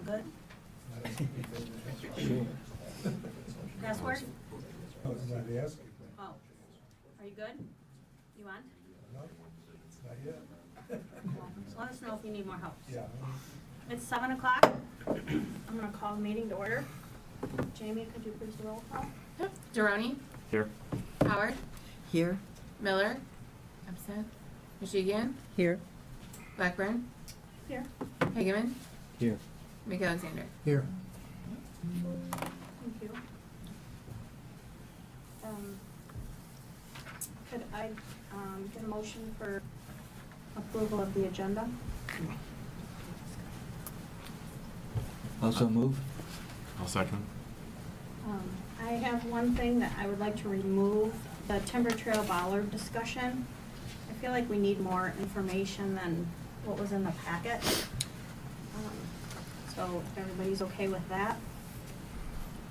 Good? Password? I was not asking. Oh. Are you good? You on? No, not yet. Well, just let us know if you need more help. Yeah. It's 7 o'clock. I'm gonna call the meeting to order. Jamie, could you please do roll call? Durrani? Here. Howard? Here. Miller? Absent. Michigan? Here. Blackburn? Here. Hageman? Here. McAlexander? Here. Thank you. Could I get a motion for approval of the agenda? Also move. I'll second. I have one thing that I would like to remove, the Timber Trail Bollard discussion. I feel like we need more information than what was in the packet. So if everybody's okay with that,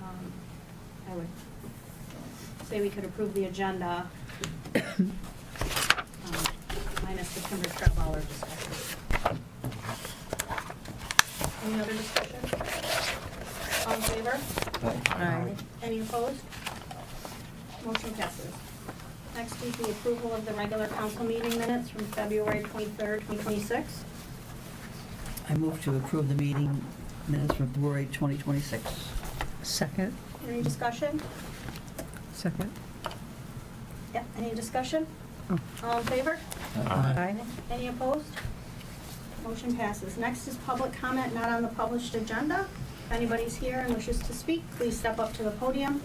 I would say we could approve the agenda minus the Timber Trail Bollard discussion. Any other discussion? All in favor? Aye. Any opposed? Motion passes. Next is the approval of the regular council meeting minutes from February 23rd, 2026. I move to approve the meeting minutes for February 2026. Second. Any discussion? Second. Yeah, any discussion? Oh. All in favor? Aye. Any opposed? Motion passes. Next is public comment not on the published agenda. If anybody's here and wishes to speak, please step up to the podium,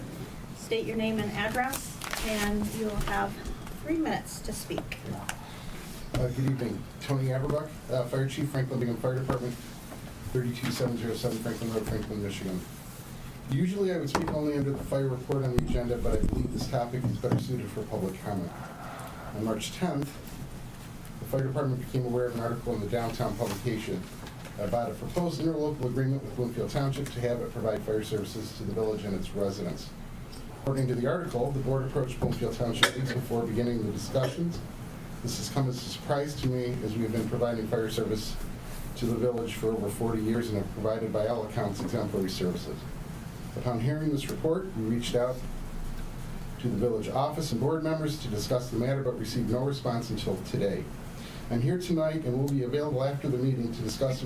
state your name and address, and you'll have 3 minutes to speak. Good evening. Tony Averbuck, Fire Chief, Franklin Bingham Fire Department, 32707 Franklin Road, Franklin, Michigan. Usually I would speak only under the fire report on the agenda, but I believe this topic is better suited for public comment. On March 10th, the fire department became aware of an article in the downtown publication about a proposed interlocal agreement with Bloomfield Township to have it provide fire services to the village and its residents. According to the article, the board approached Bloomfield Township weeks before beginning the discussions. This has come as a surprise to me, as we have been providing fire service to the village for over 40 years and have provided, by all accounts, exemplary services. Upon hearing this report, we reached out to the village office and board members to discuss the matter, but received no response until today. I'm here tonight and will be available after the meeting to discuss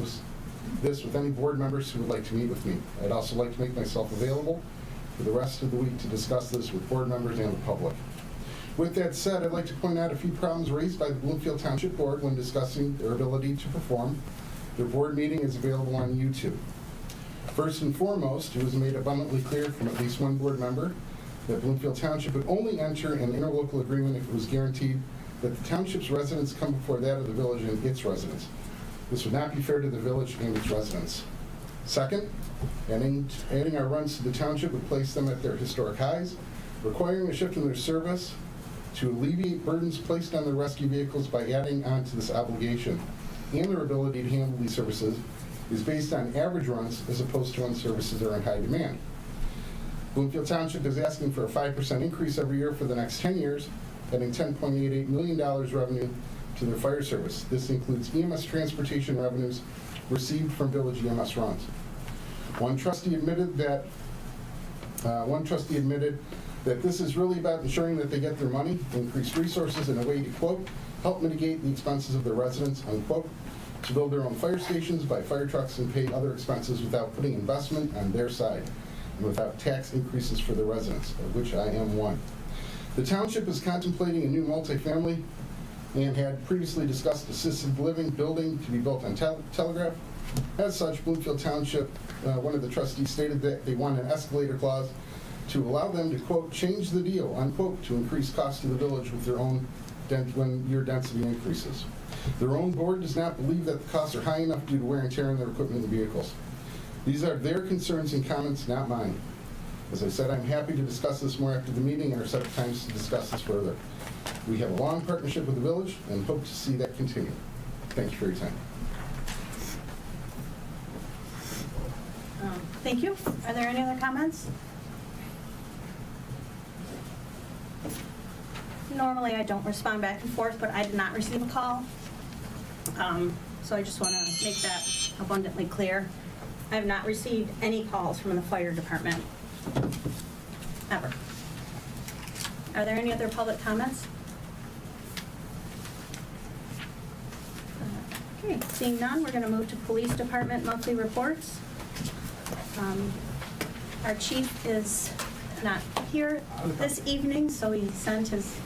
this with any board members who would like to meet with me. I'd also like to make myself available for the rest of the week to discuss this with board members and the public. With that said, I'd like to point out a few problems raised by the Bloomfield Township Board when discussing their ability to perform. Their board meeting is available on YouTube. First and foremost, it was made abundantly clear from at least one board member that Bloomfield Township would only enter an interlocal agreement if it was guaranteed that the township's residents come before that of the village and its residents. This would not be fair to the village and its residents. Second, adding our runs to the township would place them at their historic highs, requiring a shift in their service to alleviate burdens placed on their rescue vehicles by adding on to this obligation, and their ability to handle these services is based on average runs as opposed to when services are in high demand. Bloomfield Township is asking for a 5% increase every year for the next 10 years, adding $10.88 million revenue to their fire service. This includes EMS transportation revenues received from village EMS runs. One trustee admitted that this is really about ensuring that they get their money, increased resources in a way to, quote, help mitigate the expenses of their residents, unquote, to build their own fire stations, buy fire trucks, and pay other expenses without putting investment on their side and without tax increases for the residents, of which I am one. The township is contemplating a new multifamily and had previously discussed assisted living building to be built on Telegraph. As such, Bloomfield Township, one of the trustees stated that they want an escalator clause to allow them to, quote, change the deal, unquote, to increase costs to the village with their own when your density increases. Their own board does not believe that the costs are high enough due to wear and tear on their equipment and vehicles. These are their concerns and comments, not mine. As I said, I'm happy to discuss this more after the meeting and our set of times to discuss this further. We have a long partnership with the village and hope to see that continue. Thank you for your time. Thank you. Are there any other comments? Normally I don't respond back and forth, but I did not receive a call. So I just want to make that abundantly clear. I have not received any calls from the fire department, ever. Are there any other public comments? Okay, seeing none, we're gonna move to police department monthly reports. Our chief is not here this evening, so he sent his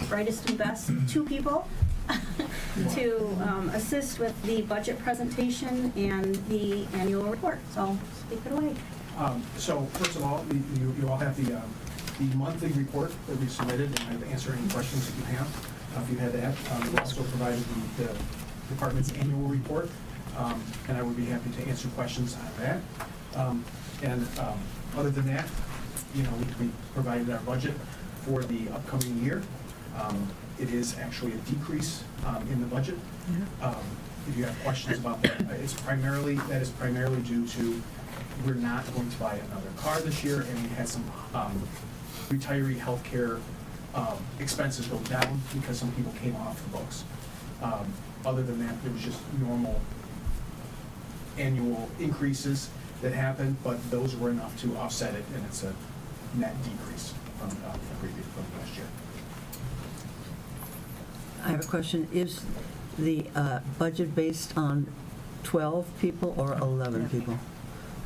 brightest and best two people to assist with the budget presentation and the annual report. So speak it away. So first of all, you all have the monthly report that we submitted, and I've answered any questions that you have. If you had that, we also provided the department's annual report, and I would be happy to answer questions on that. Other than that, we provided our budget for the upcoming year. It is actually a decrease in the budget. If you have questions about that, that is primarily due to we're not going to buy another car this year, and we had some retiree healthcare expenses go down because some people came off the books. Other than that, there was just normal annual increases that happened, but those were enough to offset it, and it's a net decrease from last year. I have a question. Is the budget based on 12 people or 11 people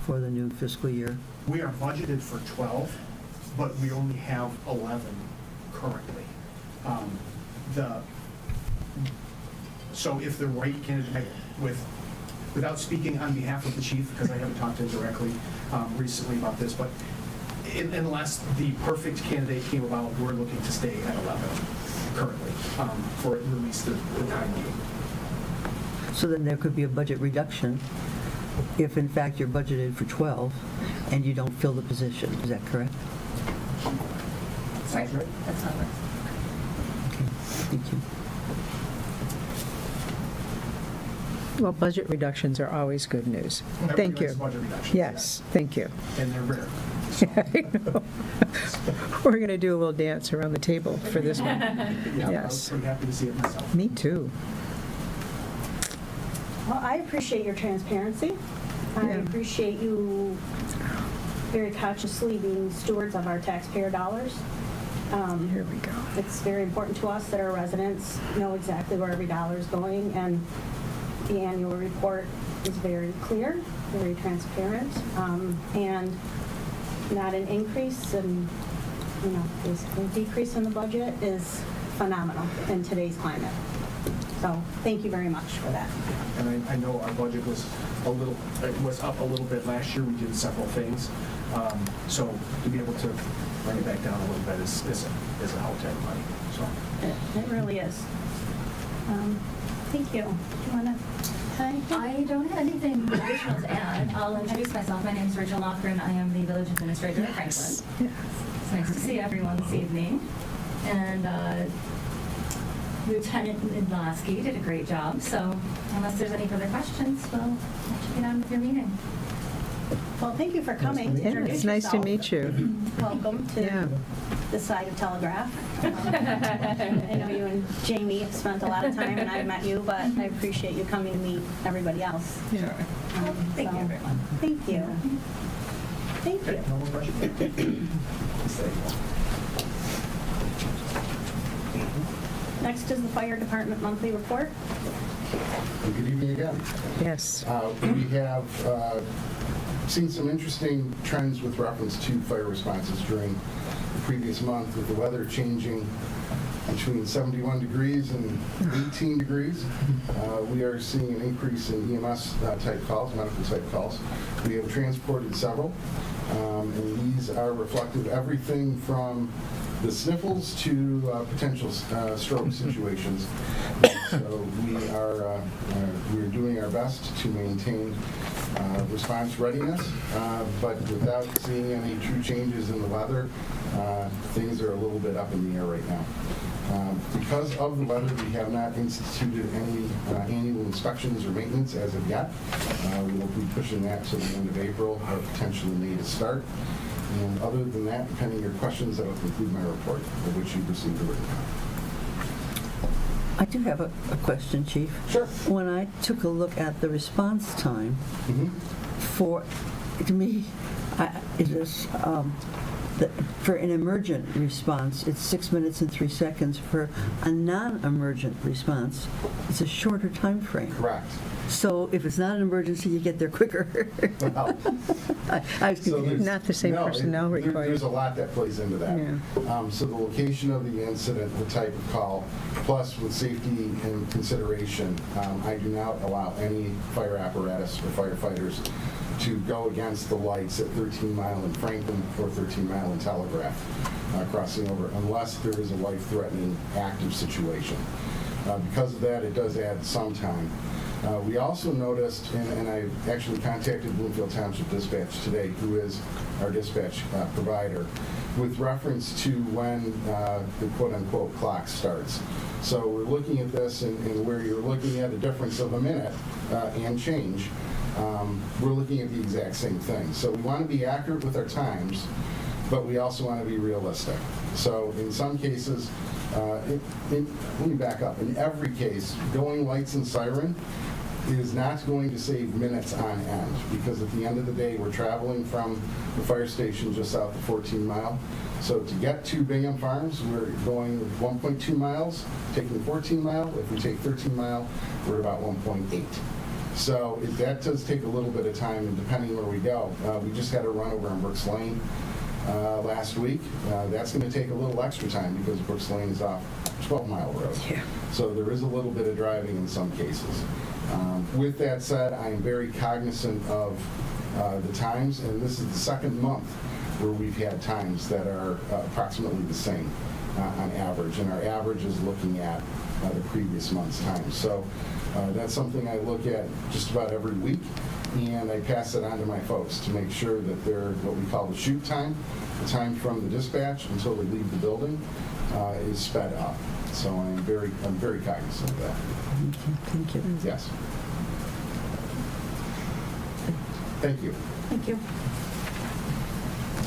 for the new fiscal year? We are budgeted for 12, but we only have 11 currently. So if the right candidate, without speaking on behalf of the chief, because I haven't talked to him directly recently about this, but unless the perfect candidate came about, we're looking to stay at 11 currently for at least the time being. So then there could be a budget reduction if in fact you're budgeted for 12 and you don't fill the position. Is that correct? Sounds right? That's not right. Okay, thank you. Well, budget reductions are always good news. Everybody Thank likes you. budget reductions, Yes, thank you. and they're rare. I know. We're going to do a little dance around the table for this one. Yeah, I was Yes. pretty happy to see it myself. Me too. Well, I appreciate your transparency. I Yeah. appreciate you very consciously being stewards of our taxpayer dollars. Here we go. It's very important to us that our residents know exactly where every dollar is going, and the annual report is very clear, very transparent, and not an increase, and basically a decrease in the budget is phenomenal in today's climate. So thank you very much for that. And I know our budget was up a little bit last year. We did several things. So to be able to bring it back down a little bit is a help to everybody. So It really is. Thank you. Do you want to add anything? I don't have anything additional to add. I'll introduce myself. My name is Rachel Lochran. I am the village administrator of Franklin. Yes. It's nice to see everyone this evening. And Lieutenant Midlosky did a great job. So unless there's any further questions, we'll let you get on with your meeting. Well, thank you for coming. Yeah, it's nice to meet you. Welcome Yeah. to the side of Telegraph. I know you and Jamie have spent a lot of time, and I've met you, but I appreciate you coming to meet everybody else. Yeah. Thank you, So, everyone. Thank you. Thank okay, you. no more questions? Next is the fire department monthly report. Good evening again. Yes. We have seen some interesting trends with reference to fire responses during the previous month, with the weather changing between 71 degrees and 18 degrees. We are seeing an increase in EMS type calls, medical type calls. We have transported several, and these are reflective of everything from the sniffles to potential stroke situations. So we're doing our best to maintain response readiness, but without seeing any true changes in the weather, things are a little bit up in the air right now. Because of the weather, we have not instituted any annual inspections or maintenance as of yet. We will be pushing that to the end of April, or potentially May to start. And other than that, depending on your questions, that will conclude my report, of which you've received a written copy. I do have a question, Chief. Sure. When I took a look at the response time to me, it is, for an emergent response, it's 6 minutes and 3 seconds. For a non-emergent response, it's a shorter time frame. Correct. So if it's not an emergency, you get there quicker. Well, I was so confused. there's- Not the same no, personnel there- required. There's a lot that plays into that. Yeah. So the location of the incident, the type of call, plus with safety and consideration, I do not allow any fire apparatus or firefighters to go against the lights at 13 Mile in Franklin or 13 Mile in Telegraph, crossing over, unless there is a life-threatening active situation. Because of that, it does add some time. We also noticed, and I actually contacted Bloomfield Township Dispatch today, who is our dispatch provider, with reference to when the quote-unquote clock starts. So we're looking at this, and where you're looking at a difference of a minute and change, we're looking at the exact same thing. So we want to be accurate with our times, but we also want to be realistic. So in some cases, let me back up. In every case, going lights and siren is not going to save minutes on end, because at the end of the day, we're traveling from the fire station just south of 14 Mile. So to get to Bingham Farms, we're going 1.2 miles, taking 14 Mile. If we take 13 Mile, we're about 1.8. So that does take a little bit of time, and depending where we go. We just had a run over on Brooks Lane last week. That's going to take a little extra time because Brooks Lane is off 12 Mile Road. Yeah. So there is a little bit of driving in some cases. With that said, I am very cognizant of the times, and this is the second month where we've had times that are approximately the same on average, and our average is looking at the previous month's time. So that's something I look at just about every week, and I pass it on to my folks to make sure that they're what we call the shoot time, the time from the dispatch until they leave the building, is sped up. So I'm very cognizant of that. Thank you. Yes. Thank you. Thank you.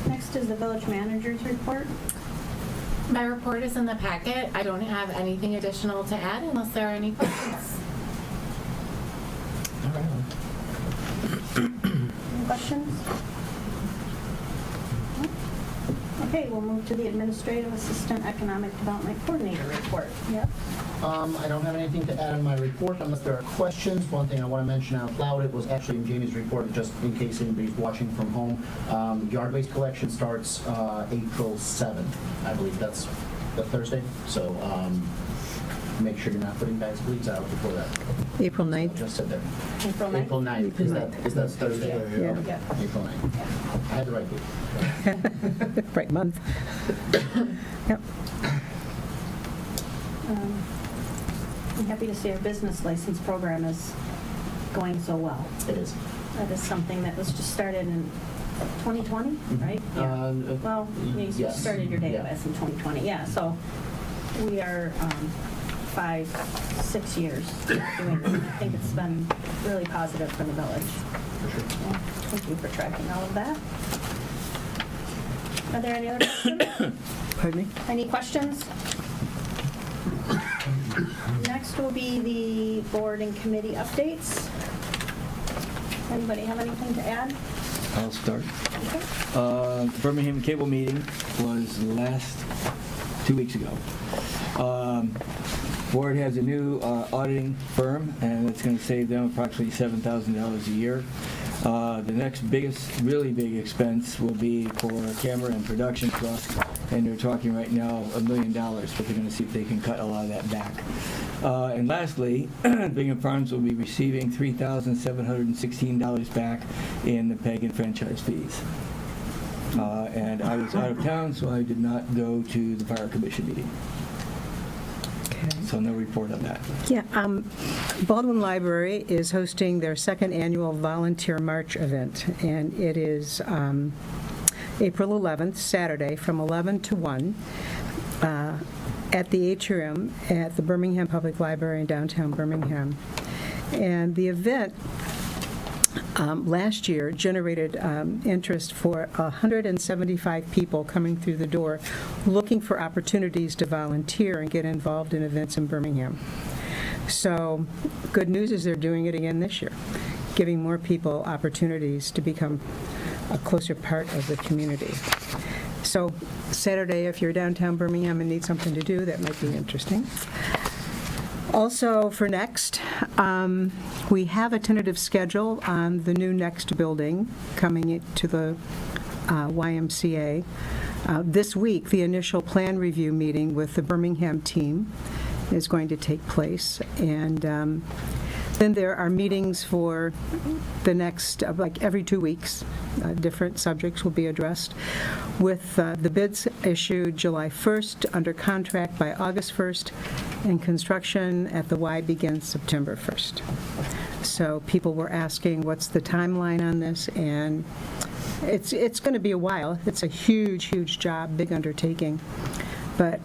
Next is the village manager's report. My report is in the packet. I don't have anything additional to add unless there are any questions. Any questions? No? Okay, we'll move to the administrative assistant economic development coordinator report. Yep. I don't have anything to add in my report unless there are questions. One thing I want to mention out loud, it was actually in Jamie's report, just in case anybody's watching from home. Yard waste collection starts April 7th. I believe that's the Thursday. So make sure you're not putting bags of leaves out before that. April I 9th. just said that. April 9th? April 9th. Is that Thursday? Yeah. Yeah. April 9th. I had the right date. Right month. Yep. I'm happy to see our business license program is going so well. It is. That is something that was just started in 2020, right? Yeah. Well, you yes. started your Yeah. database in 2020, yeah, so we are 5-6 years doing it. I think it's been really positive for the village. For sure. Yeah, thank you for tracking all of that. Are there any other questions? Pardon me? Any questions? Next will be the board and committee updates. Anybody have anything to add? I'll start. Okay. The Birmingham cable meeting was last 2 weeks ago. Board has a new auditing firm, and it's going to save them approximately $7,000 a year. The next biggest, really big expense will be for camera and production costs, and they're talking right now $1 million, but they're going to see if they can cut a lot of that back. And lastly, Bingham Farms will be receiving $3,716 back in the PEG and franchise fees. And I was out of town, so I did not go to the fire commission meeting. So no report on that. Yeah, Baldwin Library is hosting their second annual Volunteer March event, and it is April 11th, Saturday, from 11 to 1 at the atrium at the Birmingham Public Library in downtown Birmingham. And the event last year generated interest for 175 people coming through the door looking for opportunities to volunteer and get involved in events in Birmingham. So good news is they're doing it again this year. giving more people opportunities to become a closer part of the community. So Saturday, if you're downtown Birmingham and need something to do, that might be interesting. Also, for Next, we have a tentative schedule on the new Next building coming to the YMCA. This week, the initial plan review meeting with the Birmingham team is going to take place. And then there are meetings for the next, like every 2 weeks, different subjects will be addressed, with the bids issued July 1st, under contract by August 1st, and construction at the Y begins September 1st. So people were asking, what's the timeline on this? And it's going to be a while. It's a huge, huge job, big undertaking, but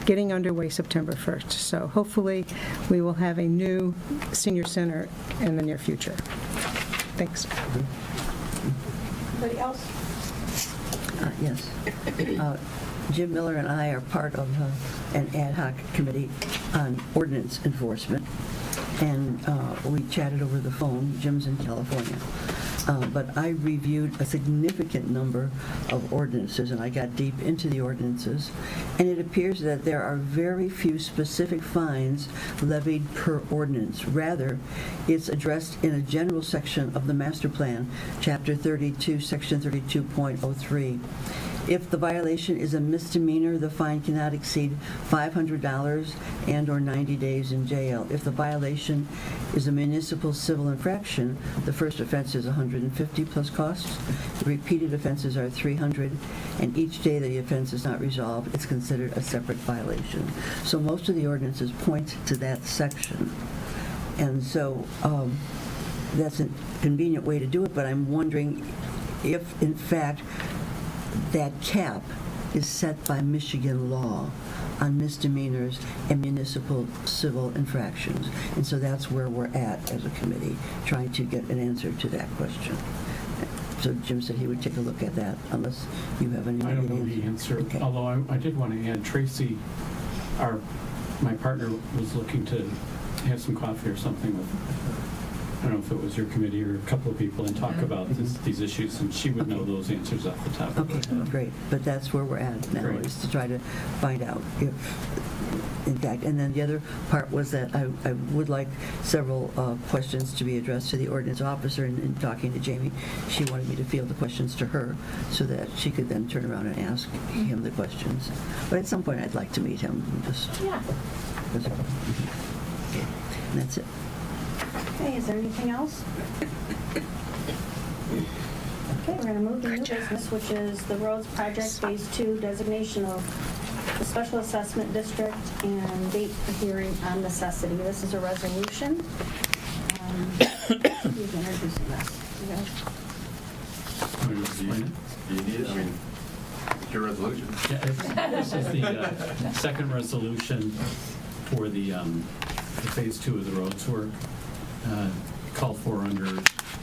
getting underway September 1st. So hopefully we will have a new senior center in the near future. Thanks. Anybody else? Yes. Jim Miller and I are part of an ad hoc committee on ordinance enforcement, and we chatted over the phone. Jim's in California. But I reviewed a significant number of ordinances, and I got deep into the ordinances, and it appears that there are very few specific fines levied per ordinance. Rather, it's addressed in a general section of the master plan, Chapter 32, Section 32.03. If the violation is a misdemeanor, the fine cannot exceed $500 and/or 90 days in jail. If the violation is a municipal civil infraction, the first offense is $150 plus costs. The repeated offenses are $300, and each day the offense is not resolved, it's considered a separate violation. So most of the ordinances point to that section. And so that's a convenient way to do it, but I'm wondering if, in fact, that cap is set by Michigan law on misdemeanors and municipal civil infractions. And so that's where we're at as a committee, trying to get an answer to that question. So Jim said he would take a look at that, unless you have any. I don't know the answer, Okay. although I did want to add, Tracy, my partner, was looking to have some coffee or something with, I don't know if it was your committee or a couple of people, and talk about these issues, and she would know those answers off the top of her Okay, head. great. But that's where we're at now, Great. is to try to find out if, in fact, and then the other part was that I would like several questions to be addressed to the ordinance officer, and in talking to Jamie, she wanted me to field the questions to her so that she could then turn around and ask him the questions. But at some point, I'd like to meet him, just. Yeah. Okay, and that's it. Okay, is there anything else? Okay, we're going to move to new business, which is the roads project Phase 2 designation of the special assessment district and date for hearing on necessity. This is a resolution. Who's introducing this? You guys? Want to explain it? Do you need it? I mean, it's your resolution. Yeah, this is the second resolution for the Phase 2 of the roads work, called for under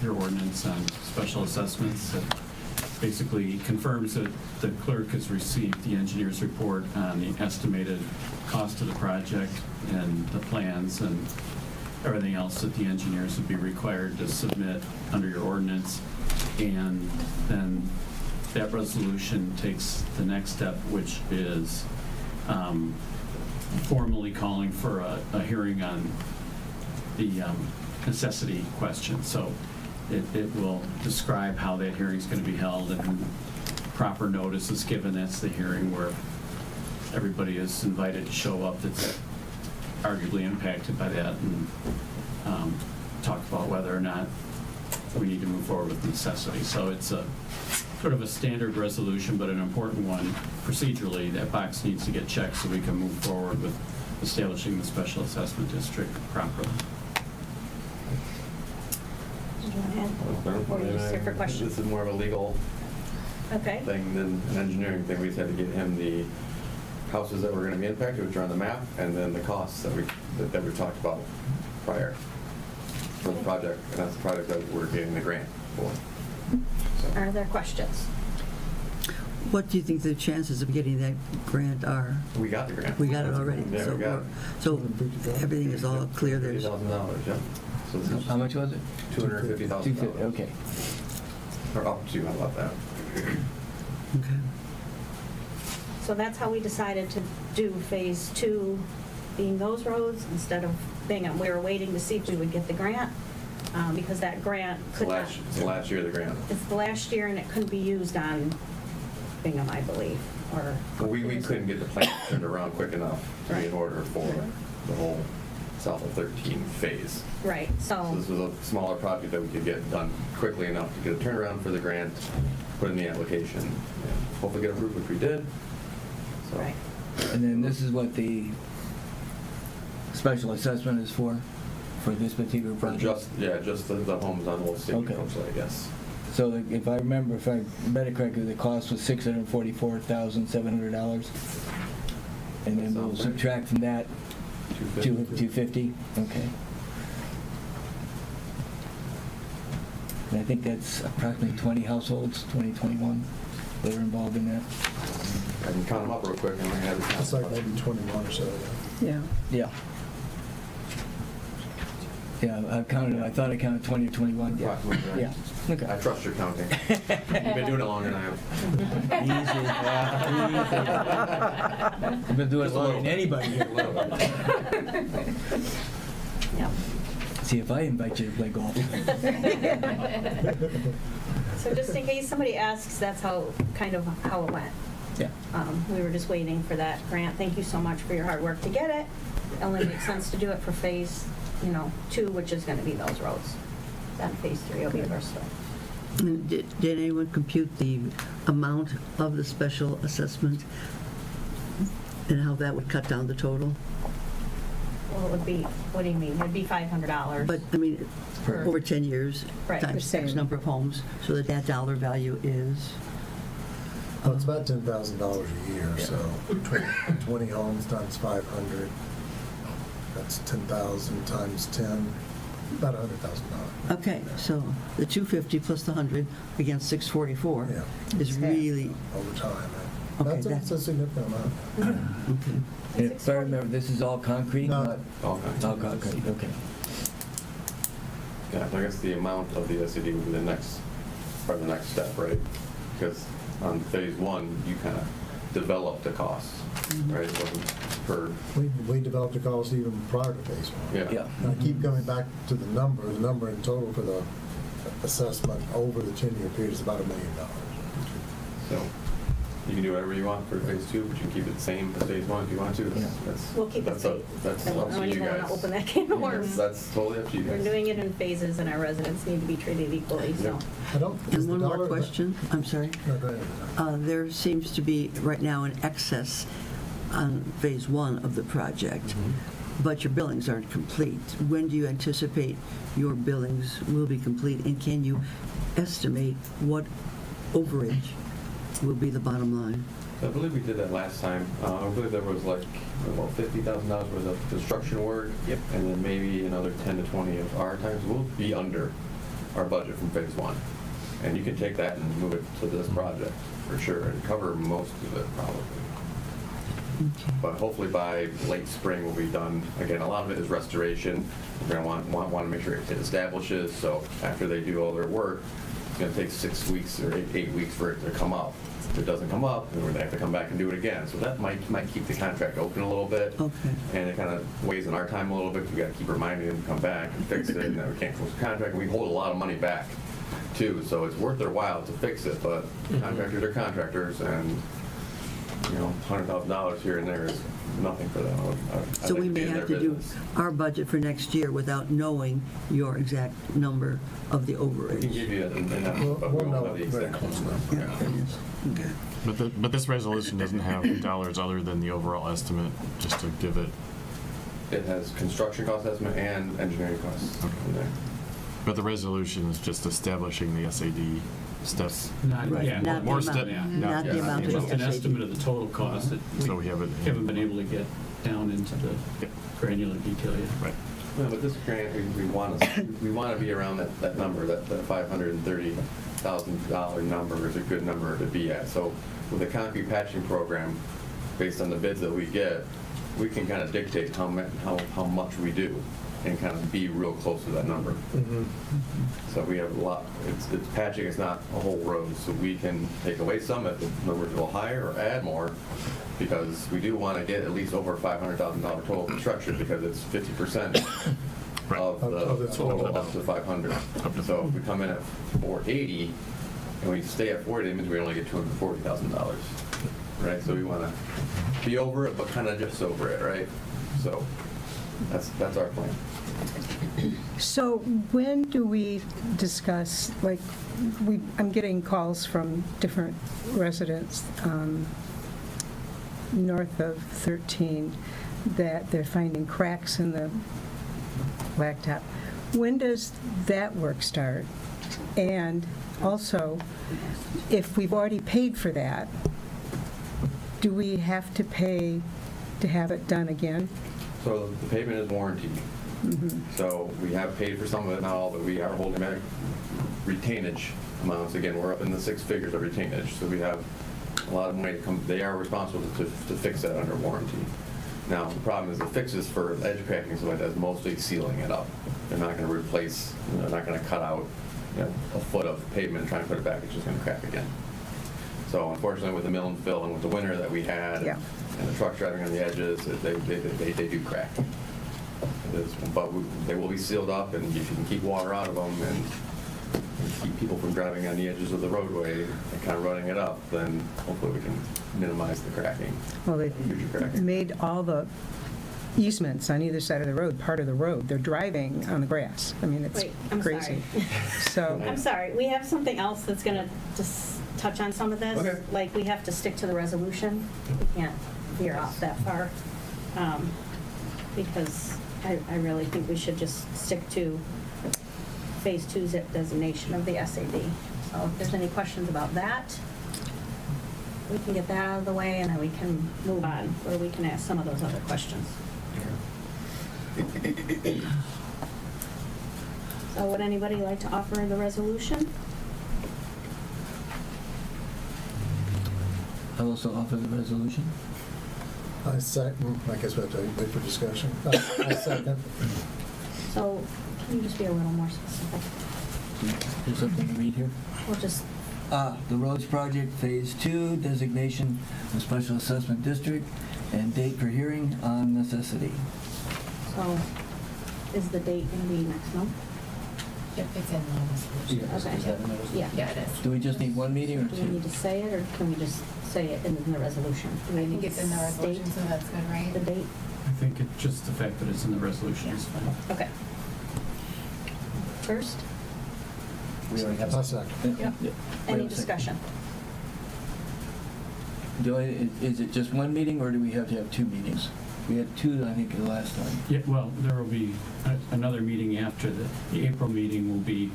your ordinance on special assessments. It basically confirms that the clerk has received the engineer's report on the estimated cost of the project and the plans and everything else that the engineers would be required to submit under your ordinance. And then that resolution takes the next step, which is formally calling for a hearing on the necessity question. So it will describe how that hearing is going to be held, and proper notice is given. That's the hearing where everybody is invited to show up that's arguably impacted by that, and talk about whether or not we need to move forward with necessity. So it's a sort of a standard resolution, but an important one procedurally. That box needs to get checked so we can move forward with establishing the special assessment district properly. Did you want to add? Or are you just here for questions? This is more of a legal Okay. thing than an engineering thing. We just had to get him the houses that were going to be impacted, which are on the map, and then the costs that we've talked about prior for the project, and that's the project that we're getting the grant for. So. Are there questions? What do you think the chances of getting that grant are? We got the grant. We got it already. Yeah, so we got it. So everything is all clear. There's $50,000, yeah. So this is How much was it? $250,000. 250, okay. Or up to, how about that? okay. So that's how we decided to do phase 2, being those roads instead of Bingham. We were waiting to see if we would get the grant, because that grant It's could not. the last year of the grant. It's the last year and it couldn't be used on Bingham, I believe, or. Well, we couldn't get the plant turned around quick enough to be in order for the whole south of 13 phase. Right, So this was a smaller project that we could get done quickly enough to get a turnaround for the grant, put in the application, and hopefully get approved, which we did. So, Right. And then this is what the special assessment is for this particular for project? just the homes on Old State Okay. Coach Lake, yes. So if I remember, if I read it correctly, the cost was $644,700. And then we'll Sounds right. subtract from that 250, okay. And I think that's approximately 20 households, 21 that are involved in that. I can count them up real quick. And I have the It's like maybe 21 or so. Yeah. Yeah. Yeah, I thought I counted 20 or 21. Yeah. Approximately, right. Yeah, okay. I trust your counting. You've been doing it longer than I have. Easy. I've been doing it longer than anybody here. Yep. See if I invite you to play golf. So just in case somebody asks, that's how it went. Yeah. We were just waiting for that grant. Thank you so much for your hard work to get it. It only makes sense to do it for phase, 2, which is going to be those roads. Then phase 3 will be Bristol. And did anyone compute the amount of the special assessment and how that would cut down the total? Well, it would be, what do you mean? It'd be $500. But, I mean, For- over 10 years, Right. times X number of homes, so that dollar value is? Well, it's about $10,000 a year, so 20 homes times 500, that's 10,000 times 10, about $100,000. Okay, so the 250 plus the 100 against 644 Yeah. is really, Over time. Okay, That's a significant amount. okay. And if I remember, this is all concrete? No. not- All kinds. All concrete, okay. Yeah, I guess the amount of the SED would be the next step, right? Because on phase 1, you kind of developed the costs, right? It wasn't per, We developed a cost even prior to phase 1. yeah. Yeah. And I keep coming back to the number in total for the assessment over the 10-year period is about $1 million. So you can do whatever you want for phase 2, but you can keep it the same as phase 1 if you want to. Yeah. We'll keep it That's safe. That's I up don't to you even want to guys. open that can of worms. That's totally up to you We're guys. doing it in phases, and our residents need to be treated equally, so. Yeah. I don't. is And the one more dollar- question, I'm sorry. No, go ahead. There seems to be right now an excess on phase 1 of the project, but your billings aren't complete. When do you anticipate your billings will be complete, and can you estimate what overage will be the bottom line? I believe we did that last time. I believe there was like about $50,000 worth of construction work. Yep. And then maybe another 10 to 20 of our times. We'll be under our budget from phase 1. And you can take that and move it to this project for sure and cover most of it probably. But hopefully by late spring we'll be done. Again, a lot of it is restoration. We're going to want to make sure it establishes. So after they do all their work, it's going to take 6 weeks or 8 weeks for it to come up. If it doesn't come up, then they have to come back and do it again. So that might keep the contract open a little bit. Okay. And it kind of weighs in our time a little bit. We got to keep reminding them to come back and fix it. And then we can't close the contract. We hold a lot of money back too. So it's worth their while to fix it. But contractors are contractors, and $100,000 here and there is nothing for them. So we may have to do our budget for next year without knowing your exact number of the We can overage. give you an estimate, but we We'll won't know have the very exact close number. enough. Yeah, it is. Okay. But this resolution doesn't have dollars other than the overall estimate, just to give it. It has construction cost estimate and engineering costs in there. But the resolution is just establishing the SAD steps. Not, Right. yeah, Not the more amount. step, yeah. Not the Yeah. amount of Just an the SAD. estimate of the total cost that So we have it. haven't been able to get down into the granular detail yet. Right. No, but this grant, we want to be around that number, that $530,000 number is a good number to be at. So with a concrete patching program, based on the bids that we get, we can kind of dictate how much we do and kind of be real close to that number. So we have a lot, it's patching, it's not a whole road, so we can take away some if the numbers go higher or add more, because we do want to get at least over $500,000 total construction, because it's 50% of the total up to 500. So if we come in at 480 and we stay at 40, it means we only get $240,000, right? So we want to be over it, but kind of just over it, right? So that's our plan. So when do we discuss, like, I'm getting calls from different residents north of 13 that they're finding cracks in the blacktop. When does that work start? And also, if we've already paid for that, do we have to pay to have it done again? So the pavement is warranted. So we have paid for some of it, not all, but we are holding back retainage amounts. Again, we're up in the 6 figures of retainage, so we have a lot of money to come. They are responsible to fix that under warranty. Now, the problem is the fixes for edge cracking and stuff like that is mostly sealing it up. They're not going to replace, they're not going to cut out a foot of pavement and try and put it back. It's just going to crack again. So unfortunately, with the mill and fill and with the winter that we had and the truck driving on the edges, they do crack. But they will be sealed up, and if you can keep water out of them and keep people from driving on the edges of the roadway and kind of running it up, then hopefully we can minimize the cracking. Well, future cracking. they made all the easements on either side of the road part of the road. They're driving on the grass. I mean, it's Wait, I'm crazy. sorry. So, I'm sorry, we have something else that's going to just touch on some of this. Okay. Like, we have to stick to the resolution. We can't veer off that far. Because I really think we should just stick to Phase 2 zip designation of the SAD. So if there's any questions about that, we can get that out of the way, and then we can move on, where we can ask some of those other questions. So would anybody like to offer the resolution? I'll also offer the resolution. I second, I guess we have to wait for discussion. I second. So can you just be a little more specific? There's something to read here. We'll just, The roads project, Phase 2, designation of special assessment district, and date for hearing on necessity. so is the date going to be next month? Yep, it's in the resolution. Okay. Is that in the resolution? Yeah. Yeah, it is. Do we just need one meeting or Do we need two? to say it, or can we just say it in the resolution? Do we I think need it's in the to resolution, state so that's good, right? the date? I think just the fact that it's in the resolution is fine. Okay. First, We already have I some. second. Yeah. any Wait a second. discussion? Is it just one meeting, or do we have to have 2 meetings? We had 2, I think, the last time. Yeah, well, there will be another meeting after the April meeting will be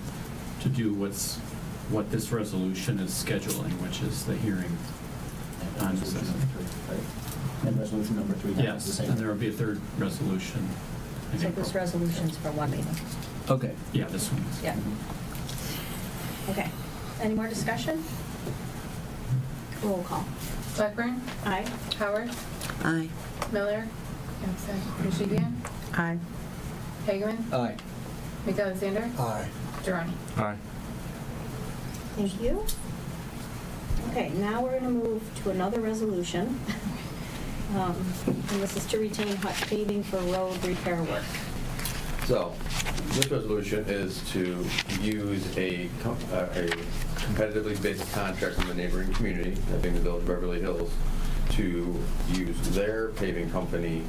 to do what this resolution is scheduling, which is the hearing on Resolution necessity. number 3, right? And resolution number 3 happens the Yes, same. and there will be a third resolution in So April. this resolution's for one meeting? Okay. Yeah, this one is. Yeah. Okay. Any more discussion? Roll call. Blackburn? Aye. Howard? Aye. Miller? I'm sorry, Nishibian? aye. Hagerman? Aye. McAlexander? Aye. Durrani? Aye. Thank you. Okay, now we're going to move to another resolution. And this is to retain Hutch Paving for road repair work. So, this resolution is to use a competitively bid contract from the neighboring community, I think the Village of Beverly Hills, to use their paving company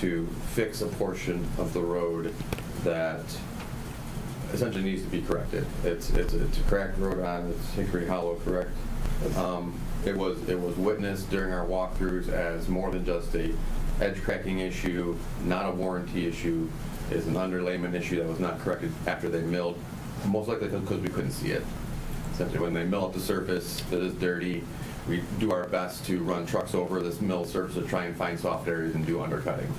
to fix a portion of the road that essentially needs to be corrected. It's a cracked road on, it's Hickory Hollow, correct? It was witnessed during our walkthroughs as more than just a edge cracking issue, not a warranty issue. It's an underlayment issue that was not corrected after they milled, most likely because we couldn't see it. Essentially, when they mill up the surface that is dirty, we do our best to run trucks over this mill surface to try and find soft areas and do undercutting.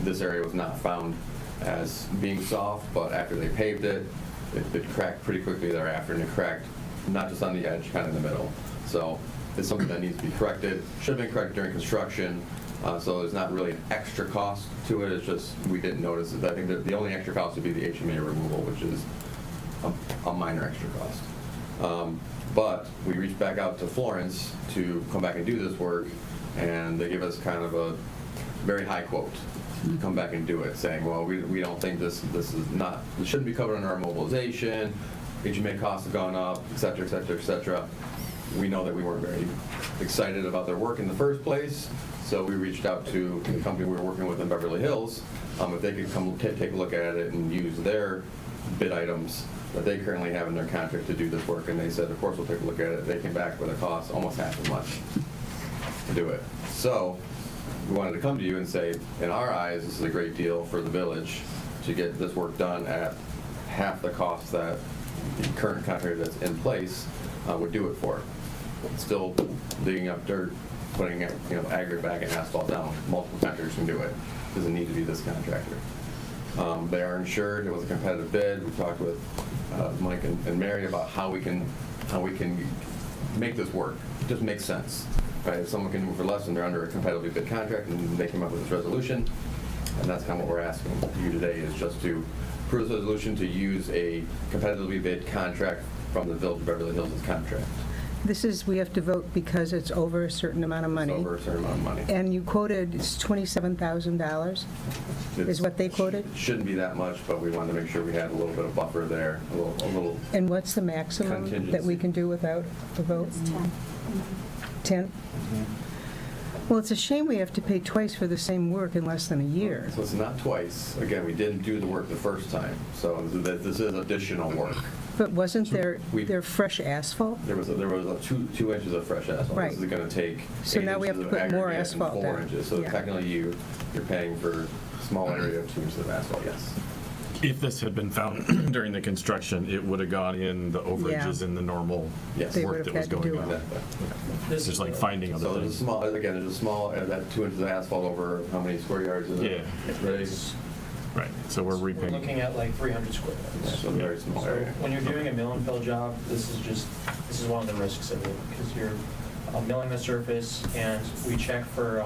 This area was not found as being soft, but after they paved it, it cracked pretty quickly thereafter, and it cracked not just on the edge, kind of in the middle. So is something that needs to be corrected. Should have been corrected during construction, so there's not really an extra cost to it. It's just we didn't notice it. I think that the only extra cost would be the HMA removal, which is a minor extra cost. But we reached back out to Florence to come back and do this work, and they give us kind of a very high quote to come back and do it, saying, well, we don't think this shouldn't be covered under our mobilization, HMA costs have gone up, et cetera, et cetera, et cetera. We know that we weren't very excited about their work in the first place, so we reached out to the company we were working with in Beverly Hills, if they could come take a look at it and use their bid items that they currently have in their contract to do this work, and they said, of course, we'll take a look at it. They came back with a cost almost half as much to do it. So we wanted to come to you and say, in our eyes, this is a great deal for the village to get this work done at half the cost that the current contractor that's in place would do it for. Still digging up dirt, putting aggregate back and asphalt down. Multiple contractors can do it. Doesn't need to be this contractor. They are insured. It was a competitive bid. We talked with Mike and Mary about how we can make this work. It just makes sense, right? If someone can move for less and they're under a competitively bid contract, and they came up with this resolution, and that's kind of what we're asking you today, is just to approve this resolution to use a competitively bid contract from the Village of Beverly Hills as contract. This is, we have to vote because it's over a certain amount of money. It's over a certain amount of money. And you quoted, it's $27,000 is what they quoted? It shouldn't be that much, but we wanted to make sure we had a little bit of buffer there, a little. And what's the maximum that we can do without a vote? 10? Well, it's a shame we have to pay twice for the same work in less than a year. So it's not twice. Again, we didn't do the work the first time, so this is additional work. But wasn't there fresh asphalt? There was 2 inches of fresh asphalt. Right. This is going to take So 8 now we have inches to of put more aggregate asphalt and 4 down. inches. So Yeah. technically you're paying for a small area of 2 inches of asphalt, yes. If this had been found during the construction, it would have gone in the overages Yeah. in the normal Yes. They work would that have was had to going do on. Exactly. It's just like finding other So there's things. a small, that 2 inches of asphalt over how many square yards is it? Yeah. Right. Right, so we're We're repainting. looking at like 300 square Yeah, yards. so a very small So area. when you're doing a mill and fill job, this is one of the risks of it, because you're milling the surface, and we check for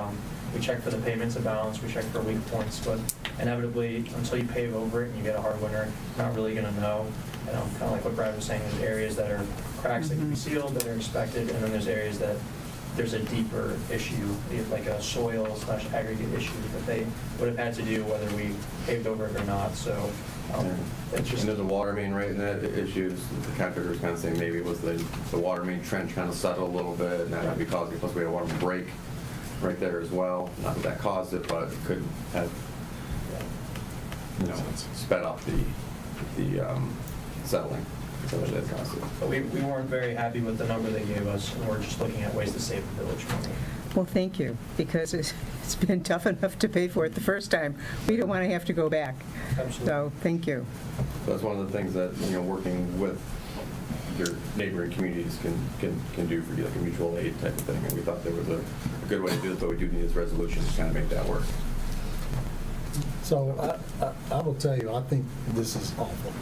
the pavements of balance, we check for weak points, but inevitably, until you pave over it and you get a hard winter, you're not really gonna know. Kind of like what Brad was saying, there's areas that are cracks that can be sealed, that are expected, and then there's areas that there's a deeper issue, like a soil/aggregate issue that they would have had to do whether we paved over it or not, so it's just. And there's a water main right in that issues. The contractor was kind of saying maybe it was the water main trench kind of settled a little bit, and that might be causing it. Plus we had a water main break right there as well. Not that caused it, but it could have, sped up the settling. So that caused it. But we weren't very happy with the number they gave us, and we're just looking at ways to save the village money. Well, thank you, because it's been tough enough to pay for it the first time. We don't want to have to go back. Absolutely. So, thank you. So that's one of the things that, working with your neighboring communities can do for you, like a mutual aid type of thing. And we thought there was a good way to do it, but we do need this resolution to kind of make that work. So I will tell you, I think this is awful.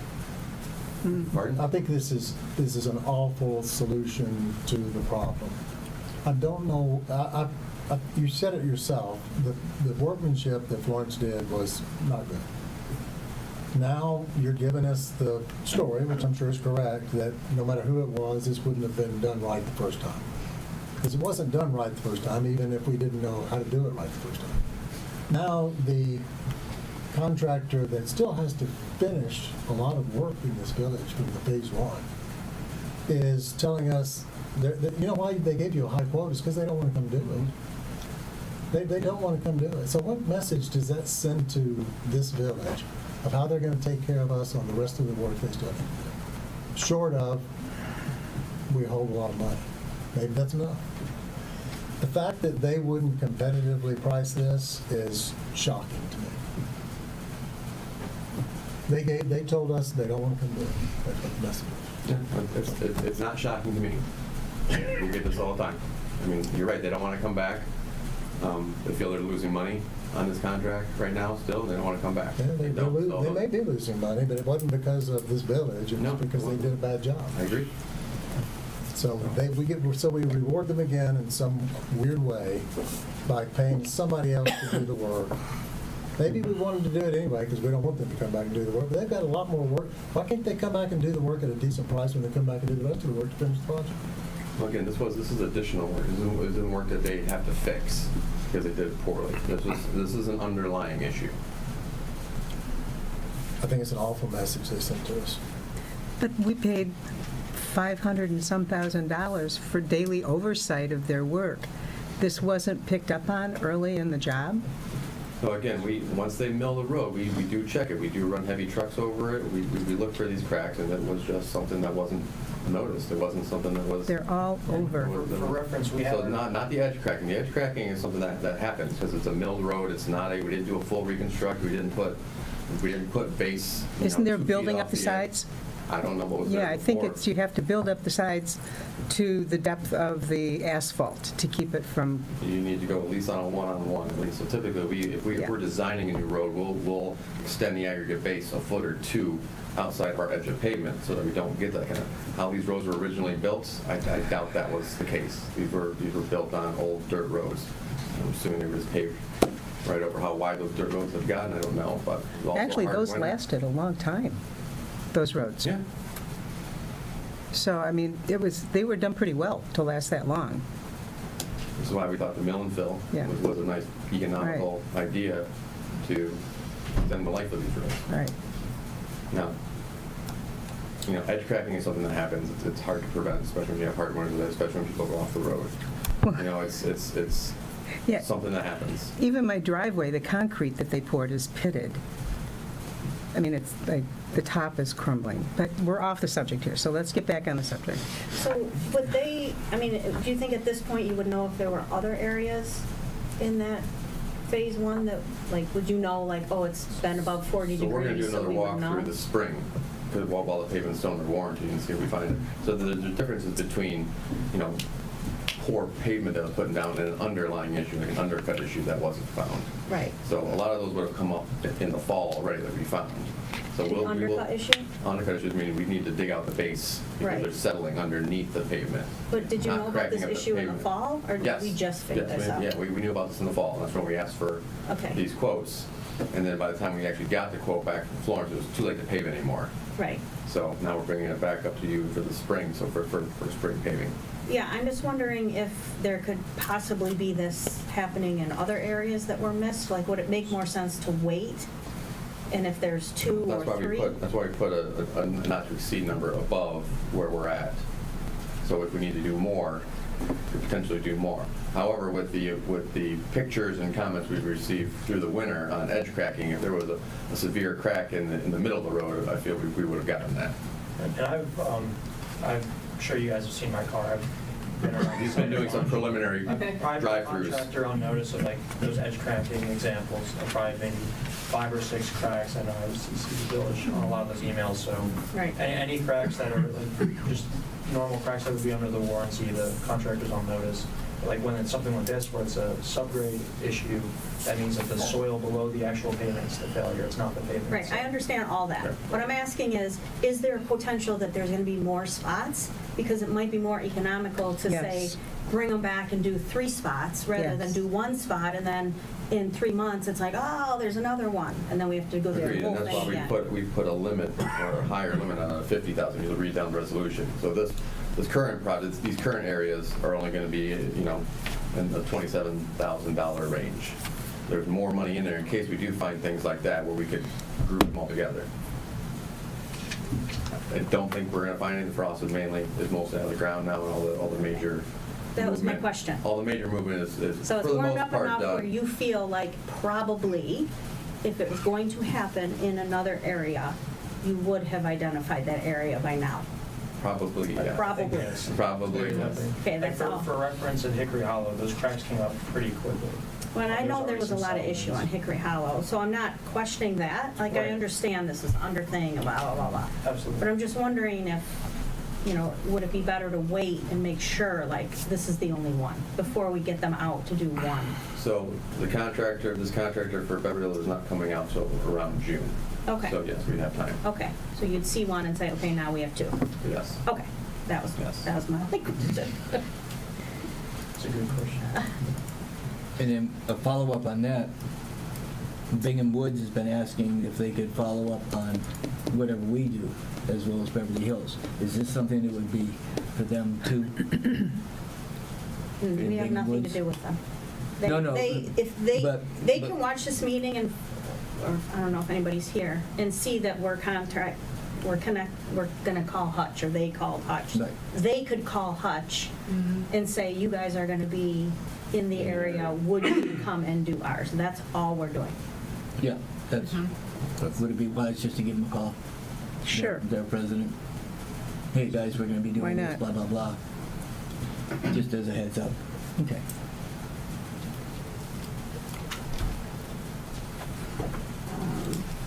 Pardon? I think this is an awful solution to the problem. I don't know, you said it yourself, the workmanship that Florence did was not good. Now you're giving us the story, which I'm sure is correct, that no matter who it was, this wouldn't have been done right the first time. Because it wasn't done right the first time, even if we didn't know how to do it right the first time. Now the contractor that still has to finish a lot of work in this village from the phase 1 is telling us, you know why they gave you a high quote is because they don't want to come do it. They don't want to come do it. So what message does that send to this village of how they're going to take care of us on the rest of the work they still have to do? Short of, we hold a lot of money. Maybe that's enough. The fact that they wouldn't competitively price this is shocking to me. They told us they don't want to come do it. That's what the message is. Yeah, it's not shocking to me. We get this all the time. I mean, you're right, they don't want to come back. They feel they're losing money on this contract right now still, and they don't want to come back. Yeah, they may be losing money, but it wasn't because of this village. It was because they did a bad job. I agree. So we reward them again in some weird way by paying somebody else to do the work. Maybe we want them to do it anyway because we don't want them to come back and do the work, but they've got a lot more work. Why can't they come back and do the work at a decent price when they come back and do the rest of the work to finish the project? Well, again, this is additional work. This isn't work that they have to fix because they did it poorly. This is an underlying issue. I think it's an awful message they sent to us. But we paid $500 and some thousand for daily oversight of their work. This wasn't picked up on early in the job? So again, once they mill the road, we do check it. We do run heavy trucks over it. We look for these cracks, and it was just something that wasn't noticed. It wasn't something that was... They're all over. For reference, we have... So not the edge cracking. The edge cracking is something that happens because it's a milled road. It's not we didn't do a full reconstruct. We didn't put base... Isn't there 2 feet building off up the sides? I don't know what was there Yeah, I think before. you have to build up the sides to the depth of the asphalt to keep it from... You need to go at least on a one-on-one at least. So typically, if we're designing a new road, we'll extend the aggregate base a foot or two outside of our edge of pavement so that we don't get that kind of... How these roads were originally built, I doubt that was the case. These were built on old dirt roads. I'm assuming they were just paved right over. How wide those dirt roads have gotten, I don't know, but it was also Actually, hard those winter. lasted a long time, those roads. Yeah. So, I mean, they were done pretty well to last that long. This is why we thought the mill and fill Yeah. was a nice economical idea to extend the life of these roads. Right. Now, edge cracking is something that happens. It's hard to prevent, especially when you have hard winters, especially when people go off the road. It's Yeah. something that happens. Even my driveway, the concrete that they poured is pitted. I mean, it's like the top is crumbling. But we're off the subject here, so let's get back on the subject. So would they, do you think at this point you would know if there were other areas in that phase one that, would you know, it's been above 40 So degrees? we're going to do another we would walk know? through this spring because while the pavement's still under warranty and see if we find it. So there's differences between, poor pavement that was put down and an underlying issue, like an undercut issue that wasn't found. Right. So a lot of those would have come up in the fall already that we found. So The undercut issue? Undercut issues meaning we need to dig out the base because Right. they're settling underneath the pavement. But did you not know about this cracking up the issue in the pavement. fall, or did Yes. we just figure Yes, this out? Yeah, we knew about this in the fall. That's when we asked for Okay. these quotes. And then by the time we actually got the quote back from Florence, it was too late to pave anymore. Right. So now we're bringing it back up to you for the spring, so for spring paving. Yeah, I'm just wondering if there could possibly be this happening in other areas that were missed. Would it make more sense to wait? And if there's two or three? That's why we put a not to exceed number above where we're at. So if we need to do more, we potentially do more. However, with the pictures and comments we've received through the winter on edge cracking, if there was a severe crack in the middle of the road, I feel we would have gotten that. And I'm sure you guys have seen my car. I've been around. He's been doing some preliminary Private drive-throughs. contractor on notice of those edge cracking examples, probably maybe 5 or 6 cracks. I know I was CC the village on a lot of those emails, so Right. any cracks that are just normal cracks that would be under the warranty, the contractor's on notice. When it's something like this, where it's a subgrade issue, that means that the soil below the actual pavement is the failure. It's not the pavement. Right, itself. I understand all that. What I'm asking is there a potential that there's going to be more spots? Because it might be more economical to say, Yes. bring them back and do 3 spots rather than Yes. do 1 spot, and then in 3 months, it's there's another one, and then we have to go through Agreed, the and whole that's thing why again. we put a limit or a higher limit on a 50,000. You'll read down the resolution. So this current project, these current areas are only going to be, in the $27,000 range. There's more money in there in case we do find things like that where we could group them all together. I don't think we're going to find anything. Frost is mostly out of the ground now, and all the major. That was my movement- question. All the major movement is So for it's the warmed most up part enough done. where you feel like probably, if it was going to happen in another area, you would have identified that area by now. Probably, yeah. Probably. Yes. Probably. Okay, that's all. For reference, in Hickory Hollow, those cracks came up pretty quickly. Well, I know there was a There's lot of already issue some on Hickory Hollow, so I'm not questioning that. I Right. understand this is under thing, blah, blah, blah, blah. Absolutely. But I'm just wondering if, would it be better to wait and make sure, this is the only one, before we get them out to do one? So this contractor for Beverly Hills is not coming out till around June. Okay. So yes, we'd have time. Okay, so you'd see one and say, okay, now we have 2. Yes. Okay, That was my only question. It's a good question. And then a follow-up on that, Bingham Woods has been asking if they could follow up on whatever we do, as well as Beverly Hills. Is this something that would be for them too? We have nothing to do with them. No, no, If they but- can watch this meeting and, or I don't know if anybody's here, and see that we're gonna call Hutch, or they called Hutch. Right. They could call Hutch and say, you guys are gonna be in the area, would you come and do ours? That's all we're doing. Yeah, that's, would it be wise just to give them a call? Sure. Their president. Hey, guys, we're gonna be Why doing this, blah, not? blah, blah. Just as a heads up. Okay.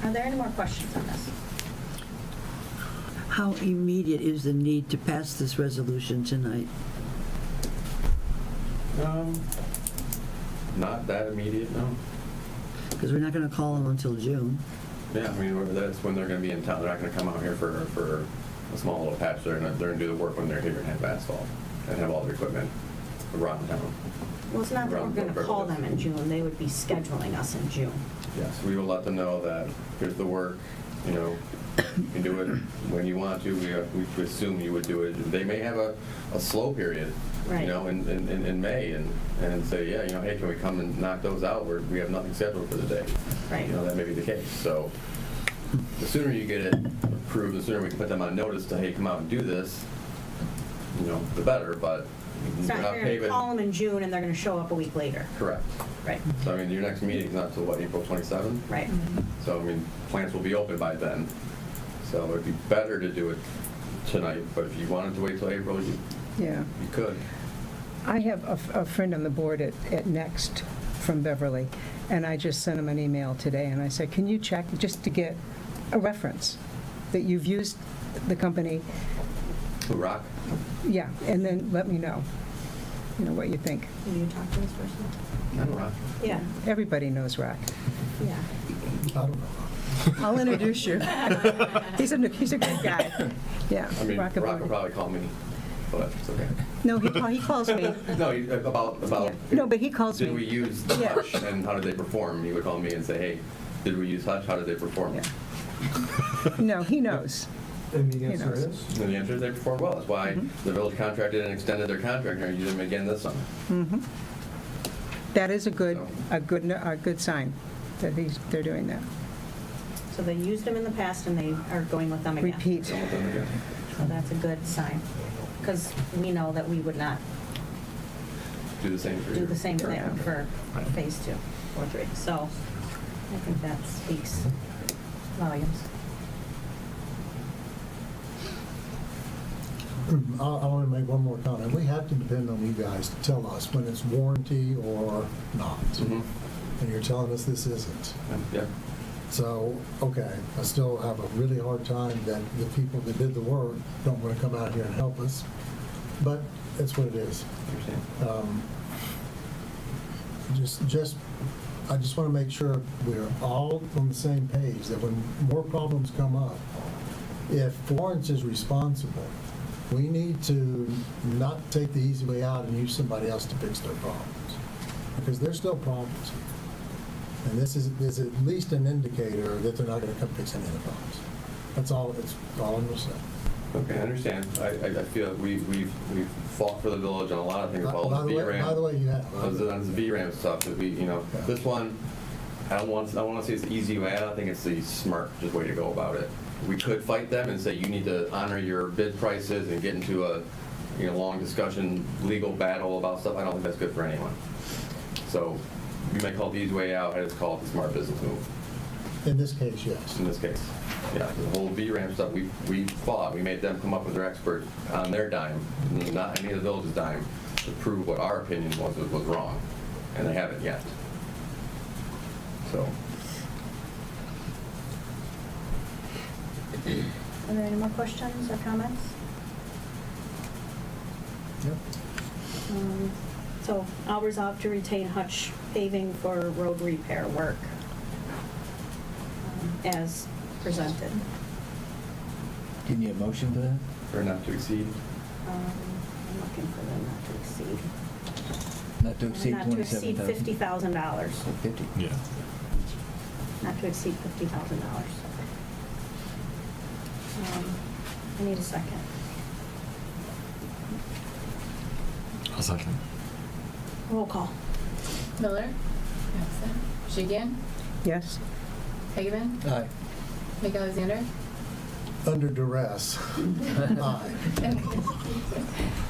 Are there any more questions on this? How immediate is the need to pass this resolution tonight? Not that immediate, no. Because we're not going to call them until June. Yeah, I mean, that's when they're gonna be in town. They're not gonna come out here for a small little patch. They're gonna do the work when they're here and have asphalt and have all their equipment around town. Well, it's not that we're gonna call them in June, they would be scheduling us in June. Yes, we will let them know that here's the work, you know, you can do it when you want to. We assume you would do it. They may have a slow period, Right. you know, in May and say, yeah, you know, hey, can we come and knock those out? We have nothing scheduled for the day. Right. You know, that may be the case. So the sooner you get it approved, the sooner we can put them on notice to, hey, come out and do this, you know, the better, but It's not, you're gonna call them in June and they're gonna show up a week later. Correct. Right, So, I mean, your next meeting's not till what, April 27th? right. So, I mean, plants will be open by then. So it'd be better to do it tonight, but if you wanted to wait till April, you Yeah. could. I have a friend on the board at Next from Beverly, and I just sent him an email today, and I said, can you check, just to get a reference, that you've used the company? Who, Rock? Yeah, and then let me know, what you think. Can you talk to this person? I know Rock. Yeah, Everybody knows Rack. yeah. I don't know. I'll introduce you. He's a good guy. Yeah. I mean, Rock will Rockabye. probably call me, but it's okay. No, he calls me. No, about, Yeah. No, but he calls did me. we use Yeah. Hutch and how did they perform? He would call me and say, hey, did we use Hutch? How did they perform? Yeah. No, he knows. And the answer answer is? is? And the answer is they performed well. That's why the village contracted and extended their contract and are using them again this summer. Mhm. That is a good sign that they're doing that. So they used them in the past and they are going with them again. Repeat. Some of them again. So that's a good sign, because we know that we would not Do the same for do you. the same thing for phase 2 or 3. So I think that speaks volumes. I want to make one more comment. We have to depend on you guys to tell us when it's warranty or not. Mhm. And you're telling us this isn't. Yeah. So, okay, I still have a really hard time that the people that did the work don't want to come out here and help us, but that's what it is. Understand. I just want to make sure we're all on the same page, that when more problems come up, if Florence is responsible, we need to not take the easy way out and use somebody else to fix their problems, because there's still problems. And this is at least an indicator that they're not going to come fix any of the problems. That's all I'm going to say. Okay, I understand. I feel we've fought for the village on a lot of things. All By the VRAM. the way, you have. On the VRAM stuff that we, this one, I want to say it's the easy way. I don't think it's the smart just way to go about it. We could fight them and say you need to honor your bid prices and get into a long discussion, legal battle about stuff. I don't think that's good for anyone. So you may call it the easy way out. I just call it the smart business move. In this case, yes. In this case, yeah, the whole VRAM stuff we fought. We made them come up with their expert on their dime, not any of the village's dime, to prove what our opinion was wrong, and they haven't yet. So. Are there any more questions or comments? Yep. So I'll resolve to retain Hutch Paving for road repair work as presented. Can you have a motion for that? Or not to exceed. I'm looking for the not to exceed. Not to exceed Not to exceed $27,000. $50,000. 50. Yeah. Not to exceed $50,000. I need a second. A second. Roll call. Miller? Absent. Shigian? Yes? Hageman? Aye. McAlexander? Under duress. Aye.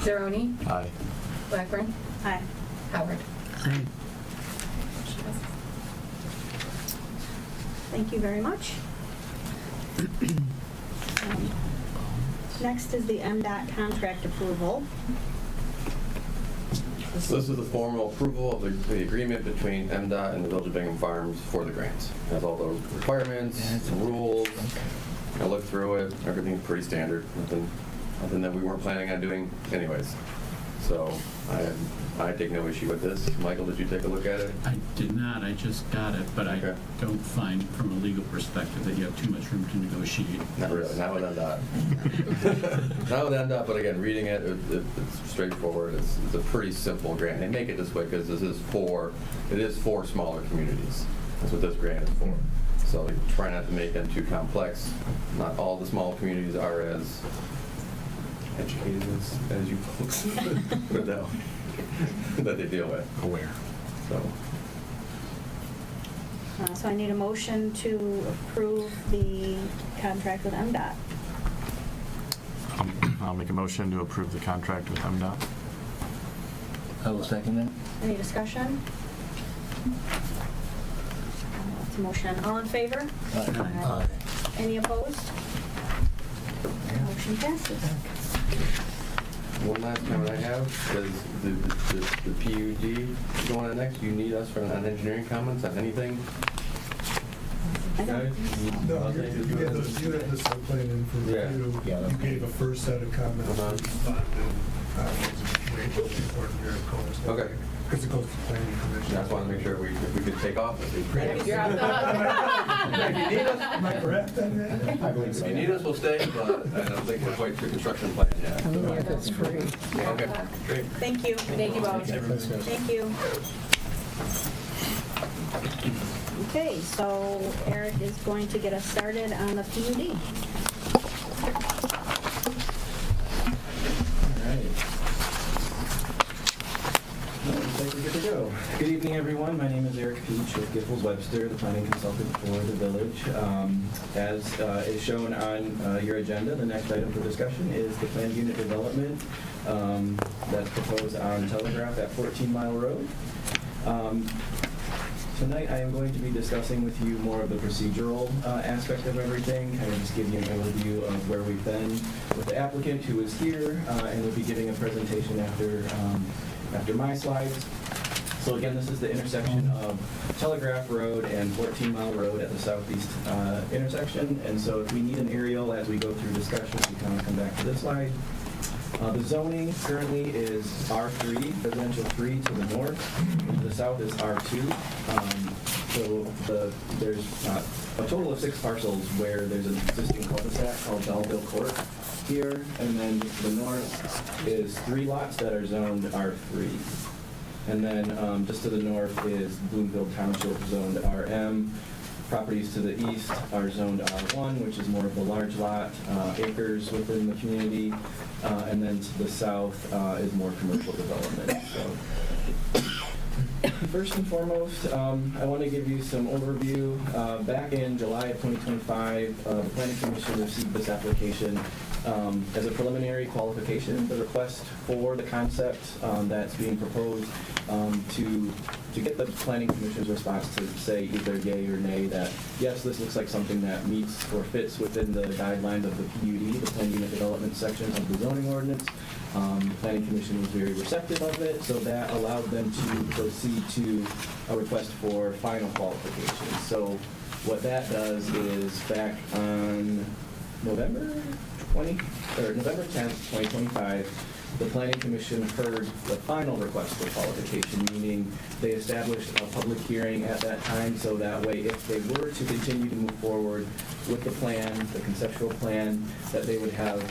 Zeroni? Aye. Blackburn? Aye. Howard? Aye. Thank you very much. Next is the MDOT contract approval. So this is the formal approval of the agreement between MDOT and the Village of Bingham Farms for the grants. It has all the requirements, the rules. I looked through it, everything's pretty standard, nothing that we weren't planning on doing anyways. So I take no issue with this. Michael, did you take a look at it? I did not, I just got it, but I Okay. don't find from a legal perspective that you have too much room to negotiate. Not really, not with MDOT. Not with MDOT, but again, reading it, it's straightforward. It's a pretty simple grant. They make it this way because it is for smaller communities. That's what this grant is for. So they try not to make them too complex. Not all the small communities are as educated as you folks would know that they deal with. Aware. So I need a motion to approve the contract with MDOT. I'll make a motion to approve the contract with MDOT. I will second that. Any discussion? It's a motion. All in favor? Aye. Any opposed? Motion passes. One last comment I have is the PUD going on next. You need us for an engineering comments on anything? I don't- Guys? No, you had the site plan in for Yeah. review. Yeah. You gave a first set of comments. Uh-huh. We responded. It's way more important here, of course. Okay. Because it goes to planning commission. I just want to make sure if we could take off. You're off the hook. If you need us, Am I correct on that? I believe if so. you need us, we'll stay, but I don't think we're quite through construction plan yet. I mean, if it's free. Okay, great. Thank you. Thank you both. Thanks, guys. Thank you. Okay, so Eric is going to get us started on the PUD. Looks like we're good to go. Good evening, everyone. My name is Eric Peach with Giffords Webster, the planning consultant for the village. As is shown on your agenda, the next item for discussion is the planned unit development that's proposed on Telegraph at 14 Mile Road. Tonight, I am going to be discussing with you more of the procedural aspect of everything, kind of just give you an overview of where we've been with the applicant who is here, and will be giving a presentation after my slides. So again, this is the intersection of Telegraph Road and 14 Mile Road at the southeast intersection. And so if we need an aerial as we go through discussion, we kind of come back to this slide. The zoning currently is R3, residential 3 to the north. And to the south is R2. There's a total of 6 parcels where there's an existing cul-de-sac called Belleville Court here. And then to the north is 3 lots that are zoned R3. And then just to the north is Bloomfield Township zoned RM. Properties to the east are zoned R1, which is more of the large lot, acres within the community. And then to the south is more commercial development. So, first and foremost, I want to give you some overview. Back in July of 2025, the Planning Commission received this application as a preliminary qualification, the request for the concept that's being proposed to get the Planning Commission's response to say either yay or nay that, yes, this looks like something that meets or fits within the guidelines of the PUD, the Planned Unit Development section of the zoning ordinance. The Planning Commission was very receptive of it, so that allowed them to proceed to a request for final qualification. So what that does is back on November 10th, 2025, the Planning Commission heard the final request for qualification, meaning they established a public hearing at that time, so that way if they were to continue to move forward with the plan, the conceptual plan, that they would have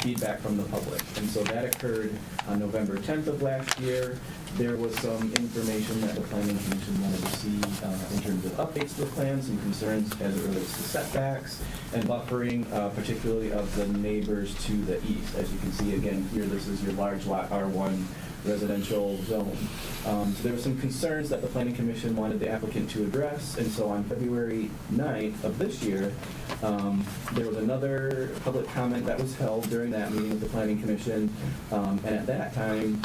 feedback from the public. And so that occurred on November 10th of last year. There was some information that the Planning Commission wanted to see in terms of updates to the plan, some concerns as it relates to setbacks and buffering, particularly of the neighbors to the east. As you can see again here, this is your large lot R1 residential zone. So there were some concerns that the Planning Commission wanted the applicant to address, and so on February 9th of this year, there was another public comment that was held during that meeting with the Planning Commission, and at that time,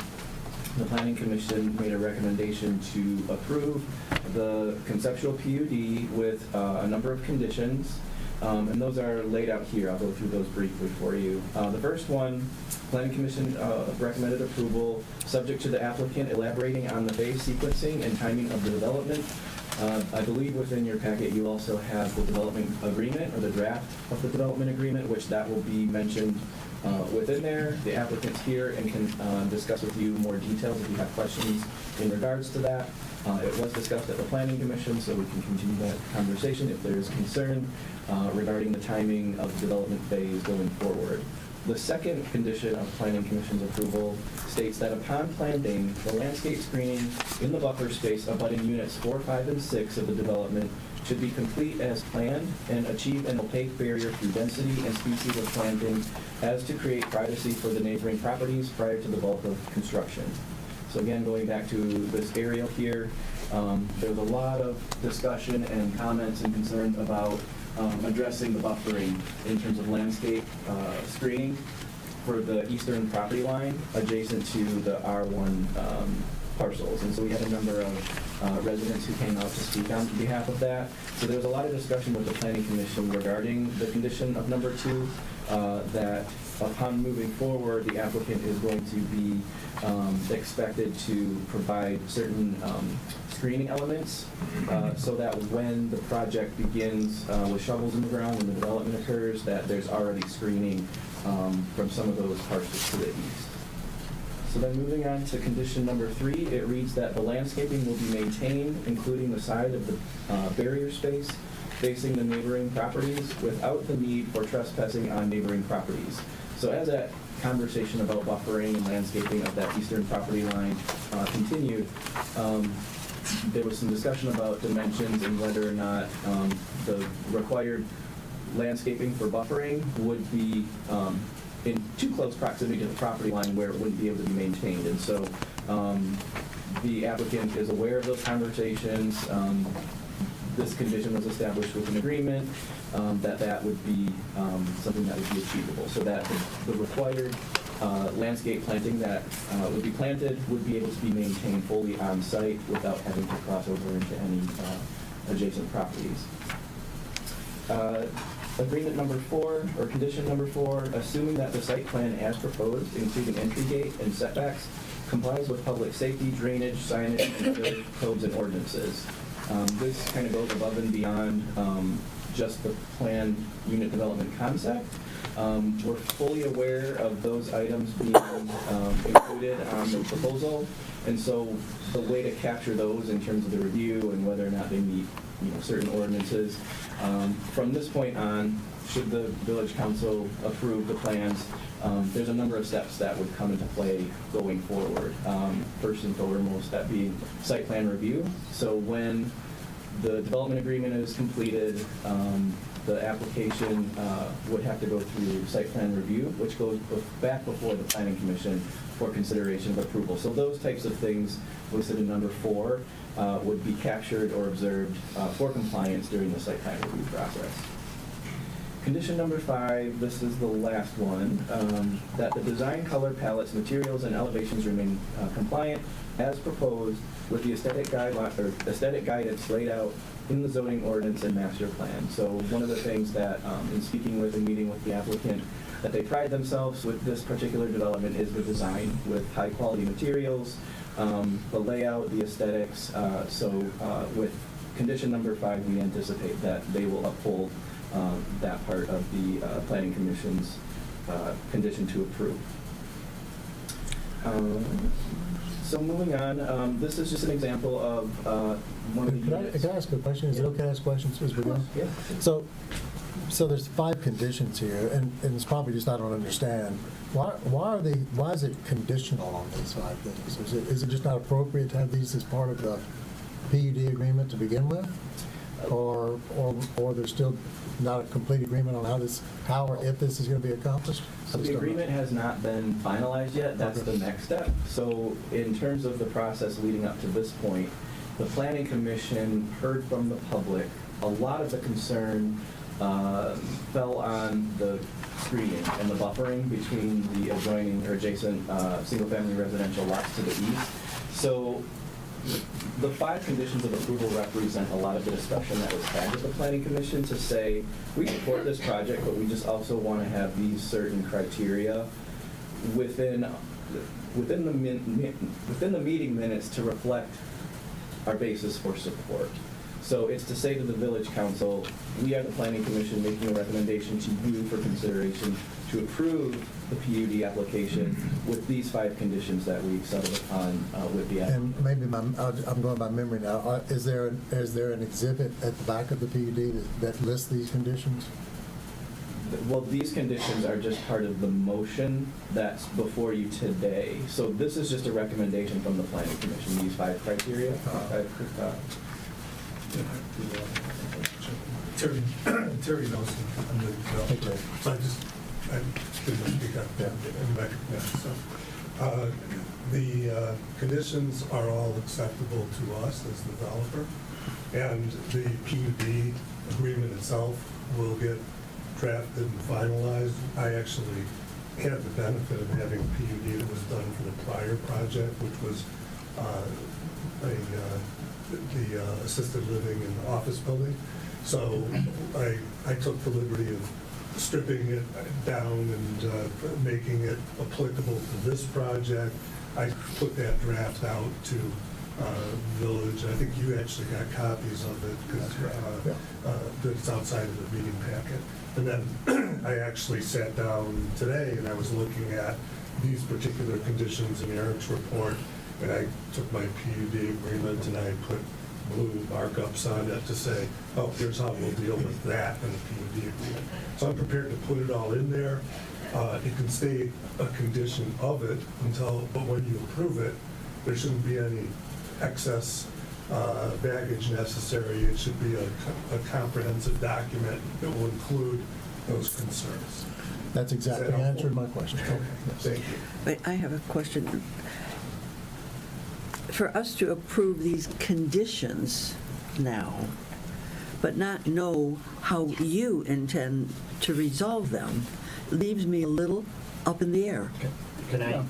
the Planning Commission made a recommendation to approve the conceptual PUD with a number of conditions, and those are laid out here. I'll go through those briefly for you. The first one, Planning Commission recommended approval subject to the applicant elaborating on the phase sequencing and timing of the development. I believe within your packet you also have the development agreement, or the draft of the development agreement, which that will be mentioned within there. The applicant's here and can discuss with you more details if you have questions in regards to that. It was discussed at the Planning Commission, so we can continue that conversation if there is concern regarding the timing of the development phase going forward. The second condition of Planning Commission's approval states that upon planting, the landscape screening in the buffer space abutting units 4, 5, and 6 of the development should be complete as planned and achieve an opaque barrier through density and species of planting as to create privacy for the neighboring properties prior to the bulk of construction. So again, going back to this aerial here, there was a lot of discussion and comments and concerns about addressing the buffering in terms of landscape screening for the eastern property line adjacent to the R1 parcels. And so we had a number of residents who came out to speak on behalf of that. So there was a lot of discussion with the Planning Commission regarding the condition of number 2, that upon moving forward, the applicant is going to be expected to provide certain screening elements so that when the project begins with shovels in the ground, when the development occurs, that there's already screening from some of those parcels to the east. So then moving on to condition number 3, it reads that the landscaping will be maintained, including the side of the barrier space facing the neighboring properties without the need for trespassing on neighboring properties. So as that conversation about buffering and landscaping of that eastern property line continued, there was some discussion about dimensions and whether or not the required landscaping for buffering would be in too close proximity to the property line where it wouldn't be able to be maintained. And so the applicant is aware of those conversations. This condition was established with an agreement that would be something that would be achievable, so that the required landscape planting that would be planted would be able to be maintained fully on site without having to cross over into any adjacent properties. Agreement number 4, or condition number 4, assuming that the site plan as proposed, including entry gate and setbacks, complies with public safety, drainage, signage, and other codes and ordinances. This kind of goes above and beyond just the planned unit development concept. We're fully aware of those items being included on the proposal, and so the way to capture those in terms of the review and whether or not they meet certain ordinances, from this point on, should the village council approve the plans, there's a number of steps that would come into play going forward. First and foremost, that being site plan review. So when the development agreement is completed, the application would have to go through site plan review, which goes back before the Planning Commission for consideration of approval. So those types of things listed in number 4 would be captured or observed for compliance during the site plan review process. Condition number 5, this is the last one, that the design, color palettes, materials, and elevations remain compliant as proposed with the aesthetic guidance laid out in the zoning ordinance and master plan. So one of the things that, in speaking with and meeting with the applicant, that they pride themselves with this particular development is the design with high quality materials, the layout, the aesthetics. So with condition number 5, we anticipate that they will uphold that part of the Planning Commission's condition to approve. So moving on, this is just an example of one of the units. Can I ask a question? Is it okay to ask questions as we go? Yeah. So there's 5 conditions here, and it's probably just I don't understand. Why is it conditional on these 5 things? Is it just not appropriate to have these as part of the PUD agreement to begin with? Or there's still not a complete agreement on how or if this is going to be accomplished? So the agreement has not been finalized yet. That's the next step. So in terms of the process leading up to this point, the Planning Commission heard from the public. A lot of the concern fell on the screening and the buffering between the adjoining or adjacent single-family residential lots to the east. So the 5 conditions of approval represent a lot of the discussion that was had with the Planning Commission to say, we support this project, but we just also want to have these certain criteria within the meeting minutes to reflect our basis for support. So it's to say to the Village Council, we are the Planning Commission making a recommendation to you for consideration to approve the PUD application with these 5 conditions that we've settled upon with the applicant. And maybe I'm going by memory now. Is there an exhibit at the back of the PUD that lists these conditions? Well, these conditions are just part of the motion that's before you today. So this is just a recommendation from the Planning Commission, these 5 criteria. Terry knows I'm the developer. So I didn't speak up. Yeah. So, the conditions are all acceptable to us as the developer, and the PUD agreement itself will get drafted and finalized. I actually had the benefit of having a PUD that was done for the prior project, which was the assisted living and office building. So I took the liberty of stripping it down and making it applicable to this project. I put that draft out to Village. I think you actually got copies of it because it's outside of the meeting packet. And then I actually sat down today and I was looking at these particular conditions in Eric's report, and I took my PUD agreement and I put blue markups on it to say, oh, here's how we'll deal with that in the PUD agreement. So I'm prepared to put it all in there. It can stay a condition of it but when you approve it, there shouldn't be any excess baggage necessary. It should be a comprehensive document that will include those concerns. That's exactly answered my question. Okay, thank you. But I have a question. For us to approve these conditions now, but not know how you intend to resolve them, leaves me a little up in the air. Can I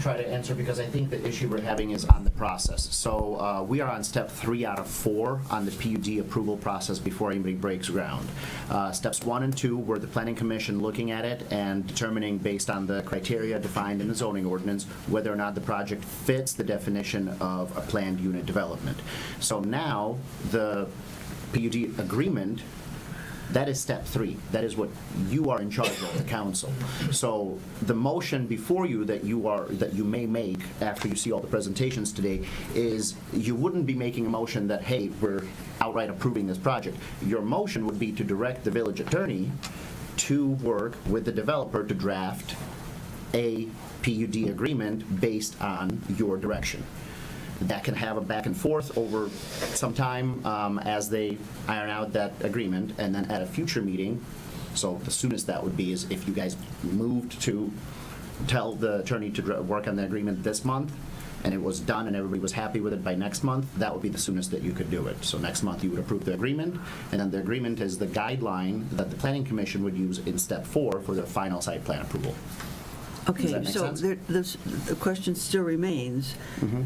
try to answer? Because I think the issue we're having is on the process. So we are on step 3 out of 4 on the PUD approval process before anybody breaks ground. Steps 1 and 2 were the Planning Commission looking at it and determining based on the criteria defined in the zoning ordinance whether or not the project fits the definition of a planned unit development. So now the PUD agreement, that is step 3. That is what you are in charge of, the council. So the motion before you that you may make after you see all the presentations today is you wouldn't be making a motion that, hey, we're outright approving this project. Your motion would be to direct the village attorney to work with the developer to draft a PUD agreement based on your direction. That can have a back and forth over some time as they iron out that agreement, and then at a future meeting, so the soonest that would be is if you guys moved to tell the attorney to work on the agreement this month, and it was done and everybody was happy with it by next month, that would be the soonest that you could do it. So next month you would approve the agreement, and then the agreement is the guideline that the Planning Commission would use in step 4 for the final site plan approval. Okay, so the question still remains. Mm-hmm.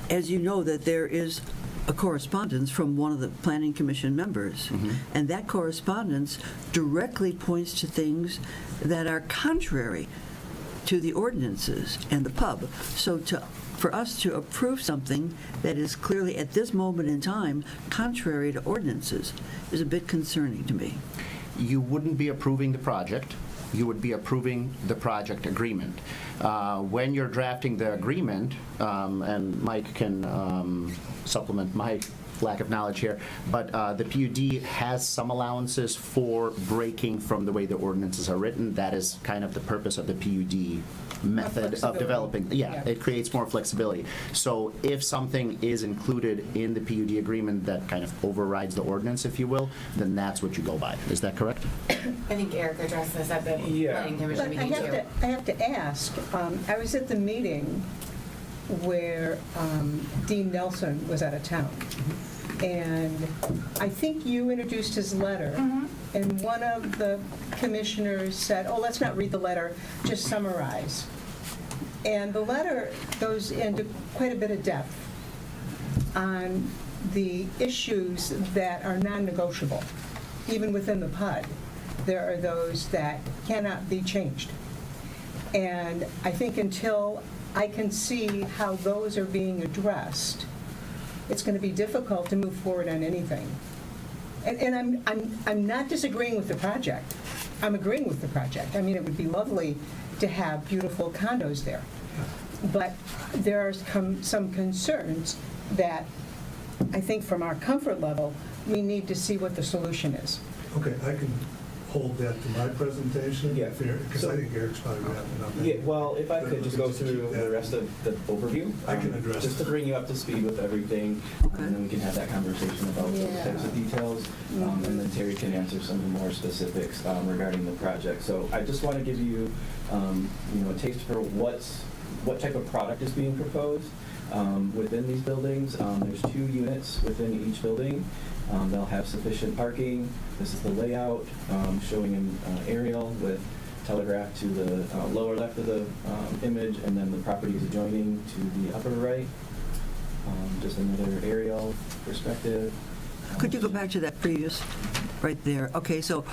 As you know, that there is a correspondence from one of the Planning Commission members, and that correspondence directly points to things that are contrary to the ordinances and the pub. So for us to approve something that is clearly at this moment in time contrary to ordinances is a bit concerning to me. You wouldn't be approving the project you would be approving the project agreement. When you're drafting the agreement, and Mike can supplement my lack of knowledge here, but the PUD has some allowances for breaking from the way the ordinances are written. That is kind of the purpose of the PUD method of developing. Yeah, it creates more flexibility. So if something is included in the PUD agreement that kind of overrides the ordinance, if you will, then that's what you go by. Is that correct? I think Eric addressed this at the planning commission But meeting too. I have to ask, I was at the meeting where Dean Nelson was out of town. And I think you introduced his letter, and one of the commissioners said, oh, let's not read the letter, just summarize. And the letter goes into quite a bit of depth on the issues that are non-negotiable, even within the PUD. There are those that cannot be changed. And I think until I can see how those are being addressed, it's going to be difficult to move forward on anything. And I'm not disagreeing with the project. I'm agreeing with the project. I mean, it would be lovely to have beautiful condos there. But there are some concerns that I think from our comfort level, we need to see what the solution is. Okay, I can hold that to my presentation, because I think Eric's probably going to have enough. Yeah, well, if I could just go through the rest of the overview. I can address just to bring you up to speed with everything, and then we can have that conversation about those types of details, and then Terry can answer some of the more specifics regarding the project. So I just want to give you, a taste for what type of product is being proposed within these buildings. There's 2 units within each building. They'll have sufficient parking. This is the layout, showing an aerial with telegraph to the lower left of the image, and then the properties adjoining to the upper right. Just another aerial perspective. Could you go back to that previous, right there? Okay, so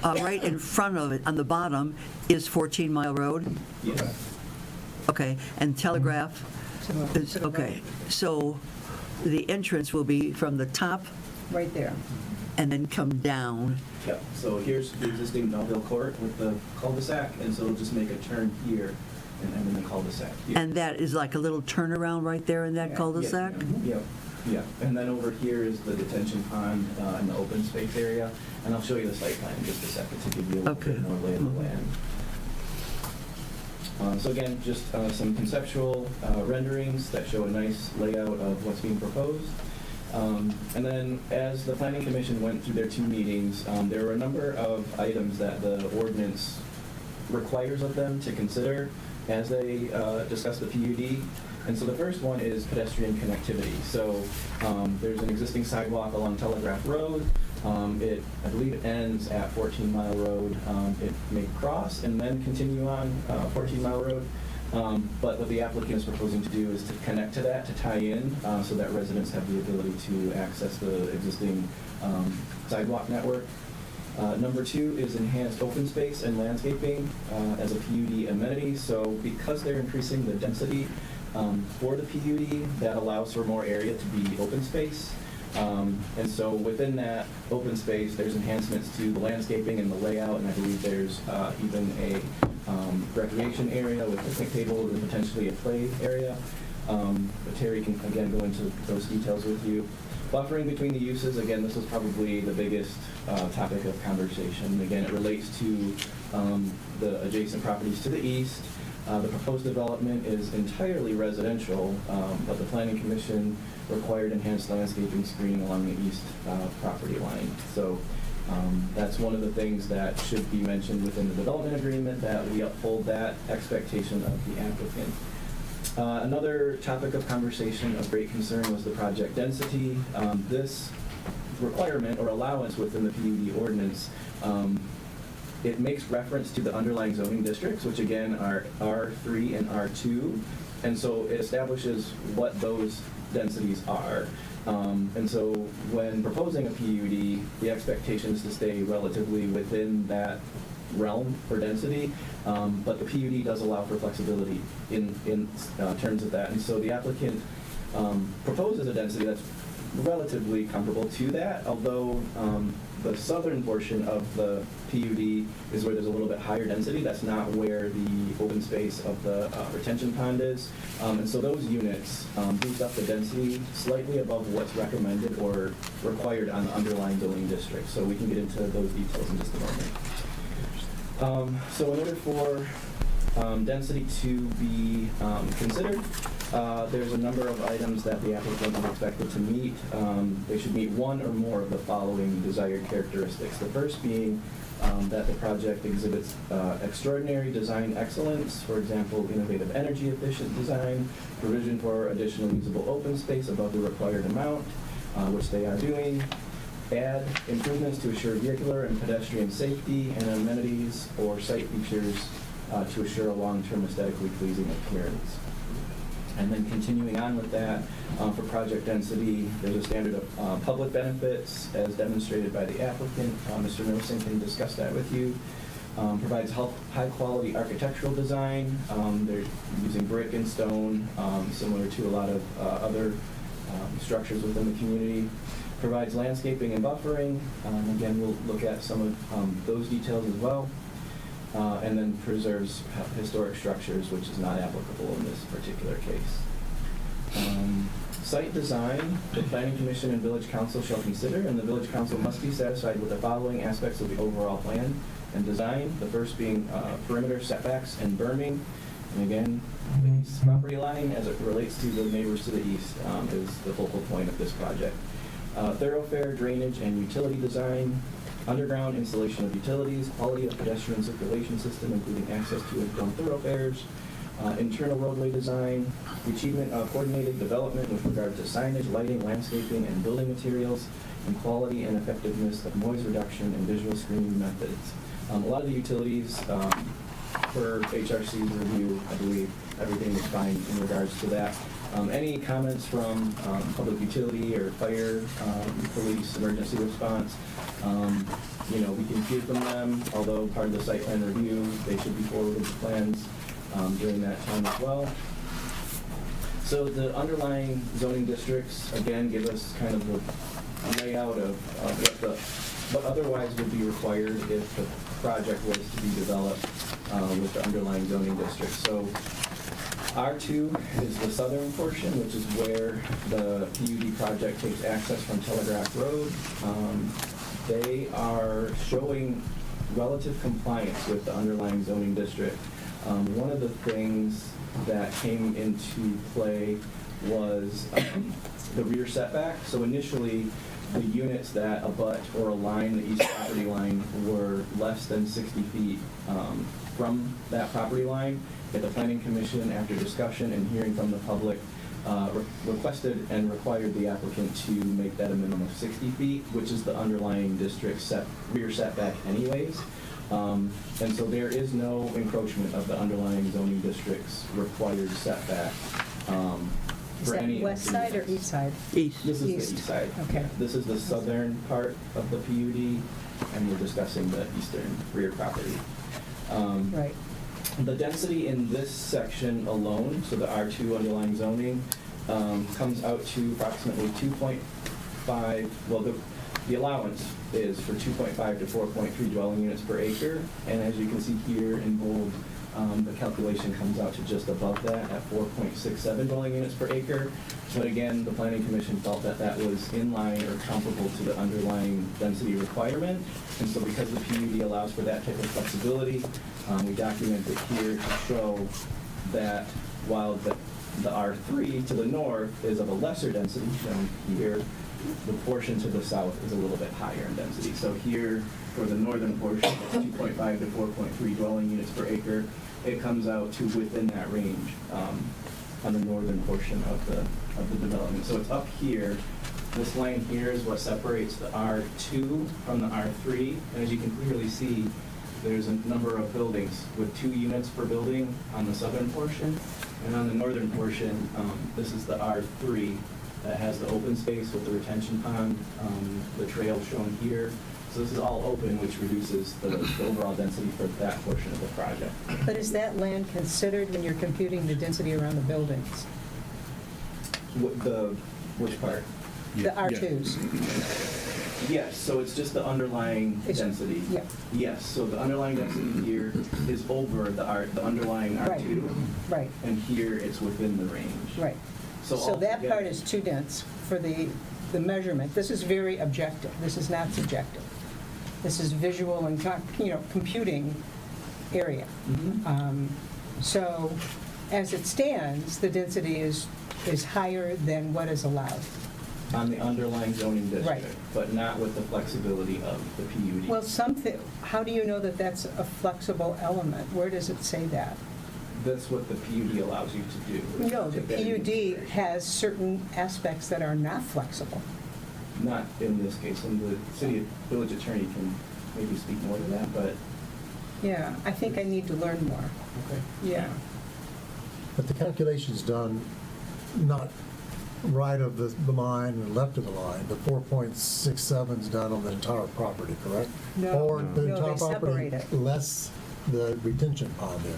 right in front of it, on the bottom, is 14 Mile Road? Yes. Okay, and Telegraph is, okay. So the entrance will be from the top? Right there. And then come down? Yep, so here's the existing Belleville Court with the cul-de-sac, and so it'll just make a turn here and end in the cul-de-sac here. And that is like a little turnaround right there in that cul-de-sac? Yeah, and then over here is the detention pond and the open space area, and I'll show you the site plan in just a second to give you a little bit more lay of the land. So again, just some conceptual renderings that show a nice layout of what's being proposed. And then as the Planning Commission went through their 2 meetings, there were a number of items that the ordinance requires of them to consider as they discuss the PUD. And so the first one is pedestrian connectivity. So there's an existing sidewalk along Telegraph Road. I believe it ends at 14 Mile Road. It may cross and then continue on 14 Mile Road. But what the applicant is proposing to do is to connect to that, to tie in, so that residents have the ability to access the existing sidewalk network. Number 2 is enhanced open space and landscaping as a PUD amenity. So because they're increasing the density for the PUD, that allows for more area to be open space. And so within that open space, there's enhancements to the landscaping and the layout, and I believe there's even a recreation area with picnic tables and potentially a play area. But Terry can, again, go into those details with you. Buffering between the uses, again, this is probably the biggest topic of conversation. Again, it relates to the adjacent properties to the east. The proposed development is entirely residential, but the Planning Commission required enhanced landscaping screening along the east property line. So that's one of the things that should be mentioned within the development agreement, that we uphold that expectation of the applicant. Another topic of conversation of great concern was the project density. This requirement or allowance within the PUD ordinance, it makes reference to the underlying zoning districts, which again are R3 and R2, and so it establishes what those densities are. And so when proposing a PUD, the expectation is to stay relatively within that realm for density, but the PUD does allow for flexibility in terms of that. And so the applicant proposes a density that's relatively comparable to that, although the southern portion of the PUD is where there's a little bit higher density. That's not where the open space of the retention pond is. And so those units boost up the density slightly above what's recommended or required on the underlying zoning district. So we can get into those details in just a moment. So in order for density to be considered, there's a number of items that the applicant is expected to meet. They should meet one or more of the following desired characteristics. The first being that the project exhibits extraordinary design excellence, for example, innovative energy efficient design, provision for additional usable open space above the required amount, which they are doing, add improvements to assure vehicular and pedestrian safety, and amenities or site features to assure a long-term aesthetically pleasing appearance. And then continuing on with that, for project density, there's a standard of public benefits as demonstrated by the applicant. Mr. Nelson can discuss that with you. Provides high-quality architectural design. They're using brick and stone, similar to a lot of other structures within the community. Provides landscaping and buffering. Again, we'll look at some of those details as well. And then preserves historic structures, which is not applicable in this particular case. Site design, the Planning Commission and Village Council shall consider, and the Village Council must be satisfied with the following aspects of the overall plan and design. The first being perimeter setbacks and berming. And again, the east property line as it relates to the neighbors to the east is the focal point of this project. Thoroughfare, drainage, and utility design. Underground installation of utilities, quality of pedestrian circulation system, including access to and from thoroughfares, internal roadway design, achievement of coordinated development with regard to signage, lighting, landscaping, and building materials, and quality and effectiveness of noise reduction and visual screening methods. A lot of the utilities, per HRC's review, I believe everything is fine in regards to that. Any comments from public utility or fire, police, emergency response? We can hear from them, although part of the site plan review, they should be forwarded to plans during that time as well. So the underlying zoning districts, again, give us kind of the layout of what otherwise would be required if the project was to be developed with the underlying zoning districts. So R2 is the southern portion, which is where the PUD project takes access from Telegraph Road. They are showing relative compliance with the underlying zoning district. One of the things that came into play was the rear setback. So initially, the units that abut or align the east property line were less than 60 feet from that property line. Yet the Planning Commission, after discussion and hearing from the public, requested and required the applicant to make that a minimum of 60 feet, which is the underlying district rear setback anyways. And so there is no encroachment of the underlying zoning district's required setback. Is that west side or east side? East. This is the east side. Okay. Yeah, this is the southern part of the PUD, and we're discussing the eastern rear property. Right. The density in this section alone, so the R2 underlying zoning, comes out to approximately 2.5, well, the allowance is for 2.5 to 4.3 dwelling units per acre, and as you can see here in bold, the calculation comes out to just above that at 4.67 dwelling units per acre. But again, the Planning Commission felt that that was in line or comparable to the underlying density requirement. And so because the PUD allows for that type of flexibility, we document it here to show that while the R3 to the north is of a lesser density shown here, the portion to the south is a little bit higher in density. So here, for the northern portion, it's 2.5 to 4.3 dwelling units per acre. It comes out to within that range on the northern portion of the development. So it's up here. This line here is what separates the R2 from the R3. And as you can clearly see, there's a number of buildings with 2 units per building on the southern portion. And on the northern portion, this is the R3 that has the open space with the retention pond, the trail shown here. So this is all open, which reduces the overall density for that portion of the project. But is that land considered when you're computing the density around the buildings? Which part? The R2s. Yes, so it's just the underlying density. Yeah. Yes, so the underlying density here is over the underlying R2. Right. And here it's within the range. Right. So that altogether- part is too dense for the measurement. This is very objective. This is not subjective. This is visual and, computing area. So as it stands, the density is higher than what is allowed. On the underlying zoning district. Right. But not with the flexibility of the PUD. Well, how do you know that that's a flexible element? Where does it say that? That's what the PUD allows you to do. No, the Take that into PUD consideration. has certain aspects that are not flexible. Not in this case, and the village attorney can maybe speak more to that, but. Yeah, I think I need to learn more. Okay. Yeah. But the calculation's done not right of the line and left of the line. The 4.67 is done on the entire property, correct? No. Or the No, entire they property separate it. less the retention pond area.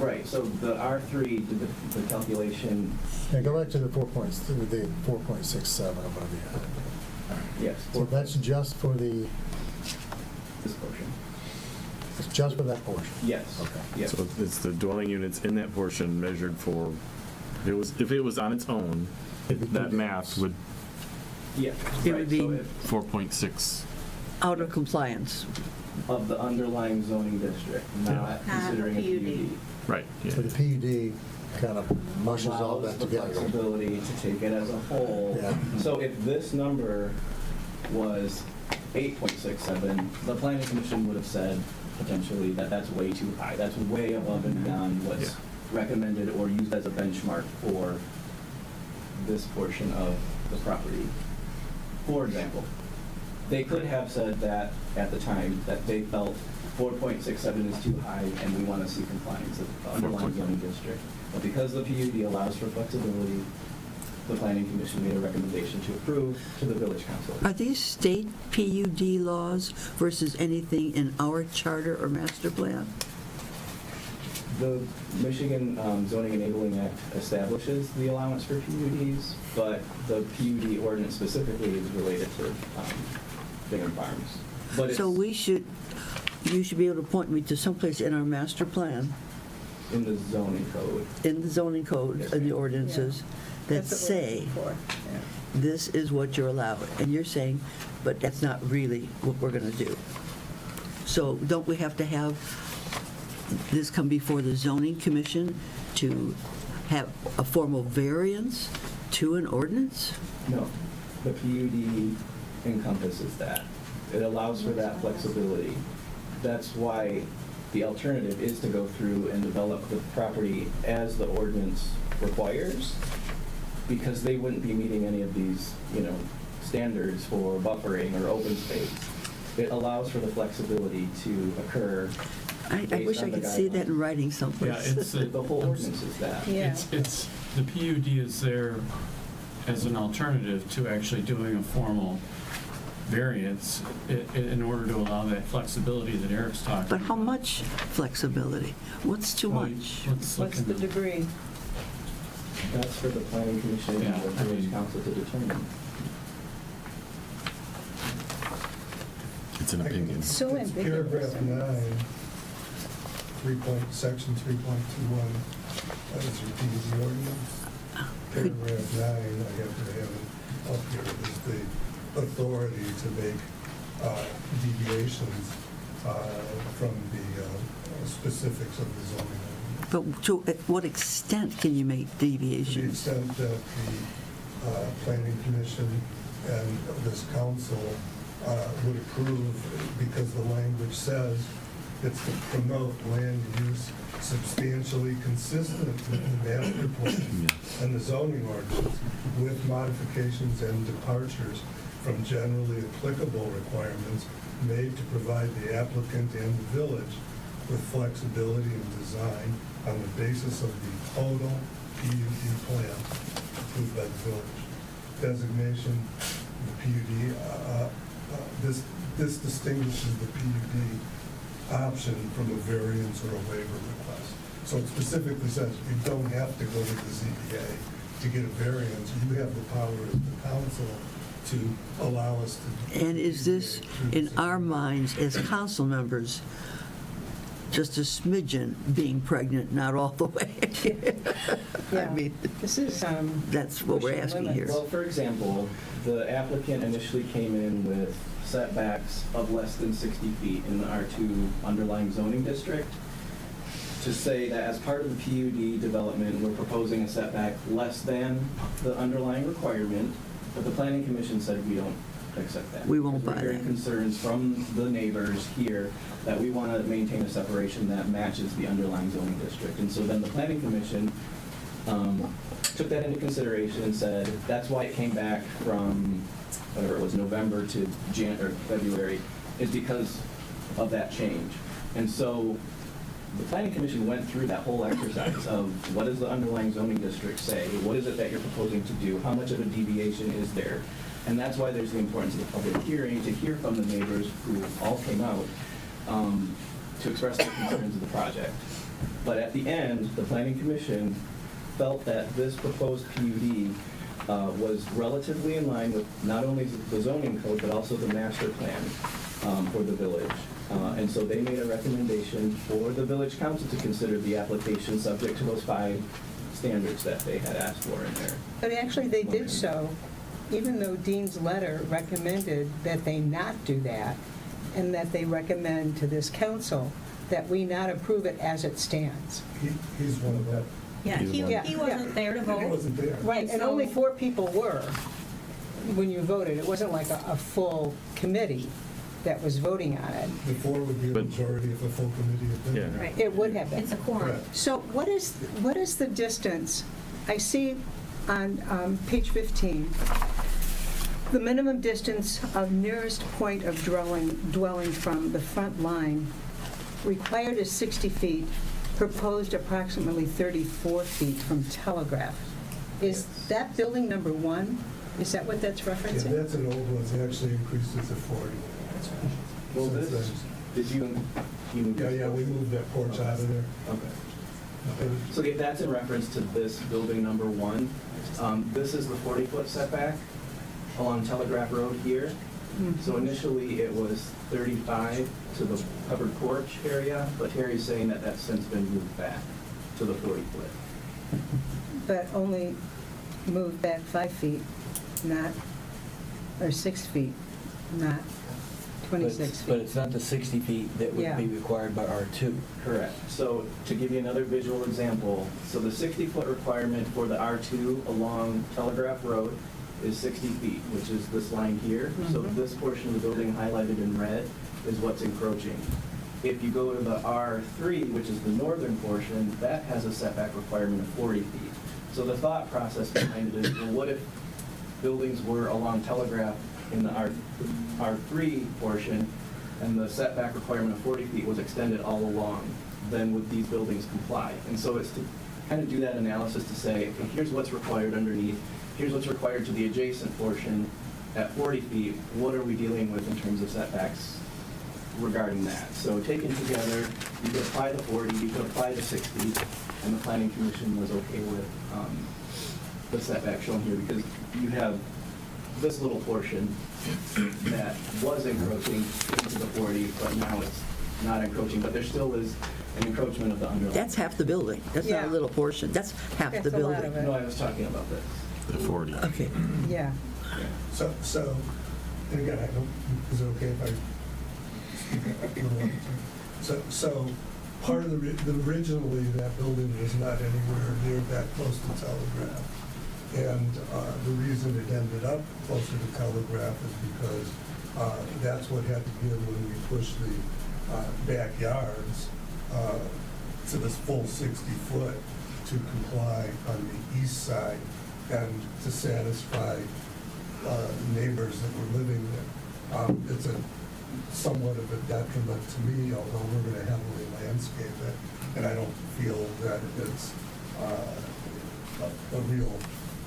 Right, so the R3 did the calculation. Yeah, go back to the 4.67 or whatever you had. Yes. So that's just for This portion. it's just for that portion? Yes. Okay. Yes. So it's the dwelling units in that portion measured for, if it was on its own, that math would, Yeah. It right, would be- so if 4.6. Out of compliance. of the underlying zoning district, not considering a PUD. Right, yeah. So the PUD kind of mushes all Allows that the together. flexibility to take it as a whole. Yeah. So if this number was 8.67, the planning commission would have said potentially that that's way too high. That's way above and beyond what's recommended or used as a benchmark for this portion of the property. For example, they could have said that at the time that they felt 4.67 is too high and we want to see compliance of the underlying zoning district. But because the PUD allows for flexibility, the planning commission made a recommendation to approve to the village council. Are these state PUD laws versus anything in our charter or master plan? The Michigan Zoning Enabling Act establishes the allowance for PUDs, but the PUD ordinance specifically is related to Bingham Farms. But So it's you should be able to point me to someplace in our master plan, in the zoning code. in the zoning code Yes, and the ma'am. ordinances that That's what we're say, looking for. Yeah. this is what you're allowed. And you're saying, but that's not really what we're going to do. So don't we have to have this come before the zoning commission to have a formal variance to an ordinance? No, the PUD encompasses that. It allows for that flexibility. That's why the alternative is to go through and develop the property as the ordinance requires, because they wouldn't be meeting any of these, standards for buffering or open space. It allows for the flexibility to occur. I wish I could see that in writing someplace. Yeah, it's The whole ordinance is that. Yeah. It's, the PUD is there as an alternative to actually doing a formal variance in order to allow that flexibility that Eric's talking But about. how much flexibility? What's too Well, much? let's look What's in the degree? That's for the planning commission and Yeah, the I village mean- council to determine. It's an opinion. So It's ambiguous. paragraph 9, section 3.21, that is your PUD ordinance. Paragraph 9, I have to have it up here, is the authority to make deviations from the specifics of the zoning ordinance. But at what extent can you make To the deviations? extent that the planning commission and this council would approve, because the language says it's to promote land use substantially consistent with the master plan and the zoning ordinance, with modifications and departures from generally applicable requirements made to provide the applicant and the village with flexibility in design on the basis of the total PUD plan approved by the village. Designation, the PUD, this distinguishes the PUD option from a variance or a waiver request. So it specifically says you don't have to go to the ZBA to get a variance, you have the power as the council to allow us to. And is this, in our minds as council members, just a smidgen being pregnant, not all the way? I mean, This is, that's what we're pushing asking here. Well, for example, the applicant initially came in with setbacks of less than 60 feet in the R2 underlying zoning district. To say that as part of the PUD development, we're proposing a setback less than the underlying requirement, but the planning commission said we don't accept that. We won't We're buy hearing that. concerns from the neighbors here that we want to maintain a separation that matches the underlying zoning district. And so then the planning commission took that into consideration and said, that's why it came back from, whatever it was, November to February, is because of that change. And so the planning commission went through that whole exercise of what does the underlying zoning district say? What is it that you're proposing to do? How much of a deviation is there? And that's why there's the importance of the public hearing, to hear from the neighbors who all came out to express their concerns of the project. But at the end, the planning commission felt that this proposed PUD was relatively in line with not only the zoning code, but also the master plan for the village. And so they made a recommendation for the village council to consider the application subject to those 5 standards that they had asked for in there. but actually they did so, even though Dean's letter recommended that they not do that, and that they recommend to this council that we not approve it as it stands. He's one of them. Yeah, he wasn't there to vote. He wasn't there. Right, and only 4 people were when you voted. It wasn't like a full committee that was voting on it. The 4 would be a majority if a full committee had been there. Right. It would have been. It's a quorum. Correct. So what is the distance? I see on page 15, the minimum distance of nearest point of dwelling from the front line required is 60 feet, proposed approximately 34 feet from Telegraph. Is that building number 1? Is that what that's Yeah, referencing? that's an old one, it actually increased it to 40. Well, Since this, then. did you move this? Yeah, we moved that porch out of there. Okay. So if that's in reference to this building number 1. This is the 40-foot setback along Telegraph Road here. So initially it was 35 to the covered porch area, but Terry's saying that that's since been moved back to the 40-foot. But only moved back 5 feet, not, or 6 feet, not 26 But feet. it's not the 60 feet that would Yeah. be required by R2. Correct. So to give you another visual example, so the 60-foot requirement for the R2 along Telegraph Road is 60 feet, which is this line here. So this portion of the building highlighted in red is what's encroaching. If you go to the R3, which is the northern portion, that has a setback requirement of 40 feet. So the thought process behind it is, well, what if buildings were along Telegraph in the R3 portion, and the setback requirement of 40 feet was extended all along? Then would these buildings comply? And so it's to kind of do that analysis to say, okay, here's what's required underneath, here's what's required to the adjacent portion at 40 feet, what are we dealing with in terms of setbacks regarding that? So taken together, you could apply the 40, you could apply the 60, and the planning commission was okay with the setback shown here, because you have this little portion that was encroaching into the 40, but now it's not encroaching, but there still is an encroachment of the underlying. That's half the building. That's not Yeah. a little portion. That's half That's the a lot building. of it. No, I was talking about this. The 40. Okay. Yeah. So, and again, I don't, is it okay if I speak a little on it? So part of originally, that building was not anywhere near that close to Telegraph. And the reason it ended up closer to Telegraph is because that's what had to give when we pushed the backyards to this full 60 foot to comply on the east side and to satisfy neighbors that were living there. It's a somewhat of a detriment to me, although we're going to heavily landscape it, and I don't feel that it's a real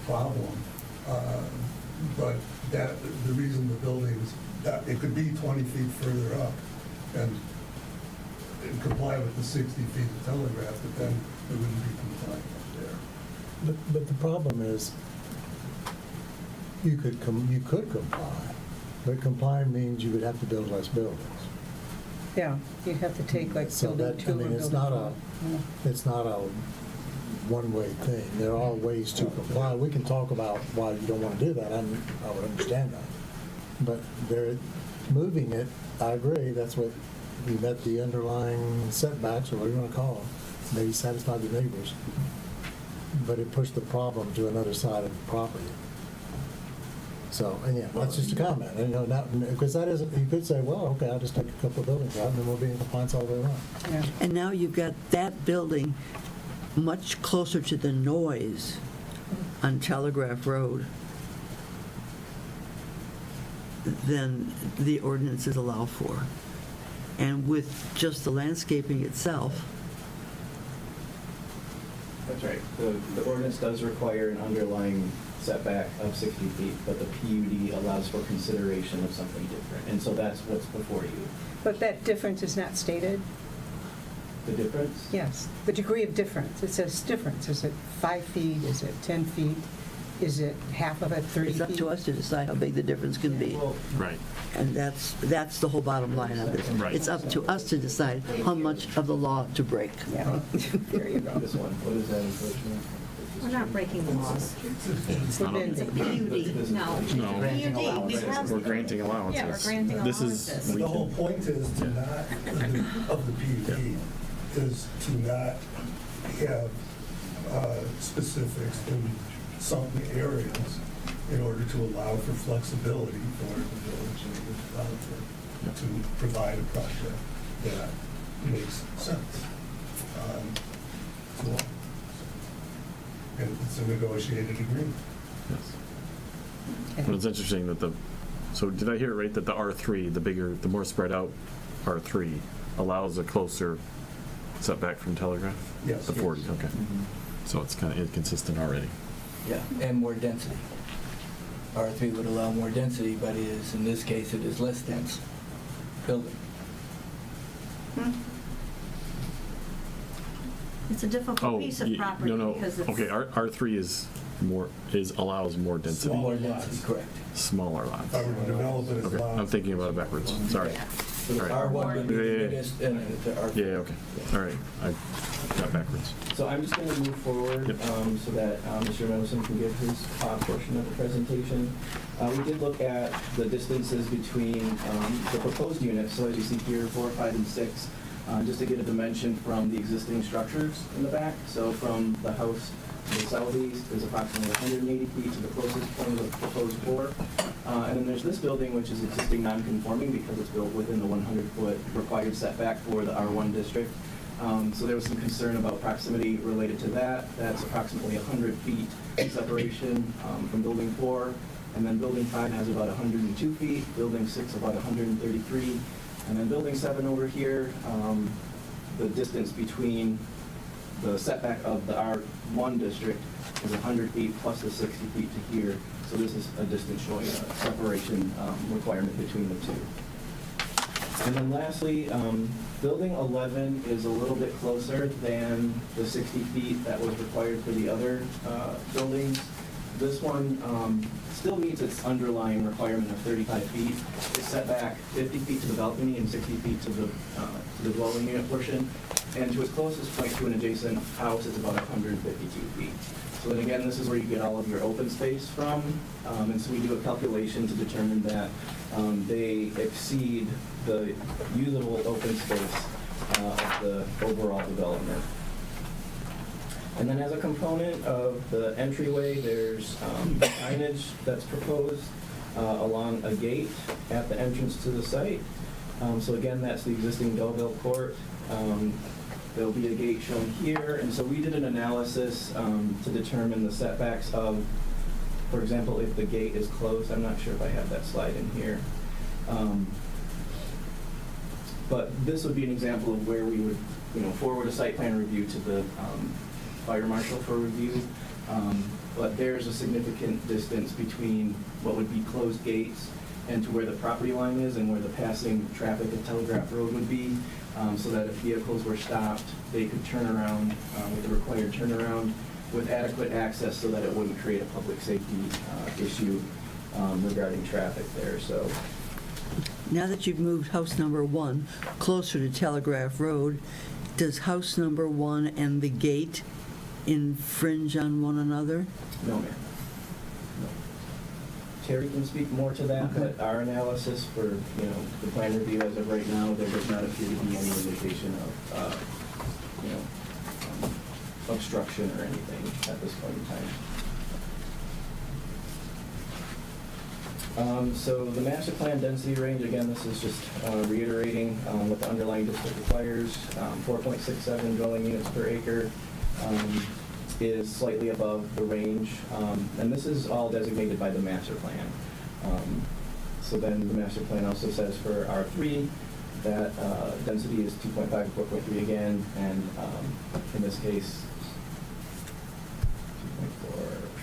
problem. But that the reason the buildings, that it could be 20 feet further up and comply with the 60 feet of Telegraph, but then it wouldn't be compliant up there. But the problem is, you could comply, but comply means you would have to build less buildings. Yeah, you'd have to take like So building that, two I or mean, building it's not four. it's not a one-way thing. There are ways to comply. We can talk about why you don't want to do that. I would understand that. But they're moving it, I agree, that's what, you met the underlying setbacks, or whatever you want to call them. Maybe satisfy the neighbors. But it pushed the problem to another side of the property. So, and yeah, that's just a comment, and, you know, not, because that isn't, you could say, well, okay, I'll just take a couple of buildings out, and then we'll be in compliance all day long. Yeah. And now you've got that building much closer to the noise on Telegraph Road than the ordinances allow for. And with just the landscaping itself, That's right. The ordinance does require an underlying setback of 60 feet, but the PUD allows for consideration of something different. And so that's what's before you. But that difference is not stated? The difference? Yes, the degree of difference. It says difference. Is it 5 feet? Is it 10 feet? Is it half of it, 30 feet? it's up to us to decide how big the difference can be. Right. And that's the whole bottom line on this. Right. It's up to us to decide how much of the law to break. Yeah, there you go. This one, what is that encroachment? We're not breaking the laws. We're bending. PUD, no. No. PUD, we have. We're granting allowances. Yeah, we're granting This allowances. is, we The whole can, point is to not, of the PUD, is to not have specifics in some areas in order to allow for flexibility for the village and the developer to provide a project that makes sense. So, and it's a negotiated agreement. yes. But it's interesting that so did I hear it right that the R3, the more spread out R3 allows a closer setback from Telegraph? Yes. The 40, okay. So it's kind of inconsistent already. Yeah, and more density. R3 would allow more density, but in this case, it is less dense building. It's a difficult piece of property no, because it's. okay, R3 allows more density. More density, correct. Smaller lots. If I were to develop it as Okay, lots. I'm thinking about it backwards, sorry. So the All right. R1 would be the Yeah, yeah, yeah. biggest, and the R3. Yeah, okay, all right, I got backwards. So I'm just going to move forward Yep. so that Mr. Mendelson can give his portion of the presentation. We did look at the distances between the proposed units, so as you see here, 4, 5, and 6, just to get a dimension from the existing structures in the back. So from the house to the southeast is approximately 180 feet to the closest point of the proposed floor. And then there's this building, which is existing non-conforming because it's built within the 100-foot required setback for the R1 district. So there was some concern about proximity related to that. That's approximately 100 feet separation from building 4. And then building 5 has about 102 feet, building 6 about 133. And then building 7 over here, the distance between the setback of the R1 district is 100 feet plus the 60 feet to here. So this is a distance showing a separation requirement between the two. And then lastly, building 11 is a little bit closer than the 60 feet that was required for the other buildings. This one still meets its underlying requirement of 35 feet. It's set back 50 feet to the balcony and 60 feet to the dwelling unit portion. And to its closest point to an adjacent house is about 152 feet. So then again, this is where you get all of your open space from. And so we do a calculation to determine that they exceed the usable open space of the overall development. And then as a component of the entryway, there's signage that's proposed along a gate at the entrance to the site. So again, that's the existing Belleville Court. There'll be a gate shown here, and so we did an analysis to determine the setbacks of, for example, if the gate is closed. I'm not sure if I have that slide in here. But this would be an example of where we would, forward a site plan review to the fire marshal for review. But there's a significant distance between what would be closed gates and to where the property line is and where the passing traffic at Telegraph Road would be, so that if vehicles were stopped, they could turn around with the required turnaround with adequate access so that it wouldn't create a public safety issue regarding traffic there. So Now that you've moved house number 1 closer to Telegraph Road, does house number 1 and the gate infringe on one another? no, ma'am. No. Terry can speak more to that, Okay. but our analysis for, the plan review as of right now, there does not appear to be any indication of, obstruction or anything at this point in time. So the master plan density range, again, this is just reiterating what the underlying district requires. 4.67 dwelling units per acre is slightly above the range, and this is all designated by the master plan. So then the master plan also says for R3 that density is 2.5 to 4.3 again, and in this case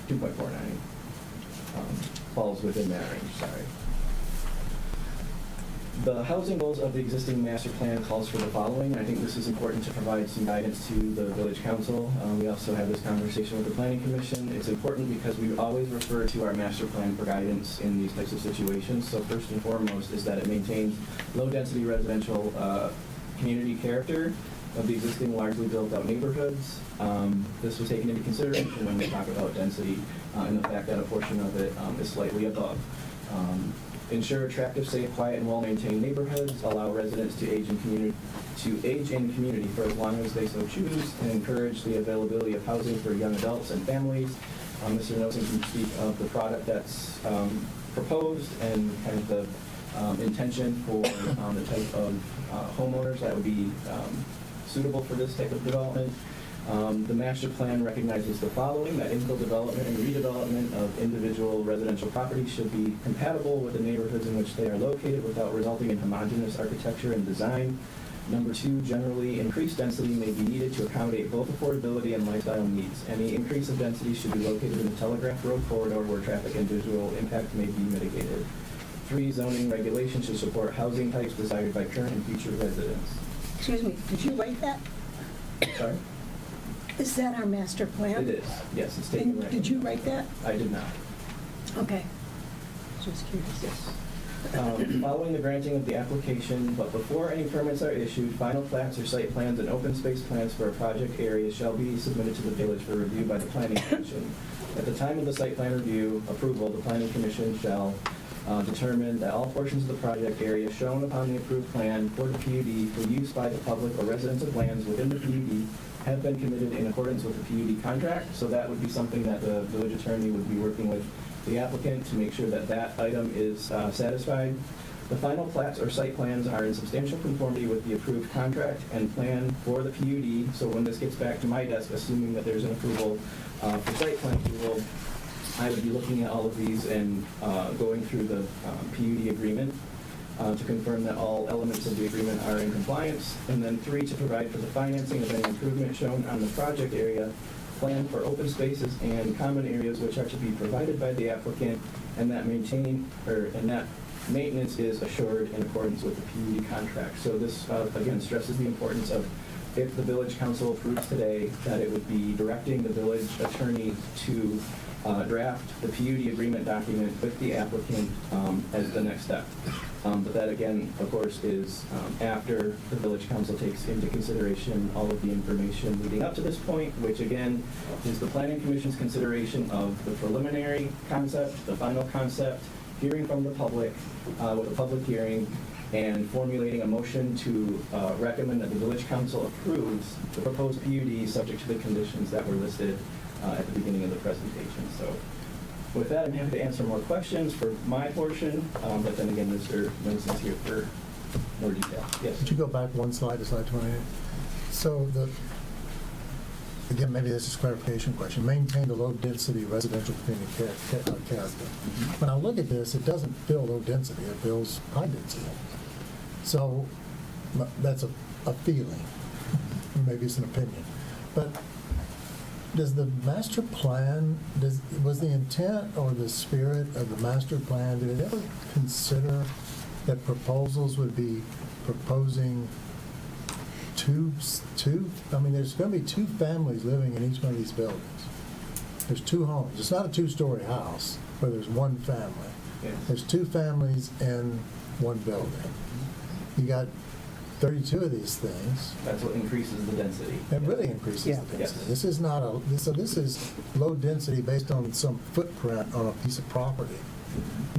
2.49 falls within that range, sorry. The housing goals of the existing master plan calls for the following. I think this is important to provide some guidance to the village council. We also have this conversation with the planning commission. It's important because we always refer to our master plan for guidance in these types of situations. So first and foremost is that it maintains low-density residential community character of the existing largely built-out neighborhoods. This was taken into consideration when we talk about density and the fact that a portion of it is slightly above. Ensure attractive, safe, quiet, and well-maintained neighborhoods. Allow residents to age in community for as long as they so choose, and encourage the availability of housing for young adults and families. Mr. Nelson can speak of the product that's proposed and kind of the intention for the type of homeowners that would be suitable for this type of development. The master plan recognizes the following: that infill development and redevelopment of individual residential properties should be compatible with the neighborhoods in which they are located without resulting in homogeneous architecture and design. Number 2, generally increased density may be needed to accommodate both affordability and lifestyle needs. Any increase of density should be located in the Telegraph Road corridor where traffic and visual impact may be mitigated. 3, zoning regulations should support housing types desired by current and future residents. Excuse me, did you write that? Sorry? Is that our master plan? It is, yes, it's taken And right. did you write that? I did not. Okay. Just curious. Yes. Following the granting of the application, but before any permits are issued, final plats or site plans and open space plans for a project area shall be submitted to the village for review by the planning commission. At the time of the site plan review approval, the planning commission shall determine that all portions of the project area shown upon the approved plan for the PUD for use by the public or residents of lands within the PUD have been committed in accordance with the PUD contract. So that would be something that the village attorney would be working with the applicant to make sure that that item is satisfied. The final plats or site plans are in substantial conformity with the approved contract and plan for the PUD. So when this gets back to my desk, assuming that there's an approval for site plan approval, I would be looking at all of these and going through the PUD agreement to confirm that all elements of the agreement are in compliance. And then 3, to provide for the financing of any improvement shown on the project area, plan for open spaces and common areas which are to be provided by the applicant, and that maintenance is assured in accordance with the PUD contract. So this, again, stresses the importance of, if the village council approves today, that it would be directing the village attorney to draft the PUD agreement document with the applicant as the next step. But that, again, of course, is after the village council takes into consideration all of the information leading up to this point, which, again, is the planning commission's consideration of the preliminary concept, the final concept, hearing from the public with a public hearing, and formulating a motion to recommend that the village council approves the proposed PUD subject to the conditions that were listed at the beginning of the presentation. So with that, I'm happy to answer more questions for my portion, but then again, Mr. Nelson's here for more detail. Yes? Could you go back one slide to slide 28? So again, maybe this is a clarification question. Maintain the low-density residential community character. When I look at this, it doesn't bill low density, it bills high density. So that's a feeling. Maybe it's an opinion. But does the master plan, was the intent or the spirit of the master plan, did it ever consider that proposals would be proposing two, I mean, there's going to be 2 families living in each one of these buildings. there's 2 homes. It's not a 2-story house where there's 1 family. There's 2 families in 1 building. You got 32 of these things. That's what increases the density. It really increases the density. Yes. This is not this is low density based on some footprint on a piece of property.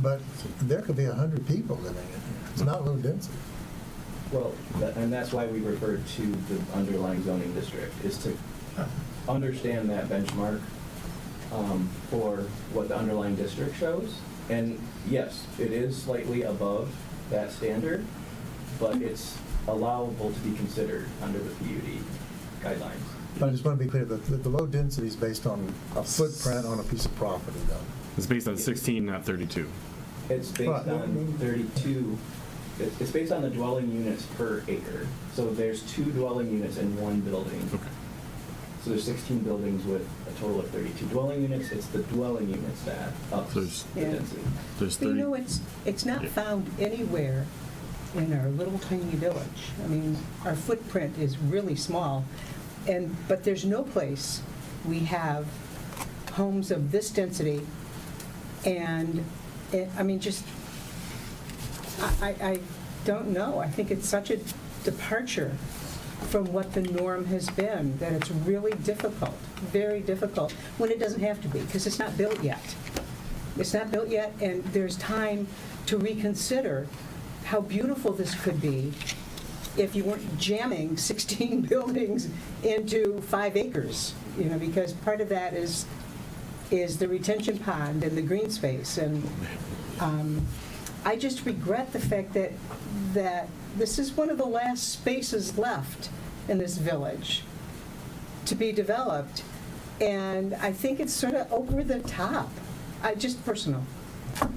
But there could be 100 people living in here. It's not low density. Well, and that's why we referred to the underlying zoning district, is to understand that benchmark for what the underlying district shows. And yes, it is slightly above that standard, but it's allowable to be considered under the PUD guidelines. But I just want to be clear that the low density is based on a footprint on a piece of property, though. It's based on 16, not 32. It's based on 32. It's based on the dwelling units per acre. So there's 2 dwelling units in 1 building. Okay. So there's 16 buildings with a total of 32 dwelling units. It's the dwelling units that ups the density. There's But 30. it's not found anywhere in our little tiny village. I mean, our footprint is really small, but there's no place we have homes of this density, and, I mean, just, I don't know. I think it's such a departure from what the norm has been, that it's really difficult, very difficult, when it doesn't have to be, because it's not built yet. It's not built yet, and there's time to reconsider how beautiful this could be if you weren't jamming 16 buildings into 5 acres, because part of that is the retention pond and the green space. And I just regret the fact that this is one of the last spaces left in this village to be developed, and I think it's sort of over the top. Just personal. I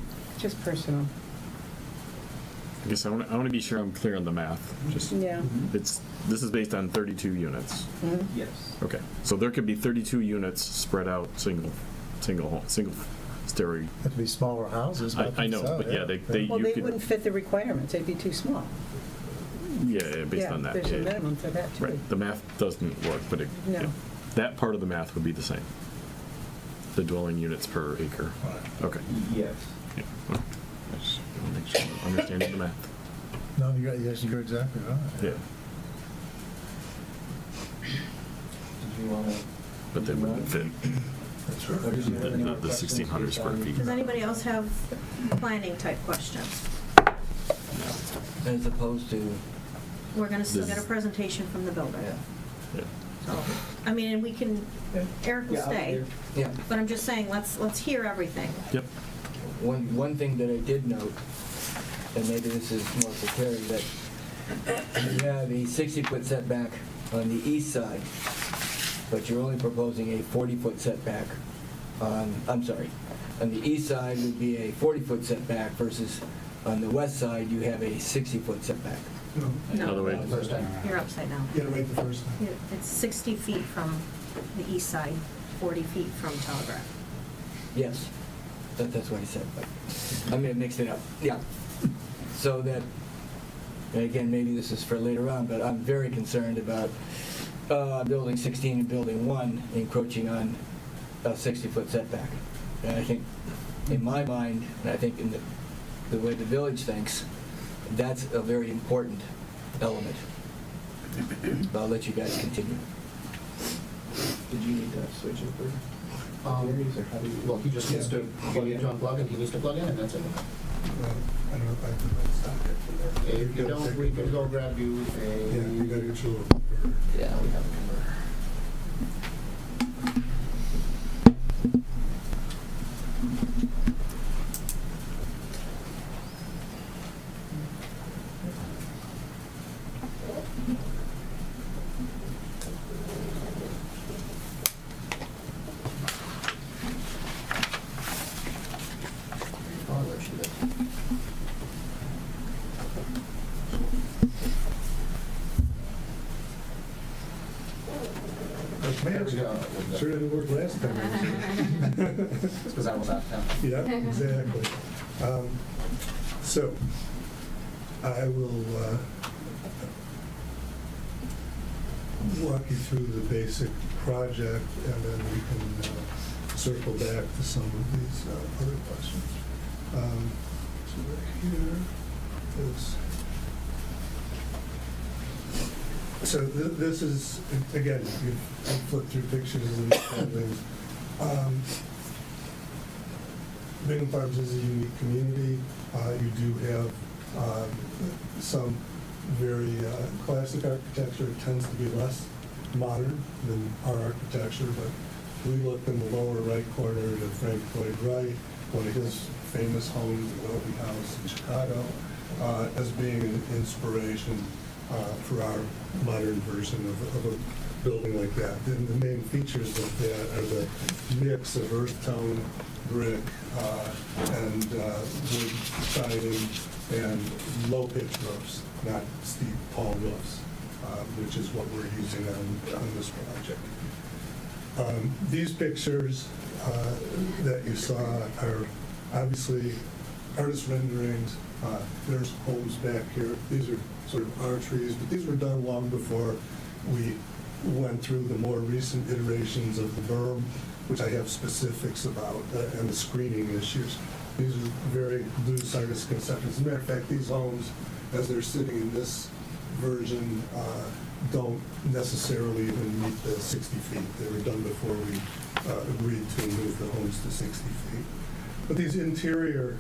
guess I want to be sure I'm clear on the math. Yeah. This is based on 32 units. Mm-hmm. Yes. Okay. So there could be 32 units spread out single story. Have to be smaller houses. I know, but yeah, they Wouldn't fit the requirements. They'd be too small. Yeah, based on that. There's a Yeah. minimum for that, too. Right. The math doesn't work, but No. that part of the math would be the same. The dwelling units per acre. Okay. Yes. Yeah. Well, I just want to make sure I'm understanding the math. No, you're exactly right. Yeah. Did you want to? But they wouldn't fit That's right. Or did you have any the more questions 1,600 square based on- feet. Does anybody else have planning type questions? As opposed to, We're going to still This get a is- presentation from the builder. Yeah. So, I mean, and we can, Eric will Yeah, I'll stay, hear. yeah. but I'm just saying, let's hear everything. Yep. One thing that I did note, and maybe this is more for Terry, that you have a 60-foot setback on the east side, but you're only proposing a 40-foot setback on the east side would be a 40-foot setback versus on the west side, you have a 60-foot setback. No. Other way. First time. You're upside down. Get it right the first time. It's 60 feet from the east side, 40 feet from Telegraph. Yes, that's what I said, but I may have mixed it up. Yeah. So that, and again, maybe this is for later on, but I'm very concerned about building 16 and building 1 encroaching on a 60-foot setback. And I think, in my mind, and I think in the way the village thinks, that's a very important element. But I'll let you guys continue. Did you need to switch over? Areas, or how do you? Well, he just needs to plug in, unplug, and he needs to plug in, and that's it. I don't know if I can stop it. If you don't, we can go grab you a... Yeah, you gotta get your little converter. Yeah, we have a converter. Oh, there she is. Man, sure didn't work last time. It's because I was out of town. Yeah, exactly. So, I will walk you through the basic project, and then we can circle back to some of these other questions. So right here is, so this is, again, you've flipped through pictures of these buildings. Bingham Farms is a unique community. You do have some very classic architecture. It tends to be less modern than our architecture, but we look in the lower right corner to Frank Lloyd Wright, one of his famous homes, the Welby House in Chicago, as being an inspiration for our modern version of a building like that. And the main features of that are the mix of earth tone, brick, and wood siding, and low pitch roofs, not steep, tall roofs, which is what we're using on this project. These pictures that you saw are obviously artist renderings. There's homes back here. These are sort of our trees, but these were done long before we went through the more recent iterations of the berm, which I have specifics about, and the screening issues. These are very loose artist conceptions. As a matter of fact, these homes, as they're sitting in this version, don't necessarily even meet the 60 feet. They were done before we agreed to move the homes to 60 feet. But these interior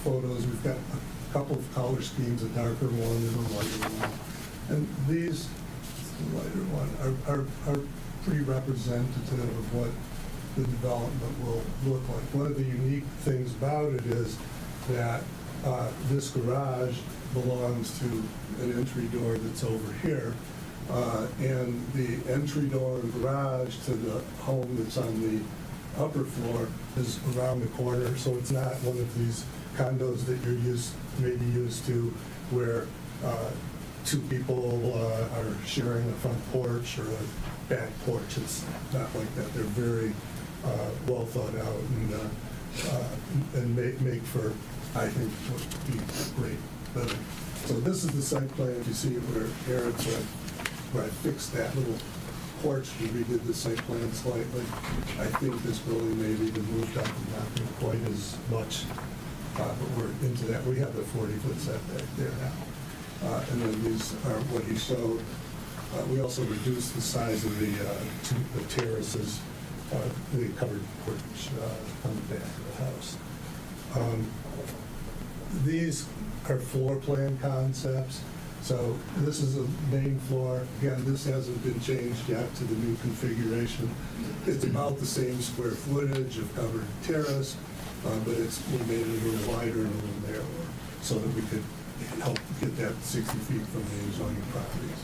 photos, we've got a couple of color schemes, a darker one and a lighter one. And these, the lighter one, are pretty representative of what the development will look like. One of the unique things about it is that this garage belongs to an entry door that's over here, and the entry door and garage to the home that's on the upper floor is around the corner, so it's not one of these condos that you're maybe used to where two people are sharing a front porch or a back porch. It's not like that. They're very well thought out and make for, I think, would be great living. So this is the site plan. You see where Eric's where I fixed that little porch. We redid the site plan slightly. I think this building may have even moved up and not been quite as much, but we're into that. We have the 40-foot setback there now. And then these are what he showed. We also reduced the size of the terraces, the covered porch on the back of the house. These are floor plan concepts. So this is a main floor. Again, this hasn't been changed yet to the new configuration. It's about the same square footage of covered terrace, but we made it a little wider and a little narrower so that we could help get that 60 feet from the adjoining properties.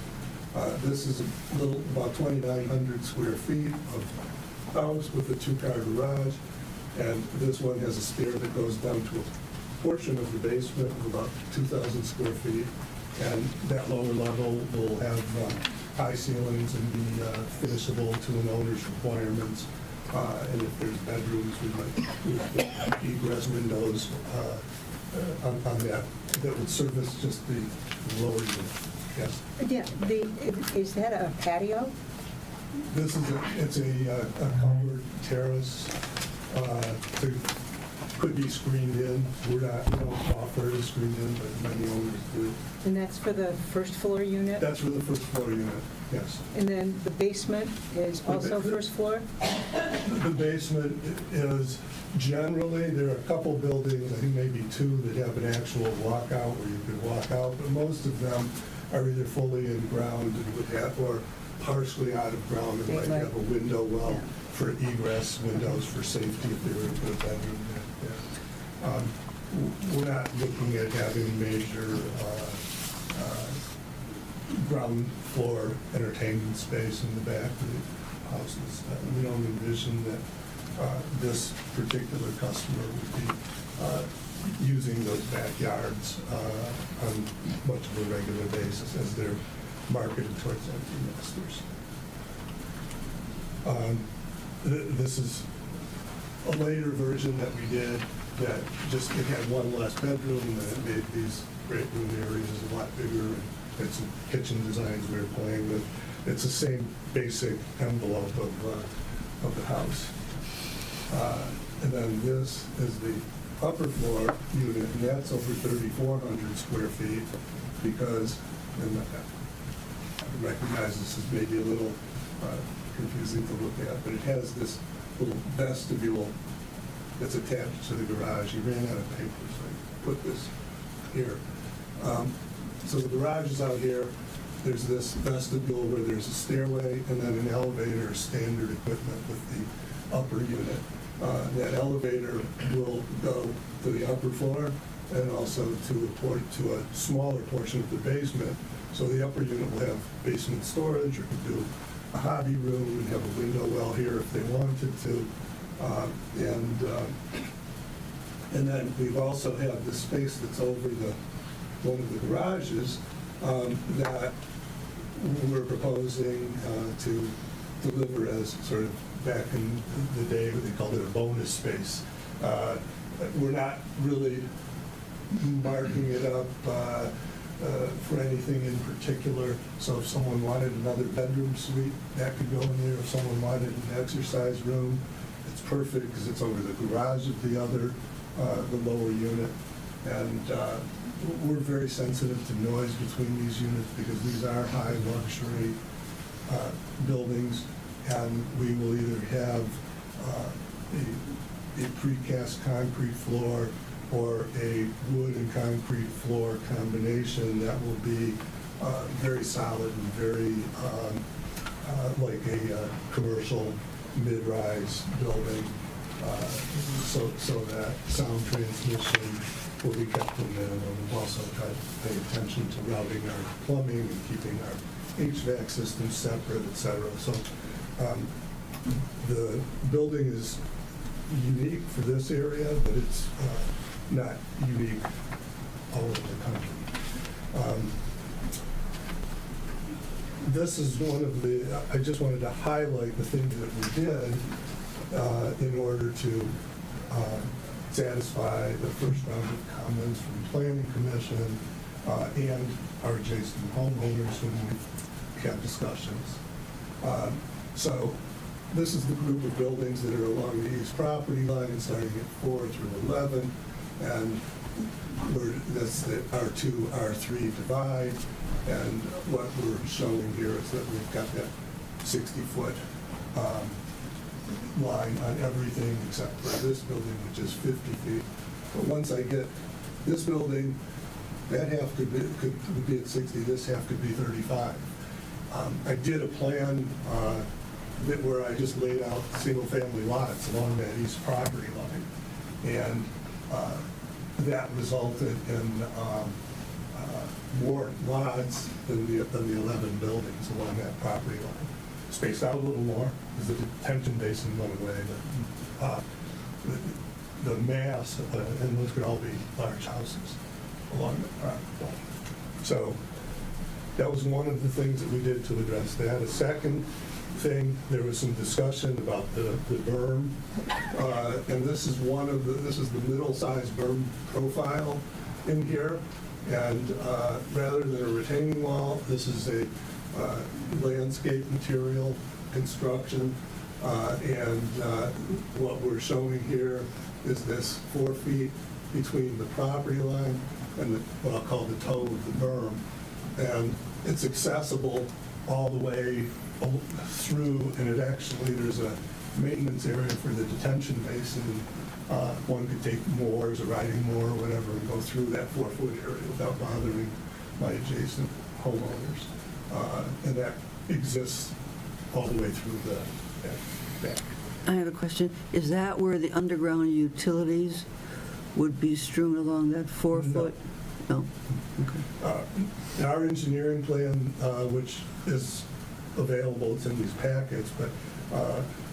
This is a little, about 2,900 square feet of house with a two-car garage, and this one has a stair that goes down to a portion of the basement of about 2,000 square feet, and that lower level will have high ceilings and be finishable to an owner's requirements. And if there's bedrooms, we might put egress windows on that would service just the lower unit. Yes. Yeah, is that a patio? This is it's a covered terrace. Could be screened in. We don't offer it screened in, but many owners do. And that's for the first floor unit? That's for the first floor unit, yes. And then the basement is also first floor? The basement is generally, there are a couple buildings, I think maybe two, that have an actual walkout where you could walk out, but most of them are either fully in ground and would have, or partially out of ground and might have a window well for egress, windows for safety if they were to put a bedroom there. We're not looking at having major ground floor entertainment space in the back of the houses. We don't envision that this particular customer would be using those backyards on much of a regular basis as they're marketed towards empty nesters. This is a later version that we did that just, it had one less bedroom and it made these great room areas a lot bigger, and it's some kitchen designs we were playing with. It's the same basic envelope of the house. And then this is the upper floor unit, and that's over 3,400 square feet, because, and I recognize this is maybe a little confusing to look at, but it has this little vestibule that's attached to the garage. He ran out of paper, so I put this here. So the garage is out here. There's this vestibule where there's a stairway and then an elevator, standard equipment with the upper unit. That elevator will go to the upper floor and also to a smaller portion of the basement. So the upper unit will have basement storage, or could do a hobby room and have a window well here if they wanted to. And then we've also have the space that's over one of the garages that we're proposing to deliver as sort of back in the day, they called it a bonus space. We're not really marking it up for anything in particular. So if someone wanted another bedroom suite, that could go in there. If someone wanted an exercise room, it's perfect because it's over the garage of the other, the lower unit. And we're very sensitive to noise between these units because these are high luxury buildings, and we will either have a precast concrete floor or a wood and concrete floor combination that will be very solid and very like a commercial mid-rise building, so that sound transmission will be kept to a minimum. We've also tried to pay attention to routing our plumbing and keeping our HVAC systems separate, et cetera. So the building is unique for this area, but it's not unique all over the country. This is one of the, I just wanted to highlight the things that we did in order to satisfy the first round of comments from the Planning Commission and our adjacent homeowners when we had discussions. So this is the group of buildings that are along the east property line, starting at 4 through 11, and that's the R2, R3 divide. And what we're showing here is that we've got that 60-foot line on everything except for this building, which is 50 feet. But once I get this building, that half could be at 60, this half could be 35. I did a plan where I just laid out single-family lots along that east property line, and that resulted in more lots than the 11 buildings along that property line. Spaced out a little more because the detention basin went away, but the mass, and those could all be large houses along the property line. So that was one of the things that we did to address that. A second thing, there was some discussion about the berm, and this is the middle-sized berm profile in here. And rather than a retaining wall, this is a landscape material construction. And what we're showing here is this 4 feet between the property line and what I'll call the toe of the berm. And it's accessible all the way through, and there's a maintenance area for the detention basin. One could take moors, a riding mower, or whatever, and go through that 4-foot area without bothering my adjacent homeowners. And that exists all the way through the back. I have a question. Is that where the underground utilities would be strewn along that 4-foot? No. Okay. Our engineering plan, which is available, it's in these packets, but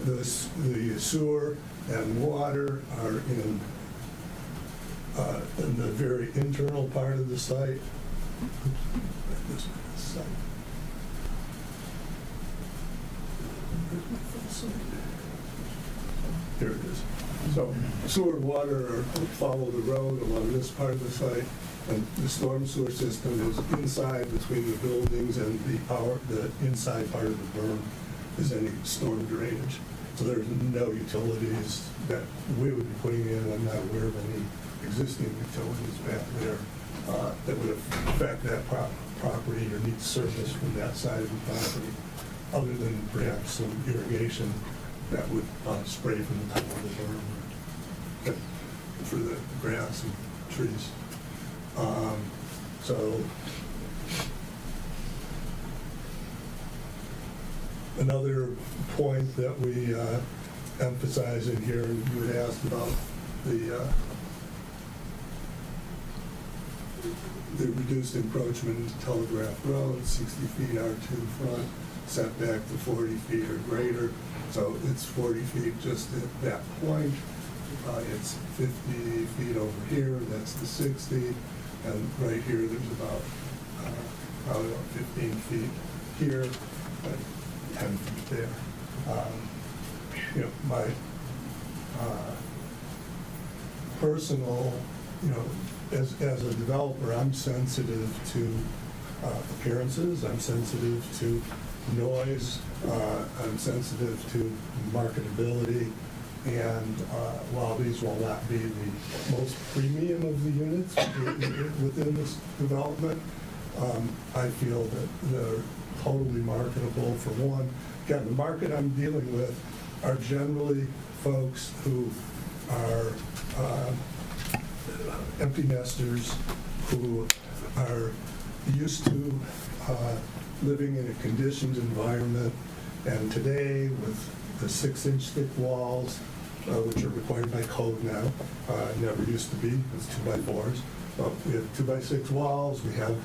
the sewer and water are in the very internal part of the site. This site. Here it is. So sewer and water follow the road along this part of the site, and the storm sewer system is inside between the buildings, and the inside part of the berm is any storm drainage. It's So there's no utilities that we would be putting in. I'm not aware of any existing utilities back there that would affect that property or need service from that side of the property, other than perhaps some irrigation that would spray from the top of the berm for the grass and trees. So another point that we emphasize in here, and you had asked about the reduced encroachment into Telegraph Road, 60 feet R2 front, setback to 40 feet or greater. So it's 40 feet just at that point. It's 50 feet over here, that's the 60. And right here, there's about probably about 15 feet here, 10 feet there. You know, my personal, you know, as a developer, I'm sensitive to appearances, I'm sensitive to noise, I'm sensitive to marketability, and while these will not be the most premium of the units within this development, I feel that they're totally marketable. For one, again, the market I'm dealing with are generally folks who are empty nesters, who are used to living in a conditioned environment, and today with the 6-inch thick walls, which are required by code now, never used to be, it's 2x4s. We have 2x6 walls, we have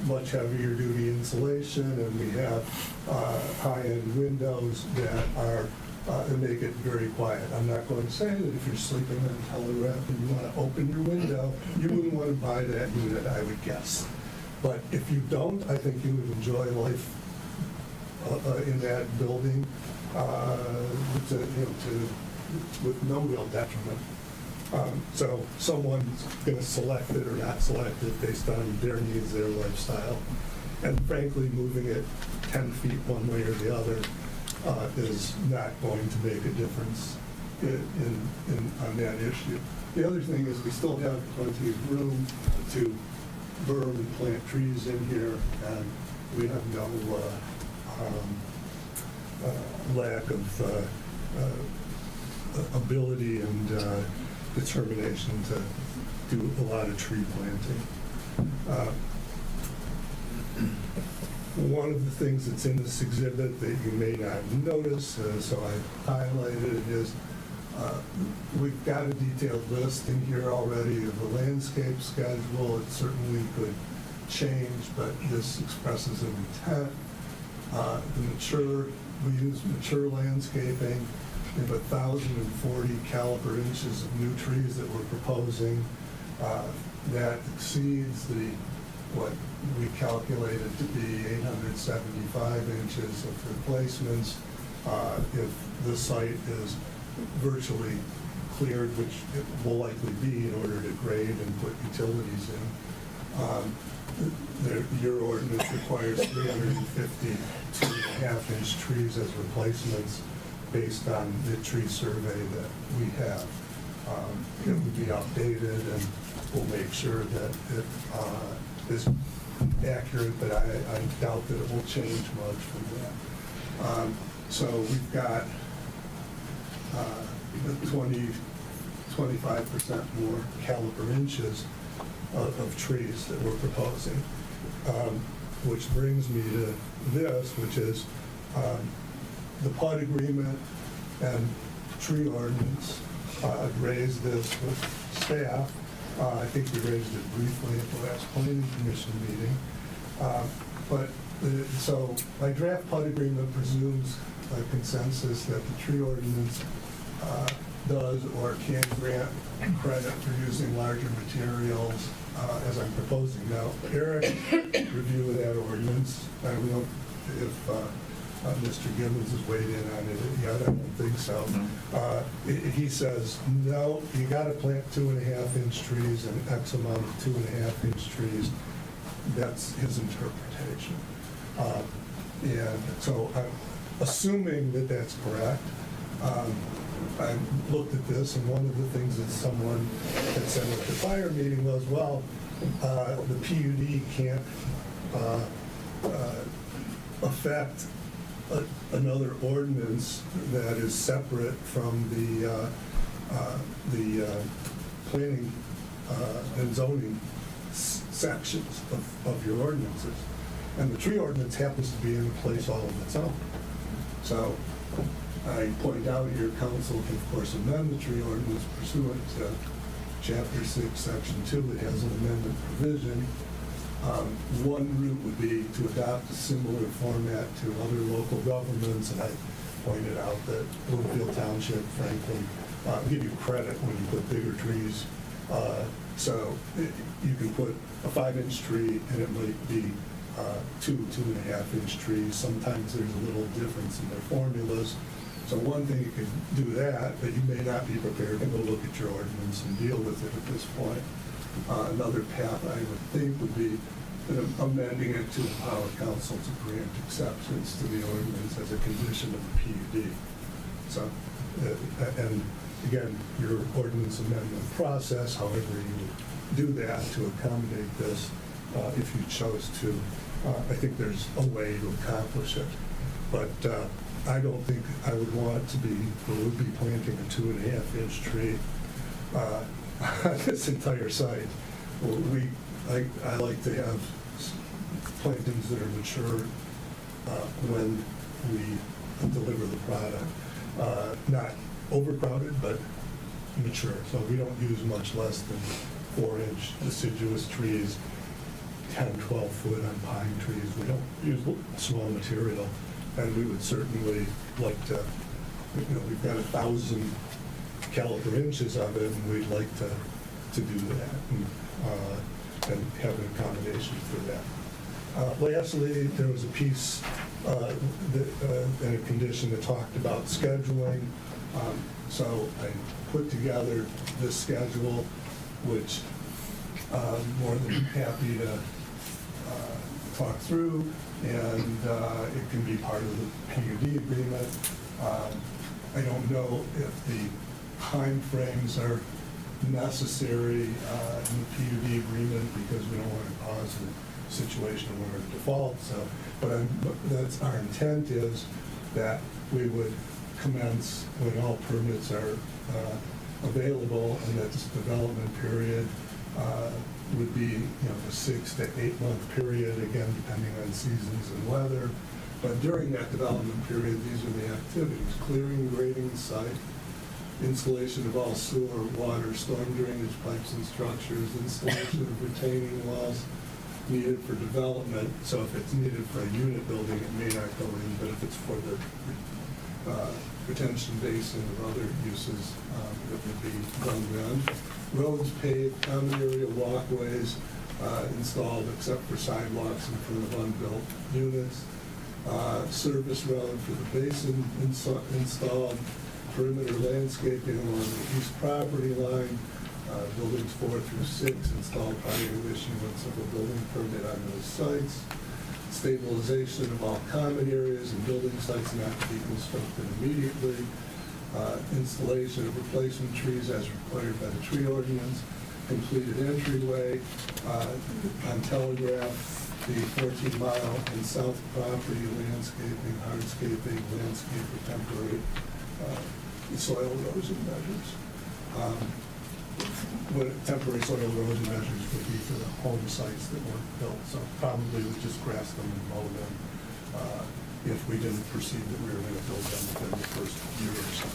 much heavier duty insulation, and we have high-end windows that are that make it very quiet. I'm not going to say that if you're sleeping on Telegraph and you want to open your window, you wouldn't want to buy that unit, I would guess. But if you don't, I think you would enjoy life in that building with no real detriment. So someone's going to select it or not select it based on their needs, their lifestyle. And frankly, moving it 10 feet one way or the other is not going to make a difference on that issue. The other thing is we still have plenty of room to berm and plant trees in here, and we have no lack of ability and determination to do a lot of tree planting. One of the things that's in this exhibit that you may not notice, so I highlighted it, is we've got a detailed list in here already of the landscape schedule. It certainly could change, but this expresses an intent. We use mature landscaping. We have 1,040 caliper inches of new trees that we're proposing. That exceeds what we calculated to be 875 inches of replacements. If the site is virtually cleared, which it will likely be in order to grade and put utilities in, your ordinance requires 350 2.5-inch trees as replacements based on the tree survey that we have. It will be updated, and we'll make sure that it is accurate, but I doubt that it will change much from that. So we've got 25% more caliper inches of trees that we're proposing, which brings me to this, which is the PUD agreement and tree ordinance. I've raised this with staff. I think we raised it briefly at the last planning commission meeting. So my draft PUD agreement presumes a consensus that the tree ordinance does or can grant credit for using larger materials as I'm proposing. Now, Eric reviewed that ordinance. I don't know if Mr. Gibbons has weighed in on it yet. I don't think so. He says, no, you got to plant 2.5-inch trees and X amount of 2.5-inch trees. That's his interpretation. And so I'm assuming that that's correct. I looked at this, and one of the things that someone had said at the fire meeting was, well, the PUD can't affect another ordinance that is separate from the planning and zoning sections of your ordinances. And the tree ordinance happens to be in place all of its own. So I point out your council can, of course, amend the tree ordinance pursuant to Chapter 6, Section 2. It has an amendment provision. One route would be to adopt a similar format to other local governments, and I pointed out that Bloomfield Township, Franklin, give you credit when you put bigger trees. So you can put a 5-inch tree, and it might be 2.5-inch trees. Sometimes there's a little difference in their formulas. So one thing, you could do that, but you may not be prepared to go look at your ordinance and deal with it at this point. Another path, I would think, would be amending it to empower council to grant exceptions to the ordinance as a condition of the PUD. So, and again, your ordinance amendment process, however you would do that to accommodate this, if you chose to, I think there's a way to accomplish it. But I don't think I would want to be, or would be planting a 2.5-inch tree on this entire site. Well, I like to have plantings that are mature when we deliver the product. Not overcrowded, but mature. So we don't use much less than 4-inch deciduous trees, 10, 12 foot on pine trees. We don't use small material. And we would certainly like to, we've got 1,000 caliber inches of it, and we'd like to do that and have an accommodation for that. Lastly, there was a piece and a condition that talked about scheduling. So I put together this schedule, which I'm more than happy to talk through, and it can be part of the PUD agreement. I don't know if the time frames are necessary in the PUD agreement, because we don't want to cause a situation where it defaults. So, but that's our intent, is that we would commence when all permits are available, and that this development period would be, a 6 to 8 month period, again, depending on seasons and weather. But during that development period, these are the activities: clearing and grading the site, installation of all sewer, water, storm drainage pipes and structures, installation of retaining walls needed for development. So if it's needed for a unit building, it may not go in, but if it's for the retention basin or other uses, it would be done then. Roads paved, common area walkways installed except for sidewalks in front of unbuilt units. Service road for the basin installed. Perimeter landscaping along the east property line. Buildings 4 through 6 installed prior to issuance of a building permit on those sites. Stabilization of all common areas and building sites not to be constructed immediately. Installation of replacement trees as required by the tree ordinance. Completed entryway on Telegraph, the 14-mile and south property landscaping, hardscaping, landscape for temporary soil erosion measures. What temporary soil erosion measures would be for the home sites that weren't built, so probably would just grass them and mow them if we didn't perceive that we were going to build them within the first year or so.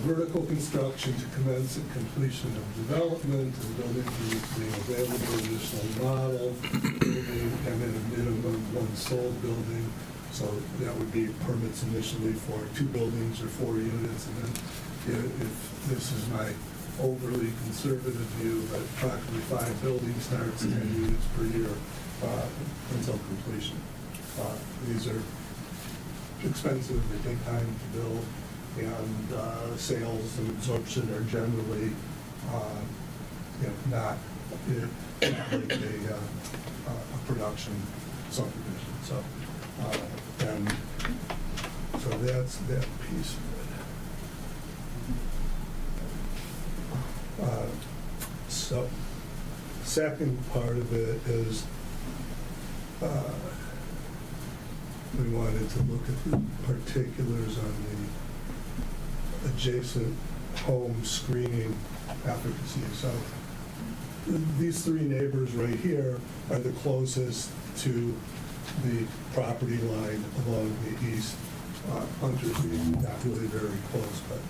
Vertical construction to commence and completion of development, and building permits being available, additional model, building, and then a minimum one sold building. So that would be permits initially for 2 buildings or 4 units, and then if this is my overly conservative view, but approximately 5 building starts, 10 units per year until completion. These are expensive, they take time to build, and sales and absorption are generally not like a production subdivision. So, and so that's that piece of it. So, second part of it is we wanted to look at the particulars on the adjacent home screening efficacy. So these three neighbors right here are the closest to the property line along the east. Hunter's not really very close, but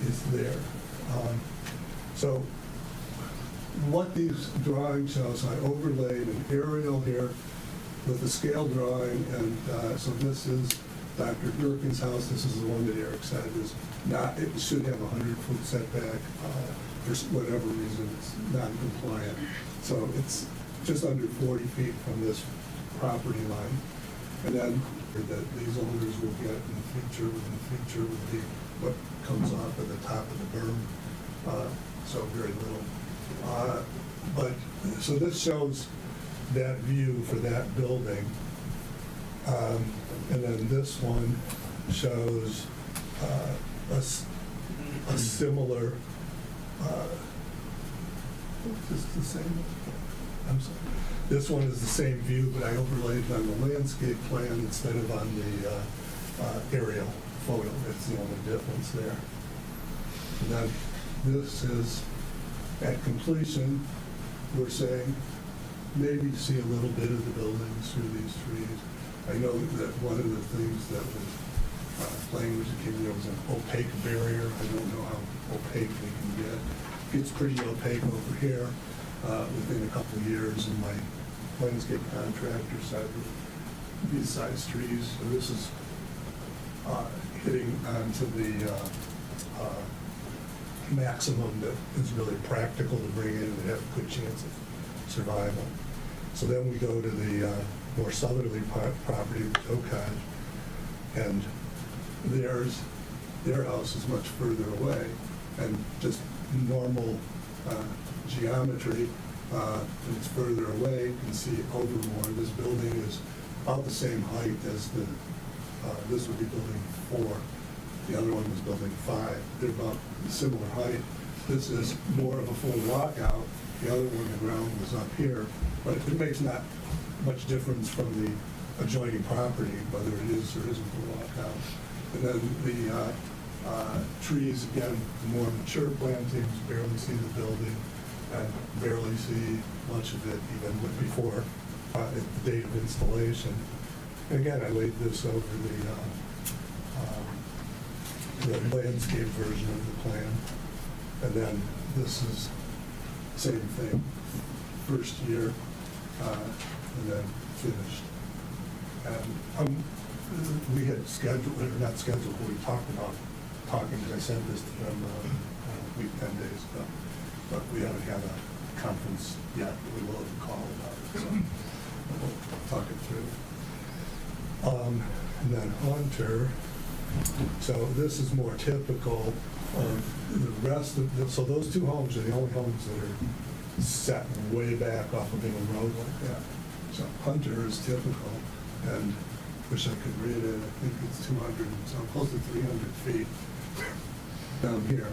is there. So what these drawings show, so I overlaid an aerial here with a scale drawing, and so this is Dr. Durkin's house. This is the one that Eric said is not, it should have a 100-foot setback. For whatever reason, it's non-compliant. So it's just under 40 feet from this property line. And then that these owners will get in the future would be what comes off at the top of the berm. So very little. But, so this shows that view for that building. And then this one shows a similar, is this the same? I'm sorry. This one is the same view, but I overlaid it on the landscape plan instead of on the aerial photo. That's the only difference there. And then this is, at completion, we're saying maybe see a little bit of the buildings through these trees. I know that one of the things that was language that came there was an opaque barrier. I don't know how opaque they can get. It's pretty opaque over here. Within a couple of years, and my landscape contractor said these size trees. So this is hitting onto the maximum that is really practical to bring in and have a good chance of survival. So then we go to the more southerly property, the Tokaj, and their house is much further away, and just normal geometry, it's further away. You can see Overmore. This building is about the same height as this would be building 4. The other one was building 5. They're about similar height. This is more of a full walkout. The other one, the ground was up here, but it makes not much difference from the adjoining property, whether it is or isn't a walkout. And then the trees, again, more mature plantings, barely see the building, and barely see much of it even before the date of installation. And again, I laid this over the landscape version of the plan. And then this is same thing, first year, and then finished. And we had scheduled, or not scheduled, but we talked about talking, because I sent this to them a week, 10 days ago. But we haven't had a conference yet. We will have a call about it, so we'll talk it through. And then Hunter, so this is more typical of the rest of the, so those two homes are the only homes that are set way back off of Bingham Road like that. So Hunter is typical, and wish I could read it. I think it's 200, so close to 300 feet down here.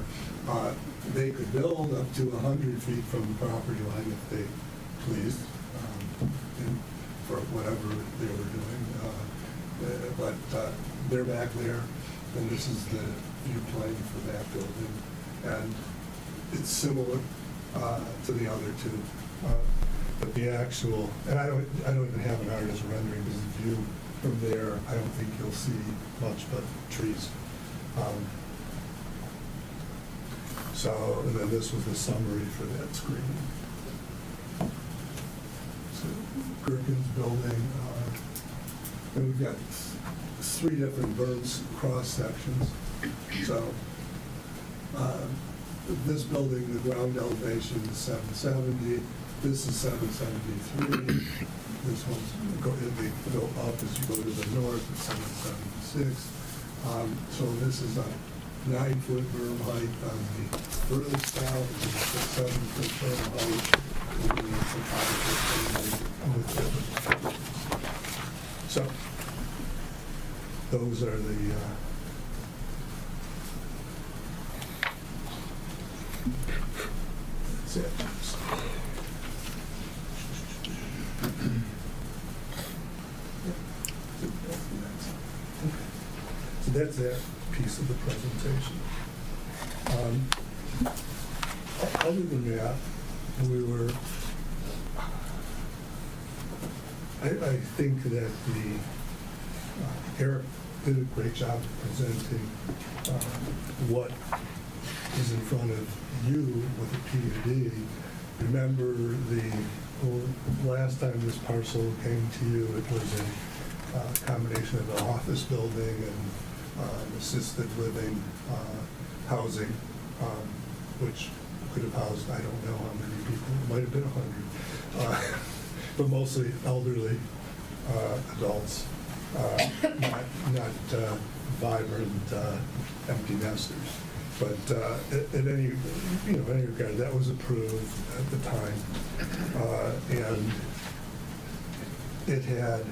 They could build up to 100 feet from the property line if they pleased, for whatever they were doing. But they're back there, and this is the view plane for that building. And it's similar to the other two. But the actual, and I don't even have an artist rendering, because the view from there, I don't think you'll see much but trees. So, and then this was the summary for that screen. So, Gherkin's building, and we've got 3 different birds cross sections. So, this building, the ground elevation is 770. This is 773. This one's they go up as you go to the north. It's 776. So this is a 9-foot berm height on the furthest south, and 7-foot berm height on the 5-foot berm height. So those are the, that's it. So that's that piece of the presentation. Other than that, we were, I think that Eric did a great job of presenting what is in front of you with the PUD. Remember last time this parcel came to you, it was a combination of an office building and assisted living housing, which could have housed, I don't know how many people, it might have been 100, but mostly elderly adults, not vibrant empty nesters. But in any regard, that was approved at the time, and it had,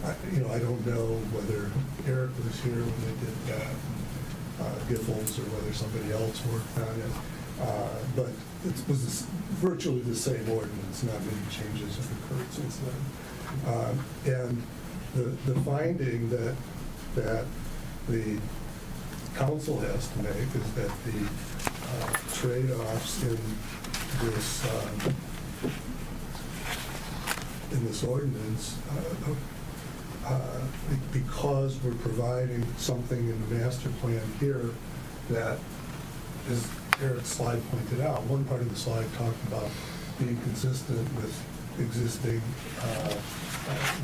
I don't know whether Eric was here when they did that, Giffords, or whether somebody else worked on it, but it was virtually the same ordinance. Not many changes have occurred since then, and the finding that the council has to make is that the trade-offs in this ordinance, because we're providing something in the master plan here that, as Eric's slide pointed out, one part of the slide talked about being consistent with existing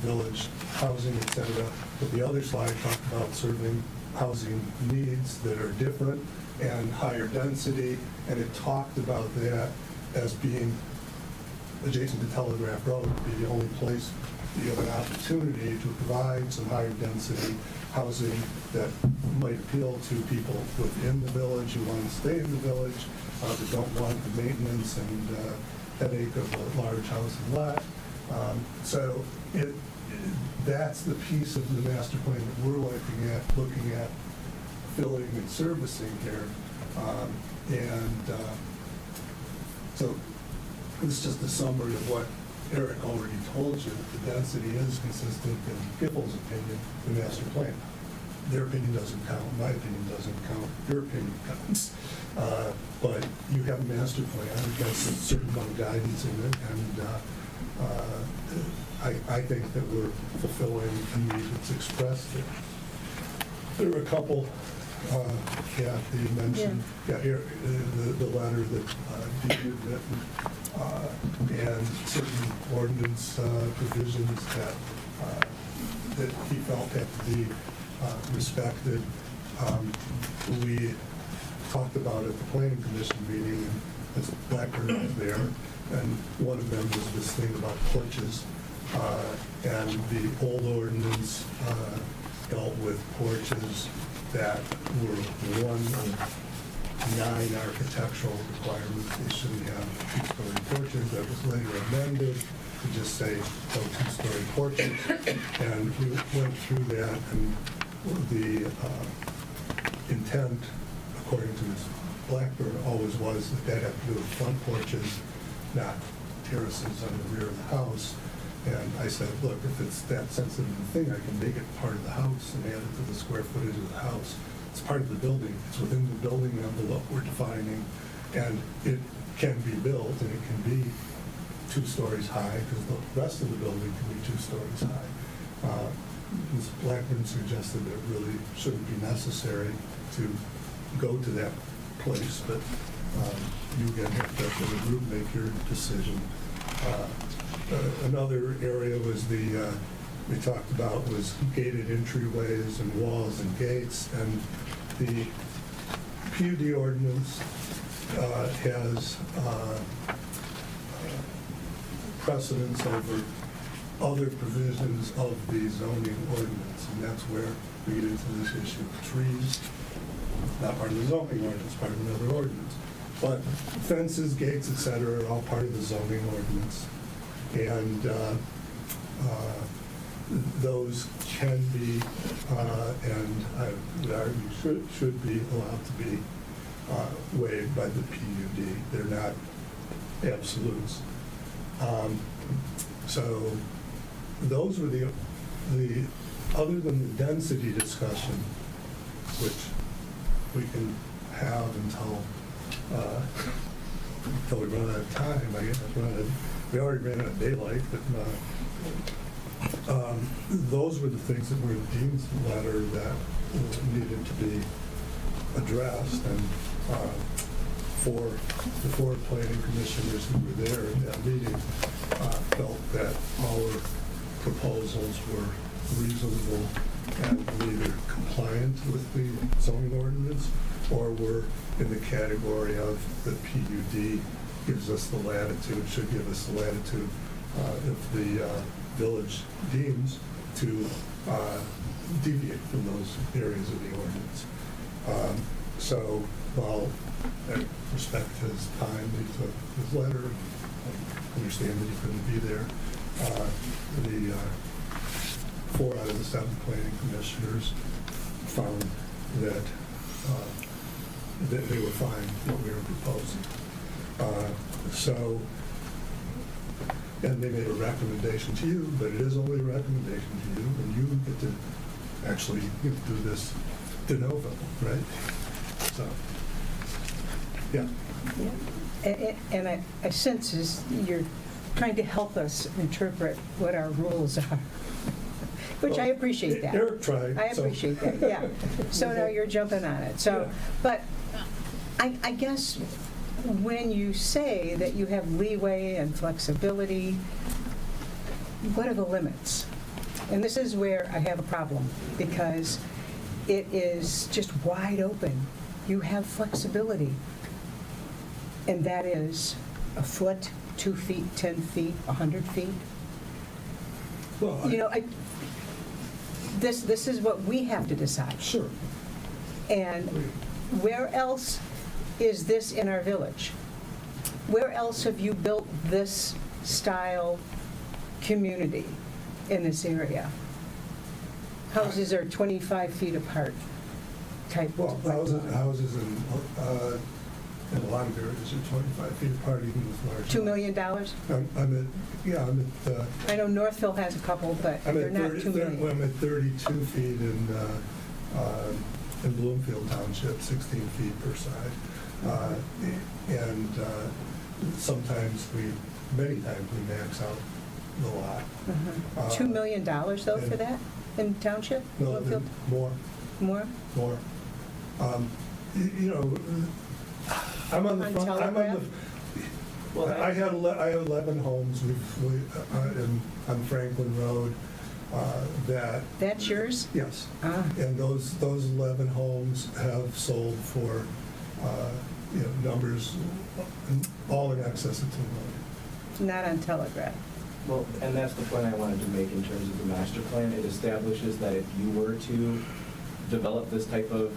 village housing, et cetera, but the other slide talked about serving housing needs that are different and higher density, and it talked about that as being adjacent to Telegraph Road would be the only place you have an opportunity to provide some higher density housing that might appeal to people within the village who want to stay in the village, that don't want the maintenance and headache of a large house and lot. So that's the piece of the master plan that we're looking at filling and servicing here. So this is just a summary of what Eric already told you. The density is consistent in Giffords' opinion, the master plan. Their opinion doesn't count, my opinion doesn't count, your opinion counts. But you have a master plan, it has a certain amount of guidance in it, and I think that we're fulfilling the need that's expressed there. There were a couple, Kathy mentioned, here, the letter that Dee had written, and certain ordinance provisions that he felt had to be respected. We talked about at the planning commission meeting, and Ms. Blackburn was there, and one of them was this thing about porches, and the old ordinance dealt with porches that were one of 9 architectural requirements. They shouldn't have 2-story porches. That was later amended to just say no 2-story porches. And we went through that, and the intent, according to Ms. Blackburn, always was that that had to do with front porches, not terraces on the rear of the house. And I said, look, if it's that sensitive a thing, I can make it part of the house and add it to the square footage of the house. It's part of the building. It's within the building envelope we're defining, and it can be built, and it can be 2 stories high, because the rest of the building can be 2 stories high. Ms. Blackburn suggested that it really shouldn't be necessary to go to that place, but you again have to, as a group, make your decision. Another area was we talked about was gated entryways and walls and gates, and the PUD ordinance has precedence over other provisions of the zoning ordinance, and that's where we get into this issue of trees. Not part of the zoning ordinance, part of another ordinance. But fences, gates, et cetera, are all part of the zoning ordinance. And those can be, and I would argue should be allowed to be waived by the PUD. They're not absolutes. So those were the other than the density discussion, which we can have until we run out of time. I guess we already ran out of daylight, but those were the things that were in Dean's letter that needed to be addressed, and the four planning commissioners who were there in that meeting felt that our proposals were reasonable and either compliant with the zoning ordinance or were in the category of the PUD gives us the latitude, should give us the latitude if the village deems to deviate from those areas of the ordinance. So while I respect his time, he took his letter, I understand that he couldn't be there, the 4 out of the 7 planning commissioners found that they were fine with what we were proposing. And they made a recommendation to you, but it is only a recommendation to you, and you get to actually do this de novo, right? So, yeah. And I sense is you're trying to help us interpret what our rules are, which I appreciate that. Eric tried. I appreciate that, yeah. So now you're jumping on it. So, Yeah. But I guess when you say that you have leeway and flexibility, what are the limits? And this is where I have a problem, because it is just wide open. You have flexibility, and that is a foot, 2 feet, 10 feet, 100 feet. Well, This is what we have to decide. Sure. And where else is this in our village? Where else have you built this style community in this area? Houses are 25 feet apart type. Well, houses in a lot of areas are 25 feet apart, even with large. $2 million? I'm at. I know Northville has a couple, but they're not 2 million. I'm at 32 feet in Bloomfield Township, 16 feet per side. And many times we max out the lot. $2 million though for that in township? No, Bloomfield? more. More? More. I'm on the On front, Telegraph? I have 11 homes on Franklin Road that. That's yours? Yes. Ah. And those 11 homes have sold for, numbers all in excess of $2 million. Not on Telegraph. Well, and that's the point I wanted to make in terms of the master plan. It establishes that if you were to develop this type of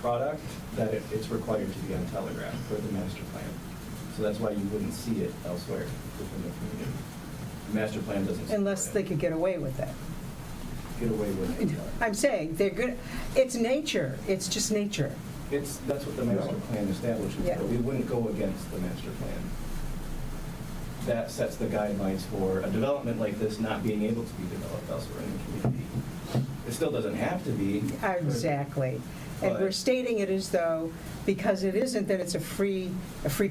product, that it's required to be on Telegraph for the master plan. So that's why you wouldn't see it elsewhere within the community. The master plan doesn't. Unless they could get away with that. Get away with it. I'm saying, they're good, it's nature, it's just nature. That's what the master plan establishes, Yeah. but we wouldn't go against the master plan. That sets the guidelines for a development like this not being able to be developed elsewhere in the community. It still doesn't have to be. Exactly. And we're But- stating it as though, because it isn't, that it's a free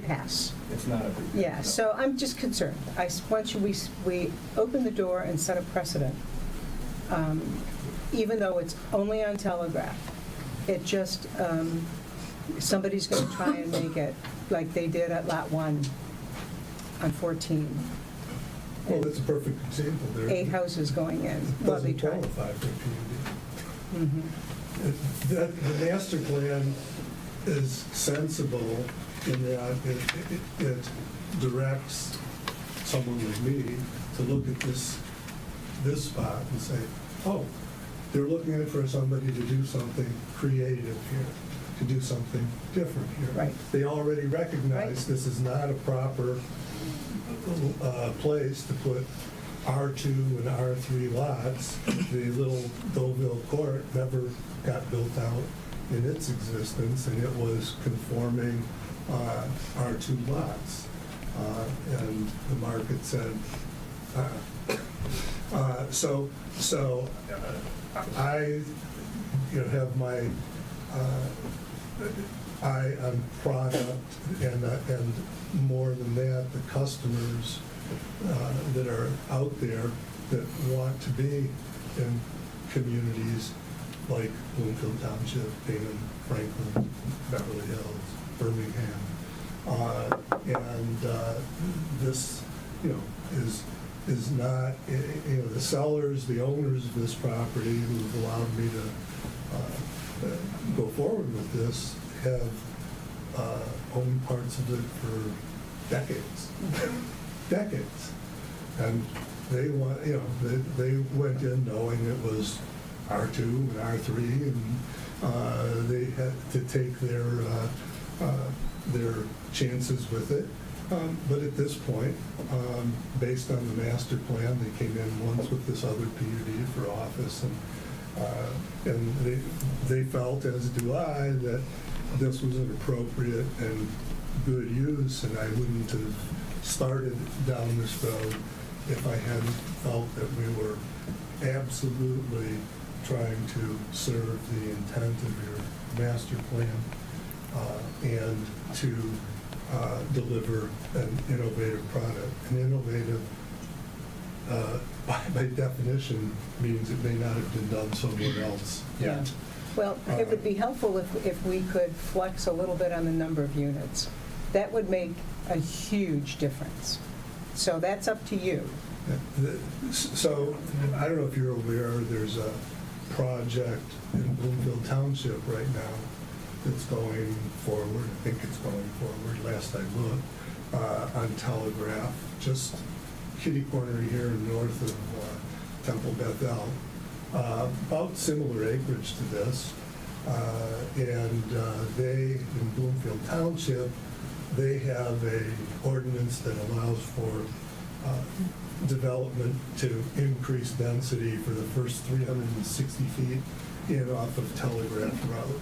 pass. It's not a free pass, Yeah, no. so I'm just concerned. Once we open the door and set a precedent, even though it's only on Telegraph, it just, somebody's going to try and make it like they did at Lot 1 on 14. Well, that's a perfect example there. 8 houses going in. It Well, they doesn't tried. qualify for a PUD. Mhm. The master plan is sensible in that it directs someone like me to look at this spot and say, oh, they're looking for somebody to do something creative here, to do something different here. Right. They already recognize Right. this is not a proper place to put R2 and R3 lots, the little Deauville Court never got built out in its existence, and it was conforming R2 lots. And the market said, I have my eye on product, and more than that, the customers that are out there that want to be in communities like Bloomfield Township, Bingham, Franklin, Beverly Hills, Birmingham. And this, is not, the sellers, the owners of this property who've allowed me to go forward with this have owned parts of it for decades. Decades. And they want, they went in knowing it was R2 and R3, and they had to take their chances with it. But at this point, based on the master plan, they came in once with this other PUD for office, and they felt, as do I, that this was an appropriate and good use, and I wouldn't have started down this road if I hadn't felt that we were absolutely trying to serve the intent of your master plan and to deliver an innovative product. An innovative, by definition, means it may not have been done somewhere else yet. Well, it would be helpful if we could flex a little bit on the number of units. That would make a huge difference. So that's up to you. So, I don't know if you're aware, there's a project in Bloomfield Township right now that's going forward. I think it's going forward, last I looked, on Telegraph, just kitty corner here north of Temple Bethel. About similar acreage to this. And they, in Bloomfield Township, they have a ordinance that allows for development to increase density for the first 360 feet in off of Telegraph Road.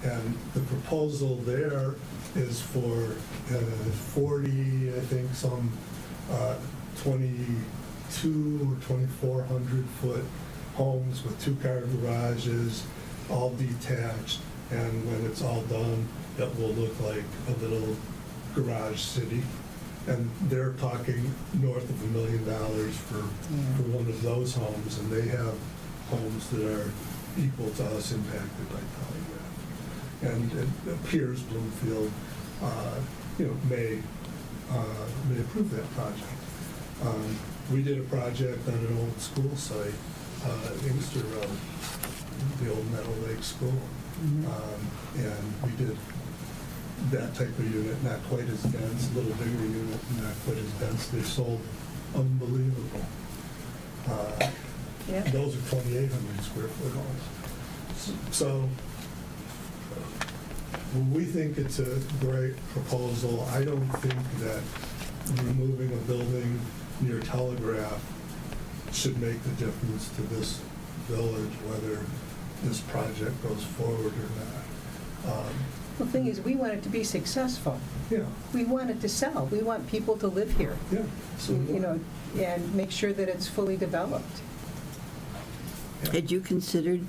And the proposal there is for 40, I think, some 22 or 2,400 foot homes with two-car garages, all detached, and when it's all done, it will look like a little garage city. And they're talking north of $1 million for one of those homes, and they have homes that are equal to us impacted by Telegraph. And it appears Bloomfield, may approve that project. We did a project on an old school site, Inkster Road, the old Meadow Lake School, and we did that type of unit, not quite as dense, a little bigger unit, not quite as dense. They sold unbelievable. Those are 2,800 square foot homes. So we think it's a great proposal. I don't think that removing a building near Telegraph should make the difference to this village, whether this project goes forward or not. The thing is, we want it to be successful. Yeah. We want it to sell. We want people to live here. Yeah. So and make sure that it's fully developed. Had you considered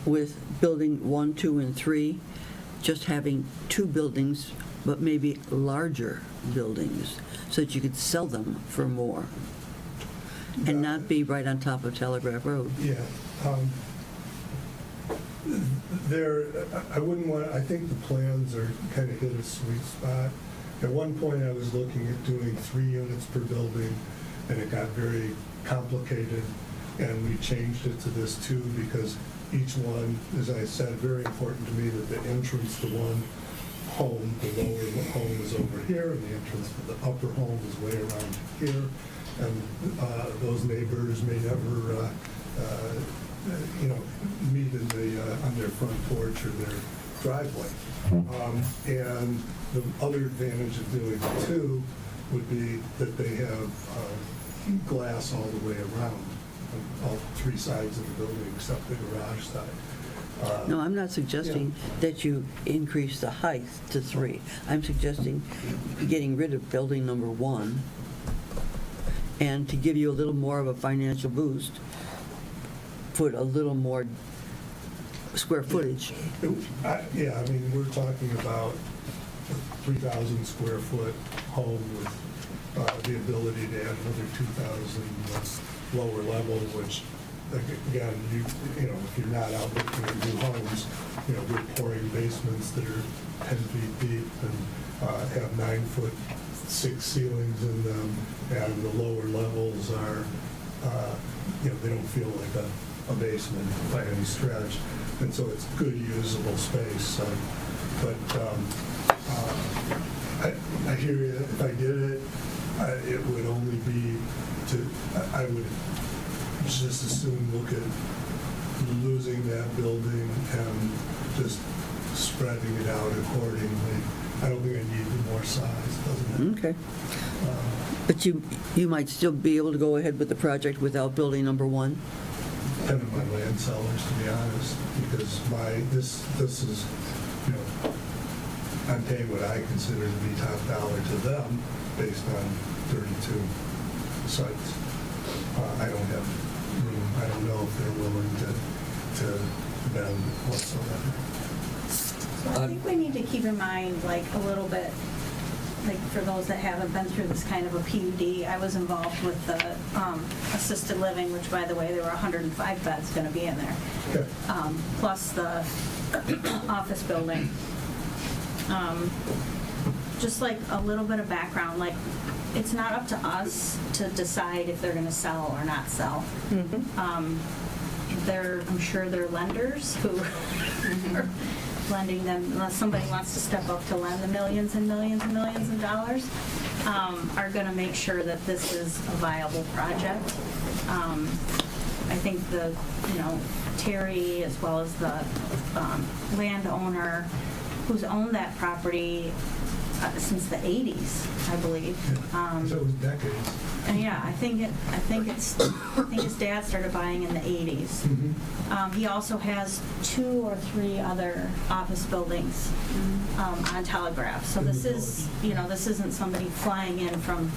with building 1, 2, and 3, just having 2 buildings, but maybe larger buildings, so that you could sell them for more, and not be right on top of Telegraph Road? Yeah. I wouldn't want, I think the plans are kind of hit a sweet spot. At one point, I was looking at doing 3 units per building, and it got very complicated, and we changed it to this 2 because each one, as I said, very important to me that the entrance to one home, the lower home is over here, and the entrance to the upper home is way around here, and those neighbors may never meet on their front porch or their driveway. And the other advantage of doing 2 would be that they have glass all the way around, on all 3 sides of the building except the garage side. No, I'm not suggesting that you increase the height to 3. I'm suggesting getting rid of building number 1, and to give you a little more of a financial boost, put a little more square footage. Yeah, I mean, we're talking about a 3,000 square foot home with the ability to add another 2,000 lower level, which, again, you know, if you're not out looking at new homes, you know, we're pouring basements that are 10 feet deep and have 9'6" ceilings in them, and the lower levels are, you know, they don't feel like a basement by any stretch, and so it's good usable space. I hear you. If I did it, it would only be I would just as soon look at losing that building and just spreading it out accordingly. I don't think I need more size, doesn't it? Okay. But you might still be able to go ahead with the project without building number 1? Depending on my land sellers, to be honest, because this is, you know, I'm paying what I consider to be top dollar to them based on 32 sites. I don't have room. I don't know if they're willing to bend whatsoever. So I think we need to keep in mind, like, a little bit, like, for those that haven't been through this kind of a PUD, I was involved with the assisted living, which, by the way, there were 105 beds going to be in there, plus the office building. Just like a little bit of background, like, it's not up to us to decide if they're going to sell or not sell. I'm sure they're lenders who are lending them, unless somebody wants to step up to lend the millions and millions and millions of dollars, are going to make sure that this is a viable project. I think Terry, as well as the landowner who's owned that property since the 80s, I believe. So it was decades. And yeah, I think his dad started buying in the 80s. He also has 2 or 3 other office buildings on Telegraph. So this isn't somebody flying in from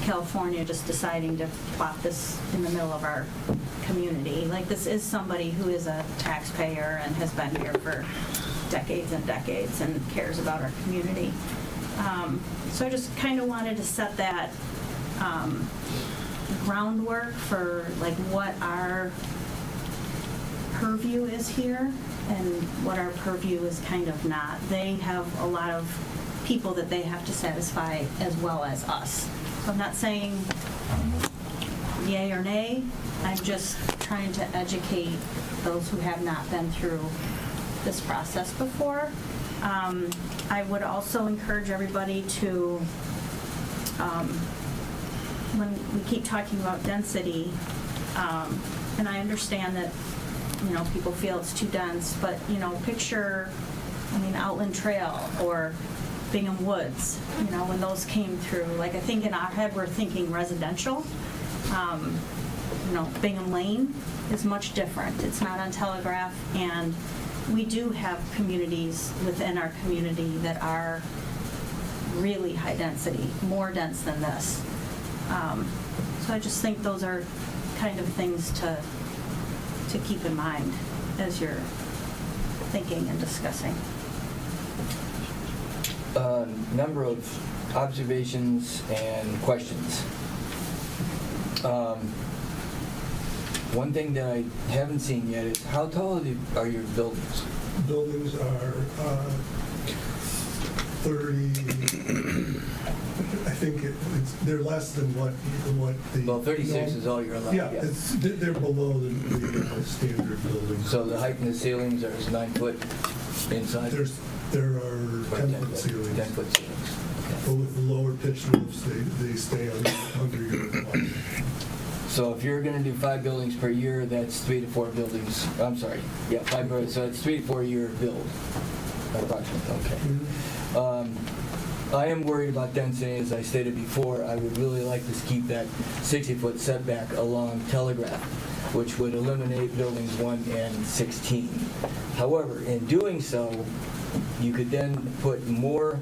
California just deciding to plop this in the middle of our community. Like, this is somebody who is a taxpayer and has been here for decades and decades and cares about our community. So I just kind of wanted to set that groundwork for, like, what our purview is here and what our purview is kind of not. They have a lot of people that they have to satisfy as well as us. So I'm not saying yay or nay. I'm just trying to educate those who have not been through this process before. I would also encourage everybody to, when we keep talking about density, and I understand that, you know, people feel it's too dense, but, you know, picture, Outland Trail or Bingham Woods, you know, when those came through. Like, I think in our head we're thinking residential. Bingham Lane is much different. It's not on Telegraph, and we do have communities within our community that are really high density, more dense than this. So I just think those are kind of things to keep in mind as you're thinking and discussing. Number of observations and questions. One thing that I haven't seen yet is how tall are your buildings? Buildings are 30. I think they're less than what the. Well, 36 is all you're allowed. Yeah, they're below the standard buildings. So the height in the ceilings are 9 foot inside. There are 10-foot ceilings. 10-foot ceilings. But with the lower pitch roofs, they stay under your wall. So if you're going to do 5 buildings per year, that's 3 to 4 buildings. I'm sorry. Yeah, 5 buildings. So it's 3 to 4 year build. Approximately. Okay. I am worried about density, as I stated before. I would really like to keep that 60-foot setback along Telegraph, which would eliminate buildings 1 and 16. However, in doing so, you could then put more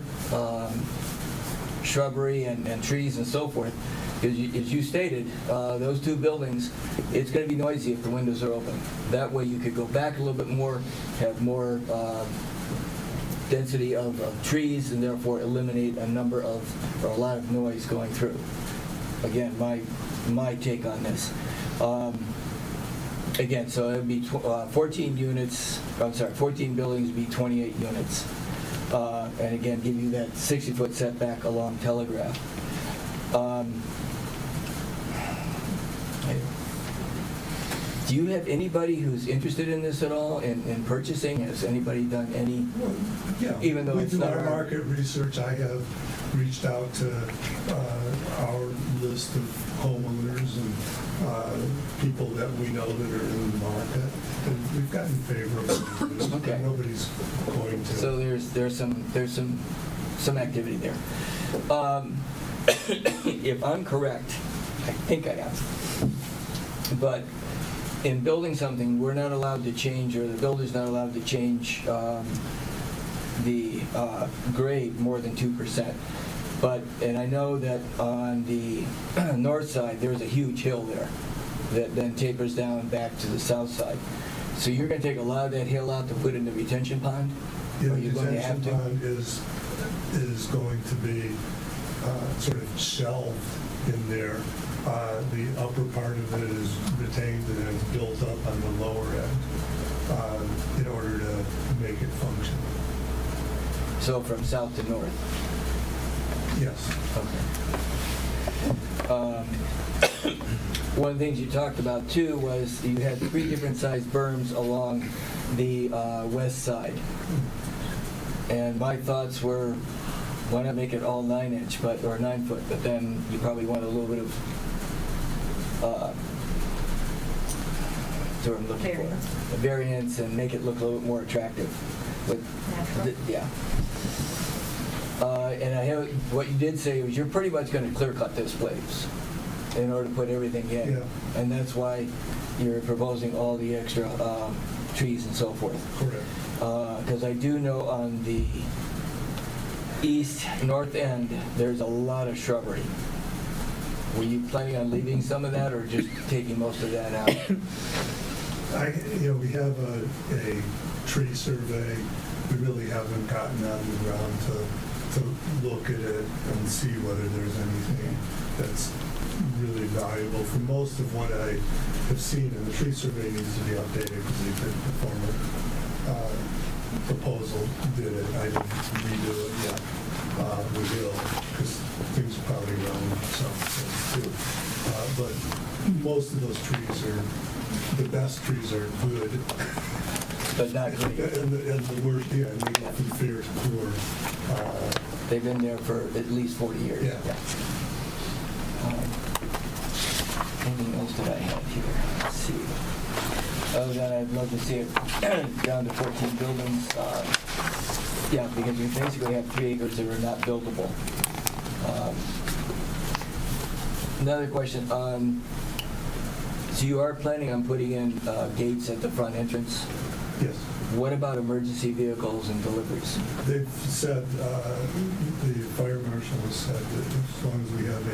shrubbery and trees and so forth. Because as you stated, those two buildings, it's going to be noisy if the windows are open. That way you could go back a little bit more, have more density of trees, and therefore eliminate a lot of noise going through. Again, my take on this. Again, so it would be 14 units, 14 buildings would be 28 units. And again, give you that 60-foot setback along Telegraph. Do you have anybody who's interested in this at all, in purchasing? Has anybody done any? Well, yeah, even though we it's do not our our- market research. I have reached out to our list of homeowners and people that we know that are in the market, and we've gotten favorable reviews. Okay. Nobody's going to. So there's some activity there. If I'm correct, I think I am, but in building something, we're not allowed to change, or the builder's not allowed to change the grade more than 2%. And I know that on the north side, there's a huge hill there that then tapers down back to the south side. So you're going to take a lot of that hill out to put in the retention pond? Yeah, Are the you going to detention have to? pond is going to be sort of shelved in there. The upper part of it is retained and then it's built up on the lower end in order to make it function. So from south to north? Yes. Okay. One of the things you talked about too was you had 3 different sized berms along the west side. And my thoughts were, why not make it all 9-inch, or 9 foot, but then you probably want a little bit of, sort of looking for, a variance and make it look a little bit more attractive. Natural. Yeah. And I have, what you did say was you're pretty much going to clear cut this place in order to put everything in. Yeah. And that's why you're proposing all the extra trees and so forth. Correct. Because I do know on the east, north end, there's a lot of shrubbery. Were you planning on leaving some of that or just taking most of that out? We have a tree survey. We really haven't gotten on the ground to look at it and see whether there's anything that's really valuable. For most of what I have seen, and the tree survey needs to be updated because they did the formal proposal, did it. I didn't redo it yet. We will, because things are probably wrong some things too. But most of those trees the best trees are good. But not great. And the worst, yeah, and we often fear poor. They've been there for at least 40 years. Yeah. Anything else that I have here? Let's see. Other than I'd love to see it down to 14 buildings. Yeah, because we basically have 3 acres that are not buildable. Another question. So you are planning on putting in gates at the front entrance? Yes. What about emergency vehicles and deliveries? They've said, the fire marshal has said that as long as we have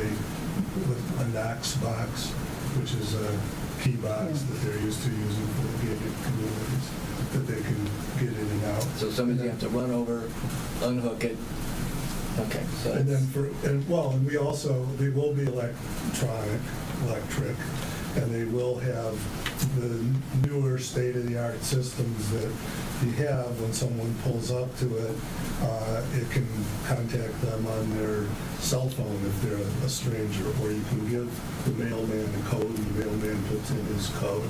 a Knox box, which is a key box that they're used to using for the gated communities, that they can get in and out. So somebody's going to have to run over, unhook it. Okay. So And then and we also, they will be electric, and they will have the newer state-of-the-art systems that you have when someone pulls up to it. It can contact them on their cell phone if they're a stranger, or you can give the mailman a code, and the mailman puts in his code,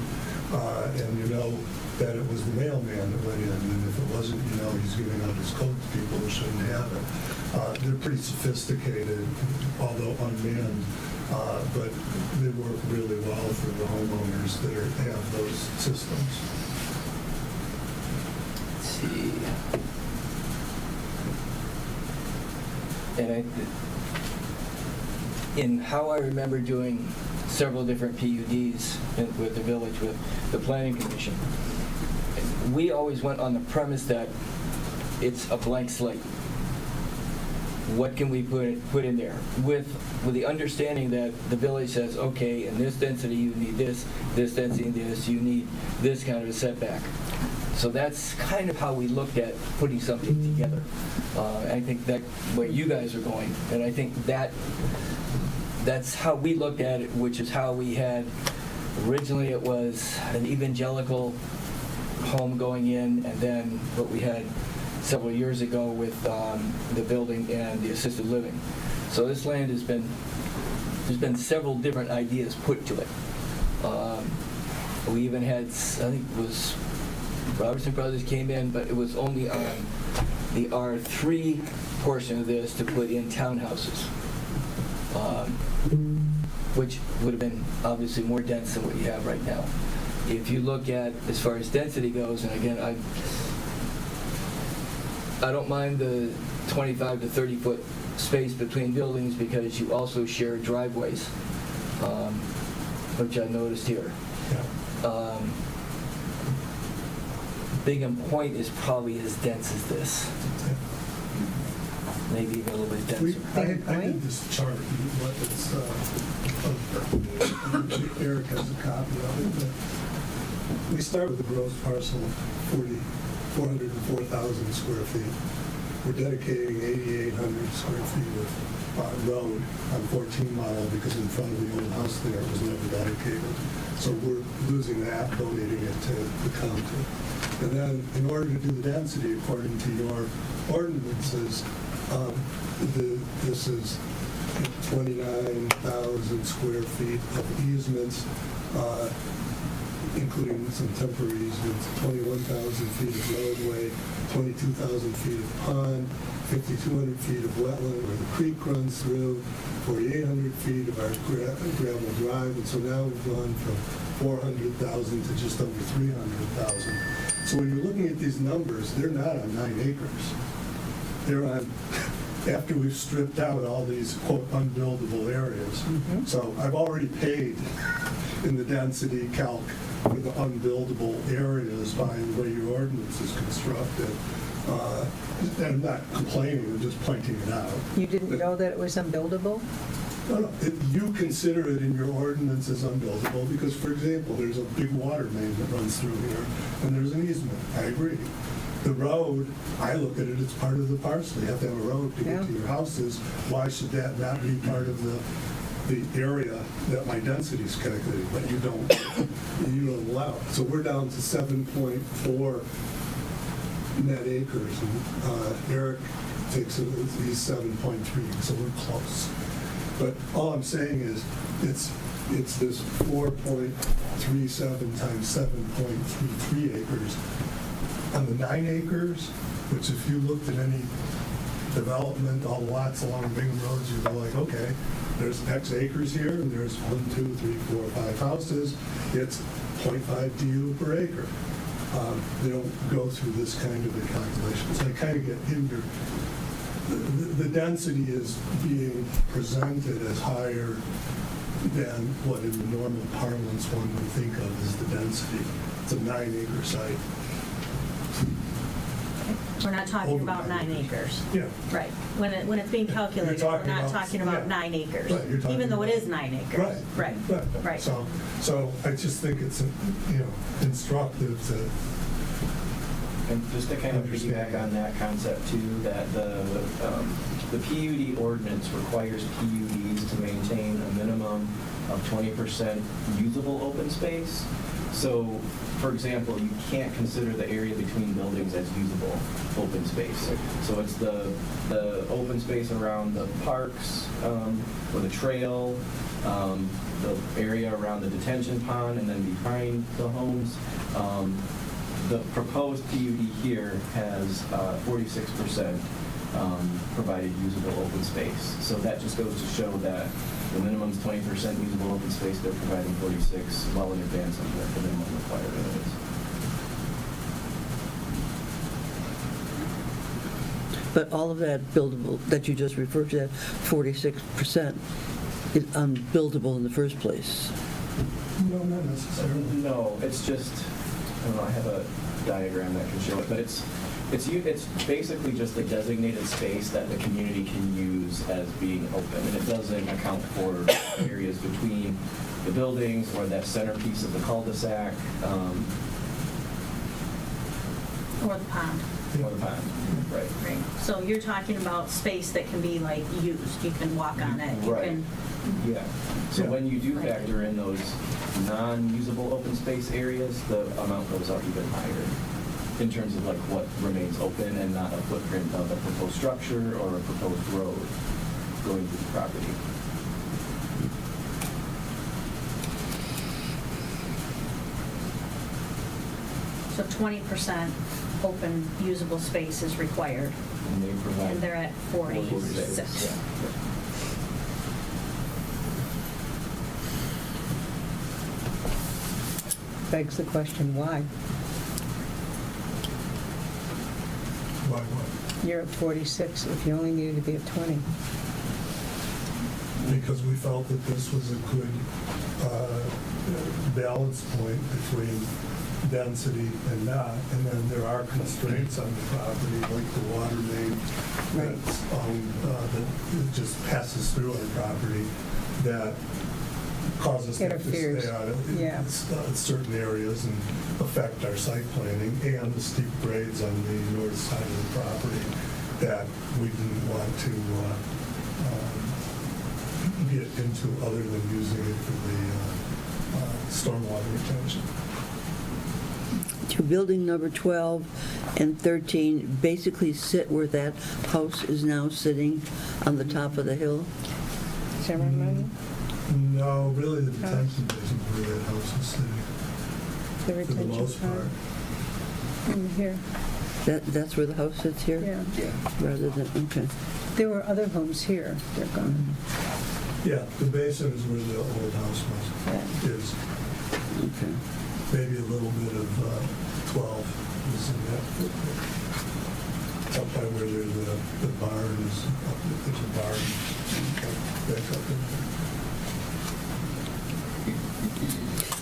and you know that it was the mailman that went in, and if it wasn't, you know he's giving out his code to people who shouldn't have it. They're pretty sophisticated, although unmanned, but they work really well for the homeowners that have those systems. Let's see. in how I remember doing several different PUDs with the village, with the planning commission, we always went on the premise that it's a blank slate. What can we put in there? With the understanding that the village says, okay, in this density you need this density and this, you need this kind of a setback. So that's kind of how we looked at putting something together. I think that where you guys are going, and I think that's how we looked at it, which is how we had, originally it was an evangelical home going in, and then what we had several years ago with the building and the assisted living. So this land there's been several different ideas put to it. We even had, I think it was Robertson Brothers came in, but it was only on the R3 portion of this to put in townhouses, which would have been obviously more dense than what you have right now. If you look at, as far as density goes, and again, I don't mind the 25 to 30 foot space between buildings because you also share driveways, which I noticed here. Bingham Point is probably as dense as this. Maybe even a little bit denser. I did this chart, what it's, Eric has a copy of it, but we start with a gross parcel of 404,000 square feet. We're dedicating 8,800 square feet of road on 14 Mile because in front of the old house there was never dedicated. So we're losing that, donating it to the county. And then in order to do the density according to your ordinances, this is 29,000 square feet of easements, including some temporary easements, 21,000 feet of roadway, 22,000 feet of pond, 5,200 feet of wetland where the creek runs through, 4,800 feet of our gravel drive, and so now we've gone from 400,000 to just over 300,000. So when you're looking at these numbers, they're not on 9 acres. They're on, after we've stripped out all these, quote, unbuildable areas. So I've already paid in the density calc for the unbuildable areas by the way your ordinance is constructed. And I'm not complaining, I'm just pointing it out. You didn't know that it was unbuildable? No. You consider it in your ordinance as unbuildable because, for example, there's a big water main that runs through here, and there's an easement. I agree. The road, I look at it, it's part of the parcel. You have to have a road to get to your houses. Why should that not be part of the area that my density is calculated? But you don't allow it. So we're down to 7.4 net acres, and Eric takes it, he's 7.3, so we're close. But all I'm saying is, it's this 4.37 times 7.33 acres. On the 9 acres, which if you looked at any development, all the lots along Bingham roads, you'd go like, okay, there's X acres here, and there's 1, 2, 3, 4, 5 houses. It's 0.5 DU per acre. They don't go through this kind of a calculation. So I kind of get hindered. The density is being presented as higher than what in the normal parlance one would think of as the density. It's a 9-acre site. We're not talking about 9 acres. Yeah. Right. When it's being calculated, we're not talking about 9 acres, even though it is 9 acres. Right. Right. So I just think it's, instructive to. And just to kind of piggyback on that concept too, that the PUD ordinance requires PUDs to maintain a minimum of 20% usable open space. So, for example, you can't consider the area between buildings as usable open space. So it's the open space around the parks, or the trail, the area around the detention pond, and then behind the homes. The proposed PUD here has 46% provided usable open space. So that just goes to show that the minimum is 20% usable open space. They're providing 46 well in advance of what the minimum requirement is. But all of that buildable, that you just referred to, that 46%, is unbuildable in the first place. No, not necessarily. No, it's just, I don't know, I have a diagram that can show it, but it's basically just a designated space that the community can use as being open, and it doesn't account for areas between the buildings or that centerpiece of the cul-de-sac, Or the pond. or the pond, right? Right. So you're talking about space that can be like used, you can walk on it, you Right. can. Yeah, so when you do factor in those non-usable open space areas, the amount goes up even higher in terms of like what remains open and not a footprint of a proposed structure or a proposed road going through the property. So 20% open usable space is required, And they provide. and they're at 46. Yeah. Begs the question, why? Why what? You're at 46 if you only needed to be at 20. Because we felt that this was a good balance point between density and not. And then there are constraints on the property, like the water main that's, that just passes through our property that cause us to have to Interferes. stay out Yeah. of certain areas and affect our site planning, and the steep grades on the north side of the property that we didn't want to get into other than using it for the stormwater retention. To building number 12 and 13 basically sit where that house is now sitting on the top of the hill? Is that right? No, really the detention isn't where that house is sitting, The for the retention most part. in here. That's where the house sits here? Yeah. Rather than, okay. There were other homes here. They're gone. Yeah, the basin is where the old house was, is. Okay. Maybe a little bit of 12 is in that. Up by where there's the barn is, there's a barn back up in there.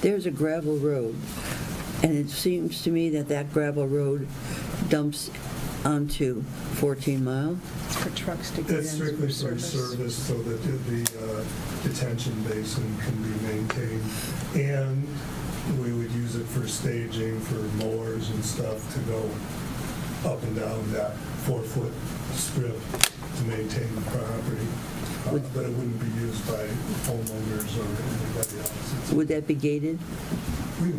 There's a gravel road, and it seems to me that that gravel road dumps onto 14 Mile. It's for trucks to get in. It's strictly for service so that the detention basin can be maintained. And we would use it for staging, for mowers and stuff to go up and down that 4-foot strip to maintain the property. But it wouldn't be used by homeowners or anybody else. Would that be gated? We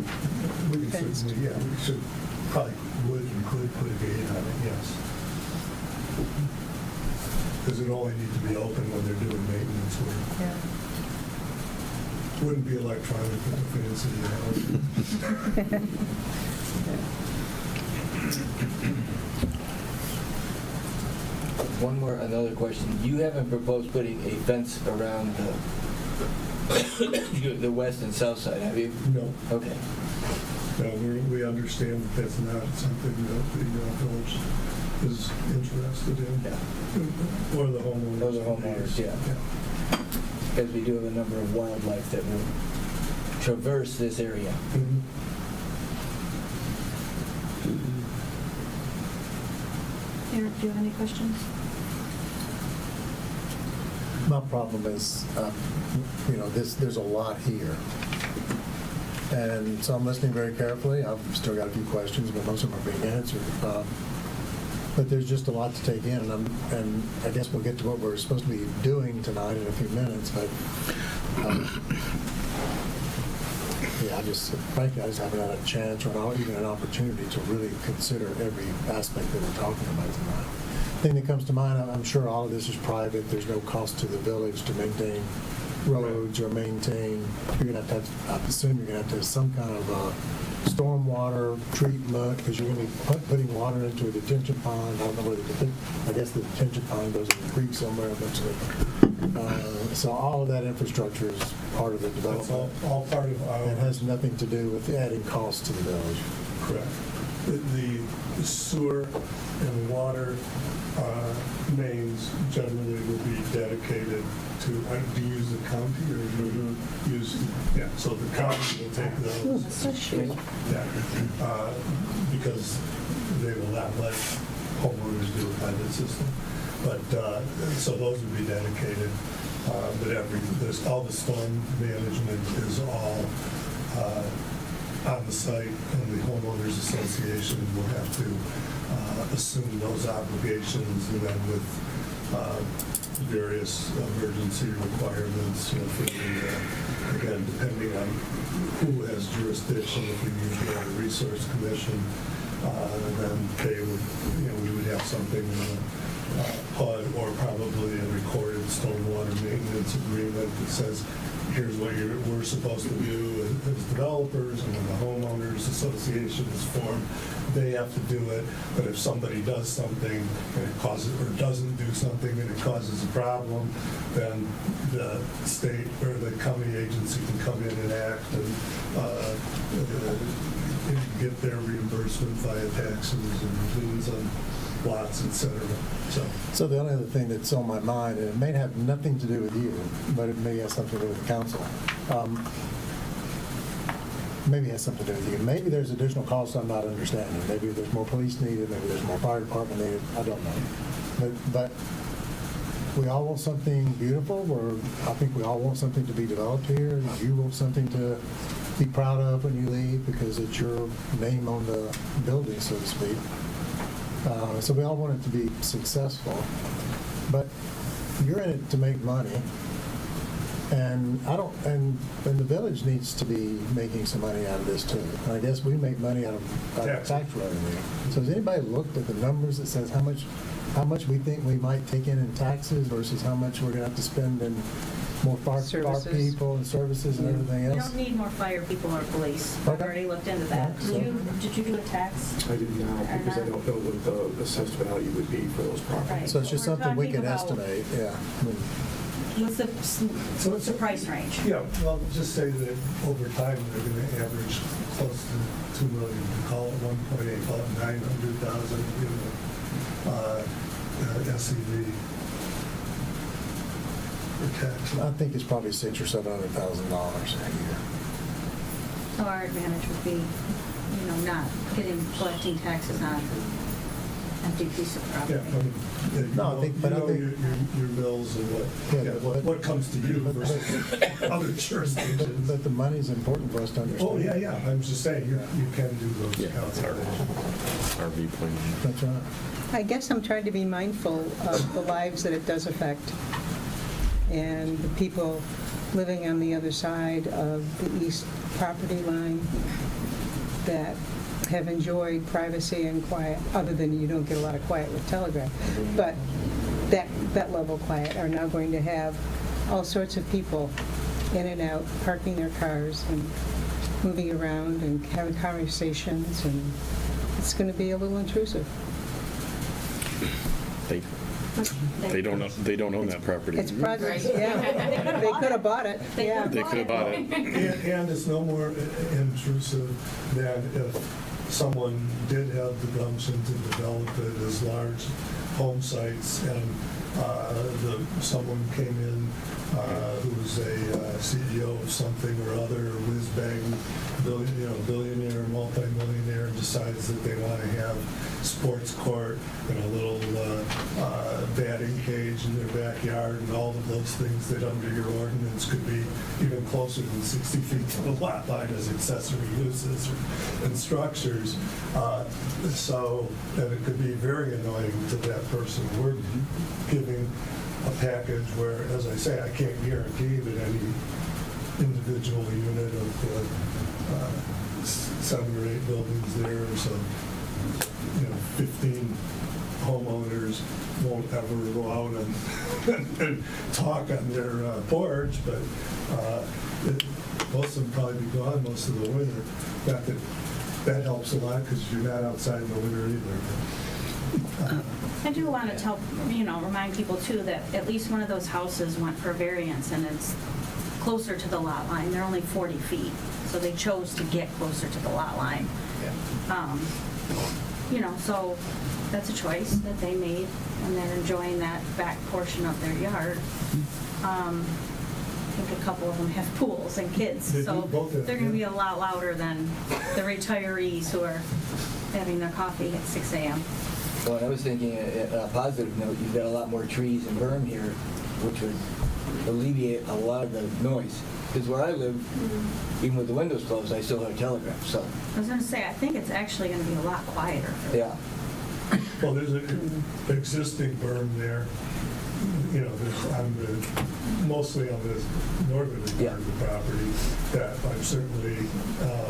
can certainly, yeah, we should, probably would and could put a gate on it, yes. Because it only needs to be open when they're doing maintenance work. Yeah. Wouldn't be electronic with the fancy, Another question. You haven't proposed putting a fence around the west and south side, have you? No. Okay. No, we understand that that's not something that the village is interested in. Yeah. Or the homeowners. Or the homeowners, yeah. Because we do have a number of wildlife that will traverse this area. Mhm. Eric, do you have any questions? My problem is, there's a lot here. And so I'm listening very carefully. I've still got a few questions, but most of them are being answered. But there's just a lot to take in, and I guess we'll get to what we're supposed to be doing tonight in a few minutes, but frankly, I just haven't had a chance or even an opportunity to really consider every aspect that we're talking about tonight. The thing that comes to mind, I'm sure all of this is private. There's no cost to the village to maintain roads or maintain, you're going to have, I assume you're going to have some kind of stormwater treatment, because you're going to be putting water into a detention pond. I don't know whether I guess the detention pond goes in the creek somewhere eventually. So all of that infrastructure is part of the development. That's all part of our... It has nothing to do with adding costs to the village. Correct. the sewer and water mains generally will be dedicated to, do you use the county or do you use, yeah, so the county will take those. Yeah, because they will not let homeowners do a private system. But, so those would be dedicated. But all the storm management is all on the site, and the homeowners association will have to assume those obligations, and then with various emergency requirements, for the, again, depending on who has jurisdiction, if we use the Water Resource Commission, then they would, we would have something PUD or probably a recorded stormwater maintenance agreement that says, here's what we're supposed to do as developers, and when the homeowners association is formed, they have to do it. But if somebody does something and it causes, or doesn't do something and it causes a problem, then the state or the county agency can come in and act and get their reimbursement via taxes and liens on lots, et cetera. So the only other thing that's on my mind, and it may have nothing to do with you, but it may have something to do with the council. Maybe it has something to do with you. Maybe there's additional costs I'm not understanding. Maybe there's more police needed, maybe there's more fire department needed, I don't know. But we all want something beautiful, or I think we all want something to be developed here. You want something to be proud of when you leave because it's your name on the building, so to speak. So we all want it to be successful, but you're in it to make money, and and the village needs to be making some money out of this too. And I guess we make money out of tax revenue. So has anybody looked at the numbers that says how much we think we might take in taxes versus how much we're going to have to spend in more fire people and services and everything You else? don't need more fire people or police. I've already looked into that. Did you do a tax? I did not, because I don't know what the assessed value would be for those properties. Right. So it's just We're something we talking can about- estimate, yeah. What's the price range? Yeah, well, just say that over time, they're going to average close to $2 million. Call it 1.8, call it 900,000, SEV. I think it's probably $600,000 or $700,000 a year. So our advantage would be, not collecting taxes on empty piece of property. Yeah, No, I think, but I think your bills and what comes to you versus other jurisdictions. But the money's important for us to understand. Oh, yeah, I'm just saying, you can do those Our viewpoint. That's right. I guess I'm trying to be mindful of the lives that it does affect, and the people living on the other side of the east property line that have enjoyed privacy and quiet, other than you don't get a lot of quiet with telegraph, but that level of quiet are now going to have all sorts of people in and out, parking their cars and moving around and having conversations, and it's going to be a little intrusive. They don't own that property. It's progress, yeah. They could have bought it, yeah. They could have bought it. And it's no more intrusive than if someone did have the gumption to develop it as large home sites, and someone came in who was a CEO of something or other, whiz-bag, billionaire, multi-millionaire, and decides that they want to have sports court and a little batting cage in their backyard, and all of those things that under your ordinance could be even closer than 60 feet to the lot line as accessory uses and structures. So that it could be very annoying to that person. We're giving a package where, as I say, I can't guarantee that any individual unit of 7 or 8 buildings there, or so 15 homeowners won't ever go out and talk on their porch, but most of them probably be gone most of the winter. Not that helps a lot because you're not outside in the winter either. I do want to remind people too that at least one of those houses went for variance, and it's closer to the lot line. They're only 40 feet, so they chose to get closer to the lot line. So that's a choice that they made, and they're enjoying that back portion of their yard. I think a couple of them have pools and kids, They do so both have, they're going to be yeah. a lot louder than the retirees who are having their coffee at 6 a.m. Well, and I was thinking, a positive note, you've got a lot more trees and berm here, which would alleviate a lot of the noise. Because where I live, even with the windows closed, I still have telegraph, so, I was going to say, I think it's actually going to be a lot quieter. yeah. Well, there's an existing berm there, there's mostly on the northerly part of the property, that I'm certainly,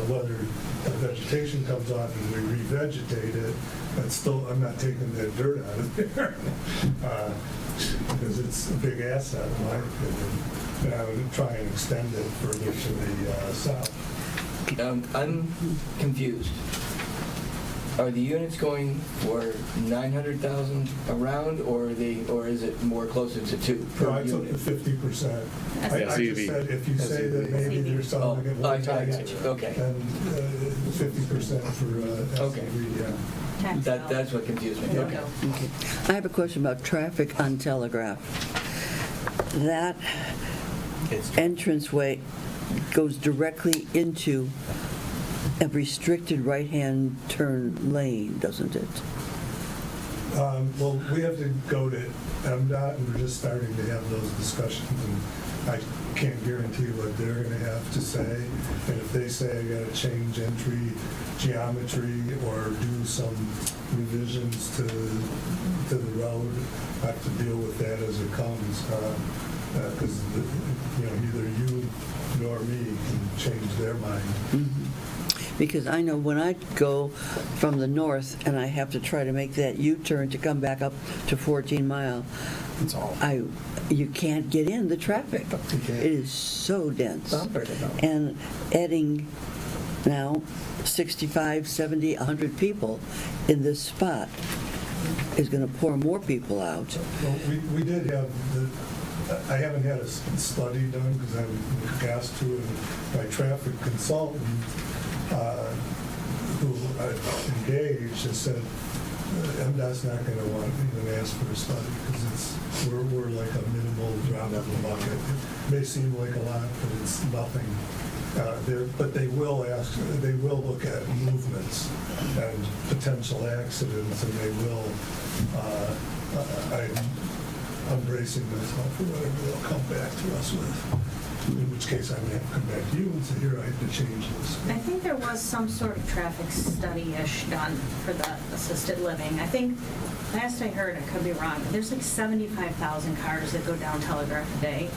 whether the vegetation comes on and we revegetate it, I'm not taking that dirt out of there, because it's a big asset in my opinion. And I would try and extend it further to the south. I'm confused. Are the units going for 900,000 around, or is it more closer to 2 per No, I took unit? the 50%. I SUV. just said, if you say that maybe there's something at one I got time, you. Okay. then 50% for Okay. SUV, yeah. That's what confused me. Okay. Okay. I have a question about traffic on Telegraph. That entranceway goes directly into a restricted right-hand turn lane, doesn't it? Well, we have to go to MDOT, and we're just starting to have those discussions, and I can't guarantee what they're going to have to say. And if they say I got to change entry geometry or do some revisions to the road, I have to deal with that as it comes, because neither you nor me can change their mind. Because I know when I go from the north and I have to try to make that U-turn to come back up to 14 Mile, you can't get in the traffic. It is so dense. And adding now 65, 70, 100 people in this spot is going to pour more people out. Well, we did have I haven't had a study done because I was asked to, and my traffic consultant who I engaged has said MDOT's not going to want to even ask for a study because we're like a minimal drop in the bucket. It may seem like a lot, but it's nothing. But they will look at movements and potential accidents, and they will. I'm bracing myself for whatever they'll come back to us with. In which case I may have to come back to you and say, here, I have to change this. I think there was some sort of traffic study-ish done for the assisted living. I think, last I heard, I could be wrong, but there's like 75,000 cars that go down Telegraph a day,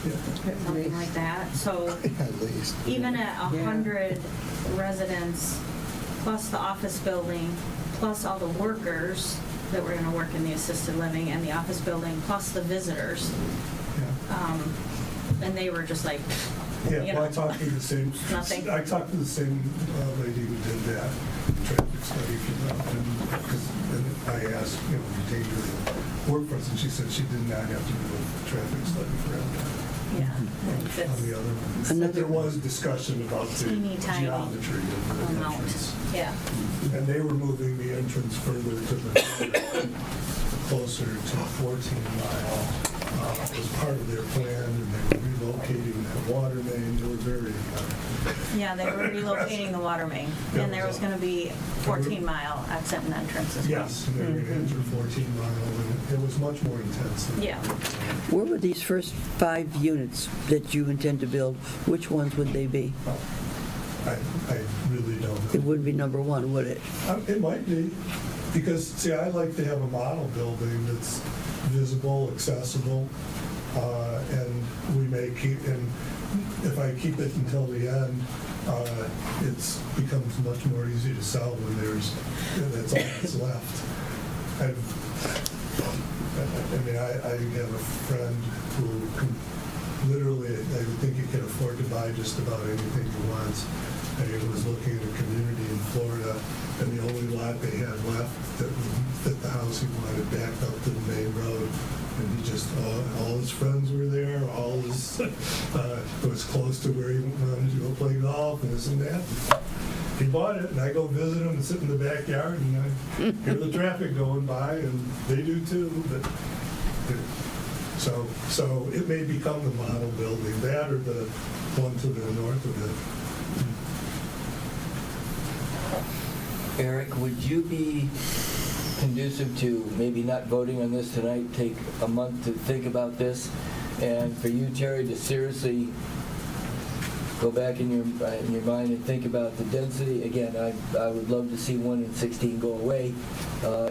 something like that. So At least. even at 100 residents, plus the office building, plus all the workers that were going to work in the assisted living and the office building, plus the visitors, and they were just like, Yeah, well, I talked to the same. Nothing. I talked to the same lady who did that traffic study for them, and I asked, retained her to work for us, and she said she did not have to do a traffic study for them. Yeah. On the other one. There was discussion about the Teeny tiny geometry of the amount. entrance. Yeah. And they were moving the entrance further to the, closer to 14 Mile. Was part of their plan, and they were relocating that water main. They were very... Yeah, they were relocating the water main, and there was going to be 14 Mile exit and entrance as well. Yes, and they were going to enter 14 Mile, and it was much more intense. Yeah. Where would these first 5 units that you intend to build, which ones would they be? I really don't know. It wouldn't be number 1, would it? It might be, because, see, I like to have a model building that's visible, accessible, and we may keep, and if I keep it until the end, it becomes much more easy to sell when that's all that's left. I have a friend who can literally, I would think he can afford to buy just about anything he wants. And he was looking at a community in Florida, and the only lot they had left that would fit the house he wanted backed up to the main road. And he just, all his friends were there, all his, it was close to where he wanted to go play golf and this and that. he bought it, and I go visit him and sit in the backyard, and I hear the traffic going by, and they do too, but, so it may become the model building, that or the one to the north of it. Eric, would you be conducive to maybe not voting on this tonight, take a month to think about this, and for you, Terry, to seriously go back in your mind and think about the density? Again, I would love to see 1 and 16 go away.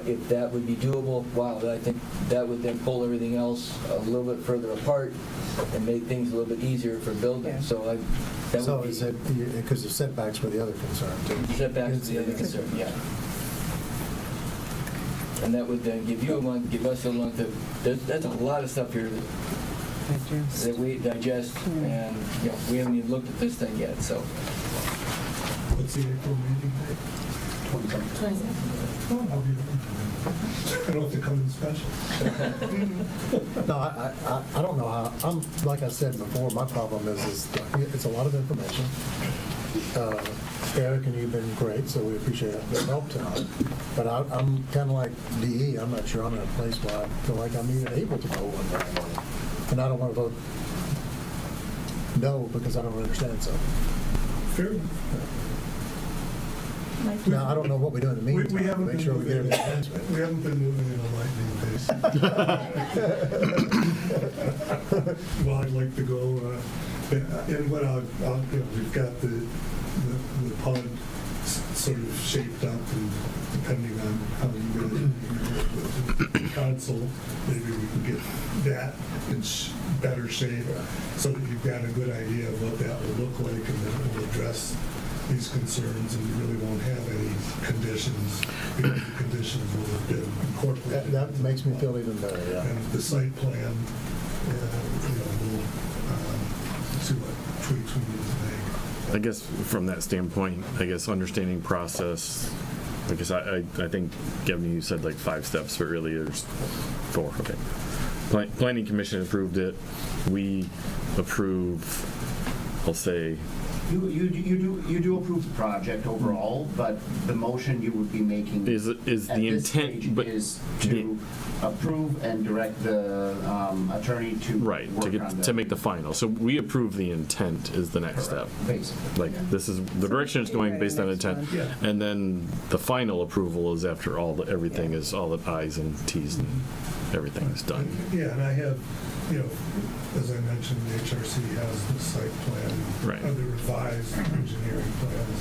If that would be doable, wow, I think that would then pull everything else a little bit further apart and make things a little bit easier for building. So is it, because the setbacks were the other concern too? Setbacks is the other concern, yeah. And that would then give you a month, give us a month of, that's a lot of stuff here that we digest, and we haven't even looked at this thing yet, so. What's the April meeting date? 27th. Oh, I'll be there. I don't have to come in special. No, I don't know how, like I said before, my problem is it's a lot of information. Eric and you've been great, so we appreciate the help tonight. But I'm kind of like DE, I'm not sure I'm in a place where I feel like I'm even able to vote one way. And I don't want to vote no because I don't understand something. Fair enough. Now, I don't know what we do in the meantime. We haven't Make been sure we get moving everything answered. We haven't been moving at a lightning pace. Well, I'd like to go, and what we've got the pod sort of shaped up, and depending on how you guys work with the console, maybe we can get that in better shape so that you've got a good idea of what that will look like, and then it will address these concerns, and you really won't have any conditions, because the conditions will have been incorporated. That makes me feel even better, yeah. And the site plan, we'll see what tweaks we need to make. I guess from that standpoint, understanding process, I think, Kevin, you said like 5 steps, but really there's 4, okay. Planning Commission approved it, we approve, I'll say. You do approve the project overall, but the motion you would be making Is the intent, but is to approve and direct the attorney to right to make the final. So we approve the intent is the next step. Basically, like this is the direction it's going based on intent, and then the final approval is after everything is all the I's and T's and everything is done. Yeah, and I have, as I mentioned, the HRC has the site plan, the revised engineering plans,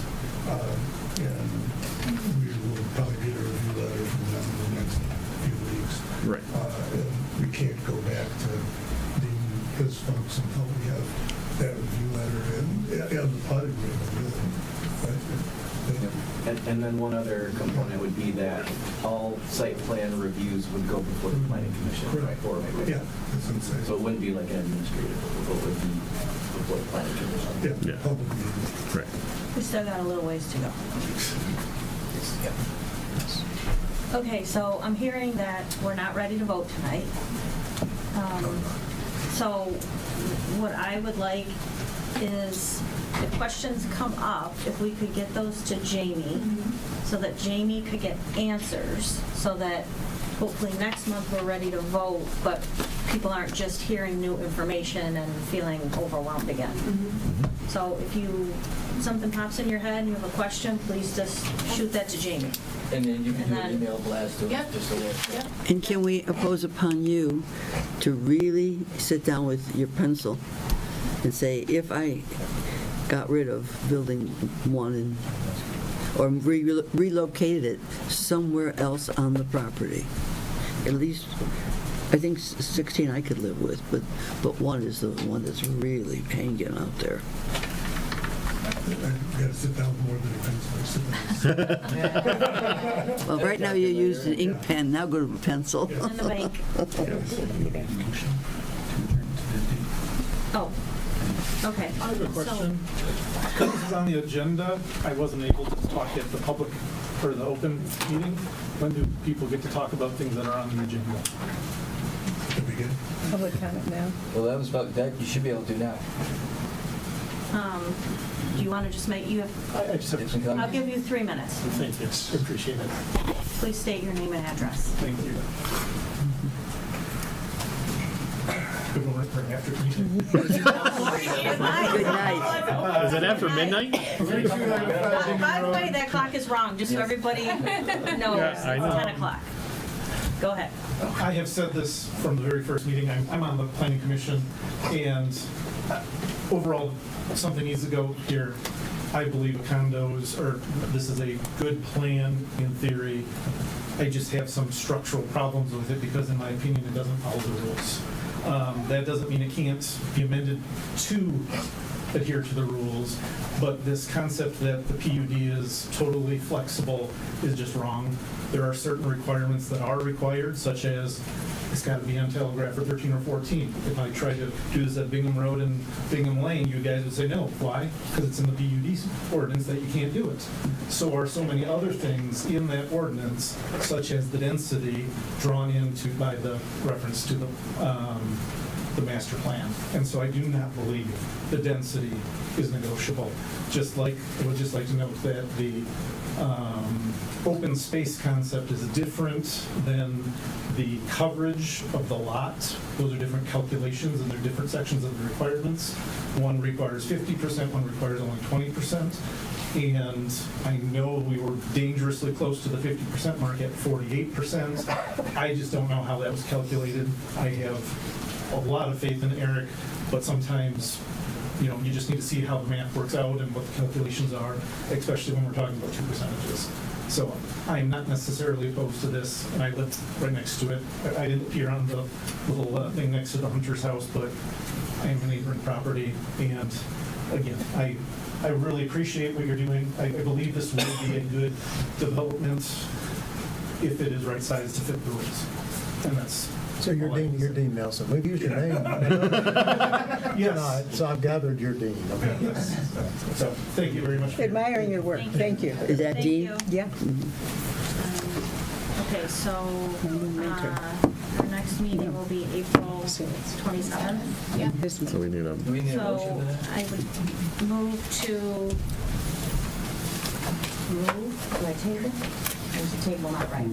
and we will probably get a review letter from them in the next few weeks. Right. And we can't go back to his folks until we have that review letter and the PUD agreement with them. And then one other component would be that all site plan reviews would go before the planning commission, right? Or maybe. Yeah, that's what I'm saying. So it wouldn't be like an administrative, it would be before the planning commission. Yeah, public meeting. Right. We still got a little ways to go. Okay, so I'm hearing that we're not ready to vote tonight. So what I would like is, if questions come up, if we could get those to Jamie, so that Jamie could get answers, so that hopefully next month we're ready to vote, but people aren't just hearing new information and feeling overwhelmed again. So if something pops in your head and you have a question, please just shoot that to Jamie. And then you can do an email blast to us, just so that. And can we impose upon you to really sit down with your pencil and say, if I got rid of building 1 or relocated it somewhere else on the property, at least, I think 16 I could live with, but 1 is the one that's really hanging out there. I've got to sit down more than a pencil. Well, right now you used an ink pen, now go to a pencil. And the bank. Oh, okay. I have a question. This is on the agenda. I wasn't able to talk at the public, or the open meeting. When do people get to talk about things that are on the agenda? Public comment now. Well, that you should be able to now. Do you want to just make, you have, I just have some I'll comments. give you 3 minutes. Thank you, appreciate it. Please state your name and address. Thank you. Good morning, or after meeting. Good night. Is it after midnight? By the way, that clock is wrong, just so everybody knows, it's I know. 10 o'clock. Go ahead. I have said this from the very first meeting. I'm on the planning commission, and overall, something needs to go here. I believe condos, or this is a good plan in theory. I just have some structural problems with it because, in my opinion, it doesn't follow the rules. That doesn't mean it can't be amended to adhere to the rules, but this concept that the PUD is totally flexible is just wrong. There are certain requirements that are required, such as it's got to be on Telegraph or 13 or 14. If I tried to do this at Bingham Road and Bingham Lane, you guys would say no. Why? Because it's in the PUD ordinance that you can't do it. So are so many other things in that ordinance, such as the density drawn into by the reference to the master plan. And so I do not believe the density is negotiable. I would just like to note that the open space concept is different than the coverage of the lot. Those are different calculations, and they're different sections of the requirements. One requires 50%, one requires only 20%. And I know we were dangerously close to the 50% mark at 48%. I just don't know how that was calculated. I have a lot of faith in Eric, but sometimes, you just need to see how the math works out and what the calculations are, especially when we're talking about 2 percentages. So I'm not necessarily opposed to this, and I live right next to it. I didn't appear on the little thing next to the Hunter's house, but I am a neighboring property, and again, I really appreciate what you're doing. I believe this will be a good development if it is right sized to fit the rules, and that's. So you're Dean Nelson. We've used your name. Yes. So I've gathered you're Dean. Okay. Yes. So thank you very much. Admiring your work. Thank you. Is that Thank Dean? you. Yeah. Okay, so our next meeting will be April 27th. Yeah. So we need a. Do we need a motion So for that? I would move to, do I table? Or is the table not right?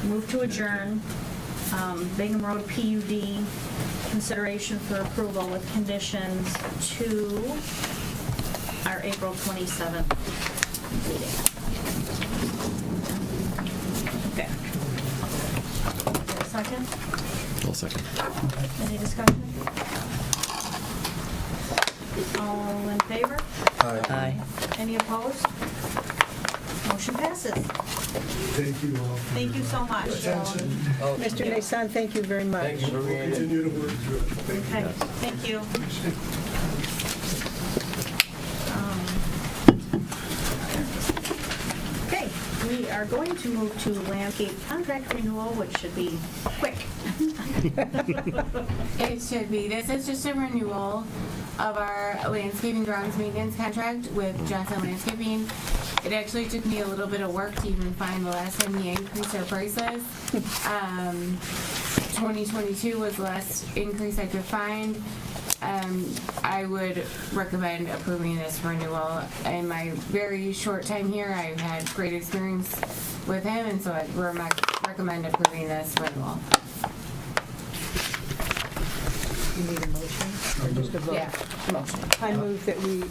Move to adjourn. Bingham Road PUD, consideration for approval with conditions to our April 27th meeting. Okay. Is there a second? I'll second. Any discussion? All in favor? Aye. Any opposed? Motion passes. Thank you all. Thank you so much. Mr. Nason, thank you very much. Continue to work through it. Thank you. Okay, thank you. Okay, we are going to move to landscape contract renewal, which should be quick. It should be. This is just a renewal of our landscaping grounds maintenance contract with Johnson Landscaping. It actually took me a little bit of work to even find the last time we increased our prices. 2022 was the last increase I could find. I would recommend approving this renewal. In my very short time here, I've had great experience with him, and so I'd recommend approving this renewal. You need a motion or just a vote? Yeah, motion. I move that we,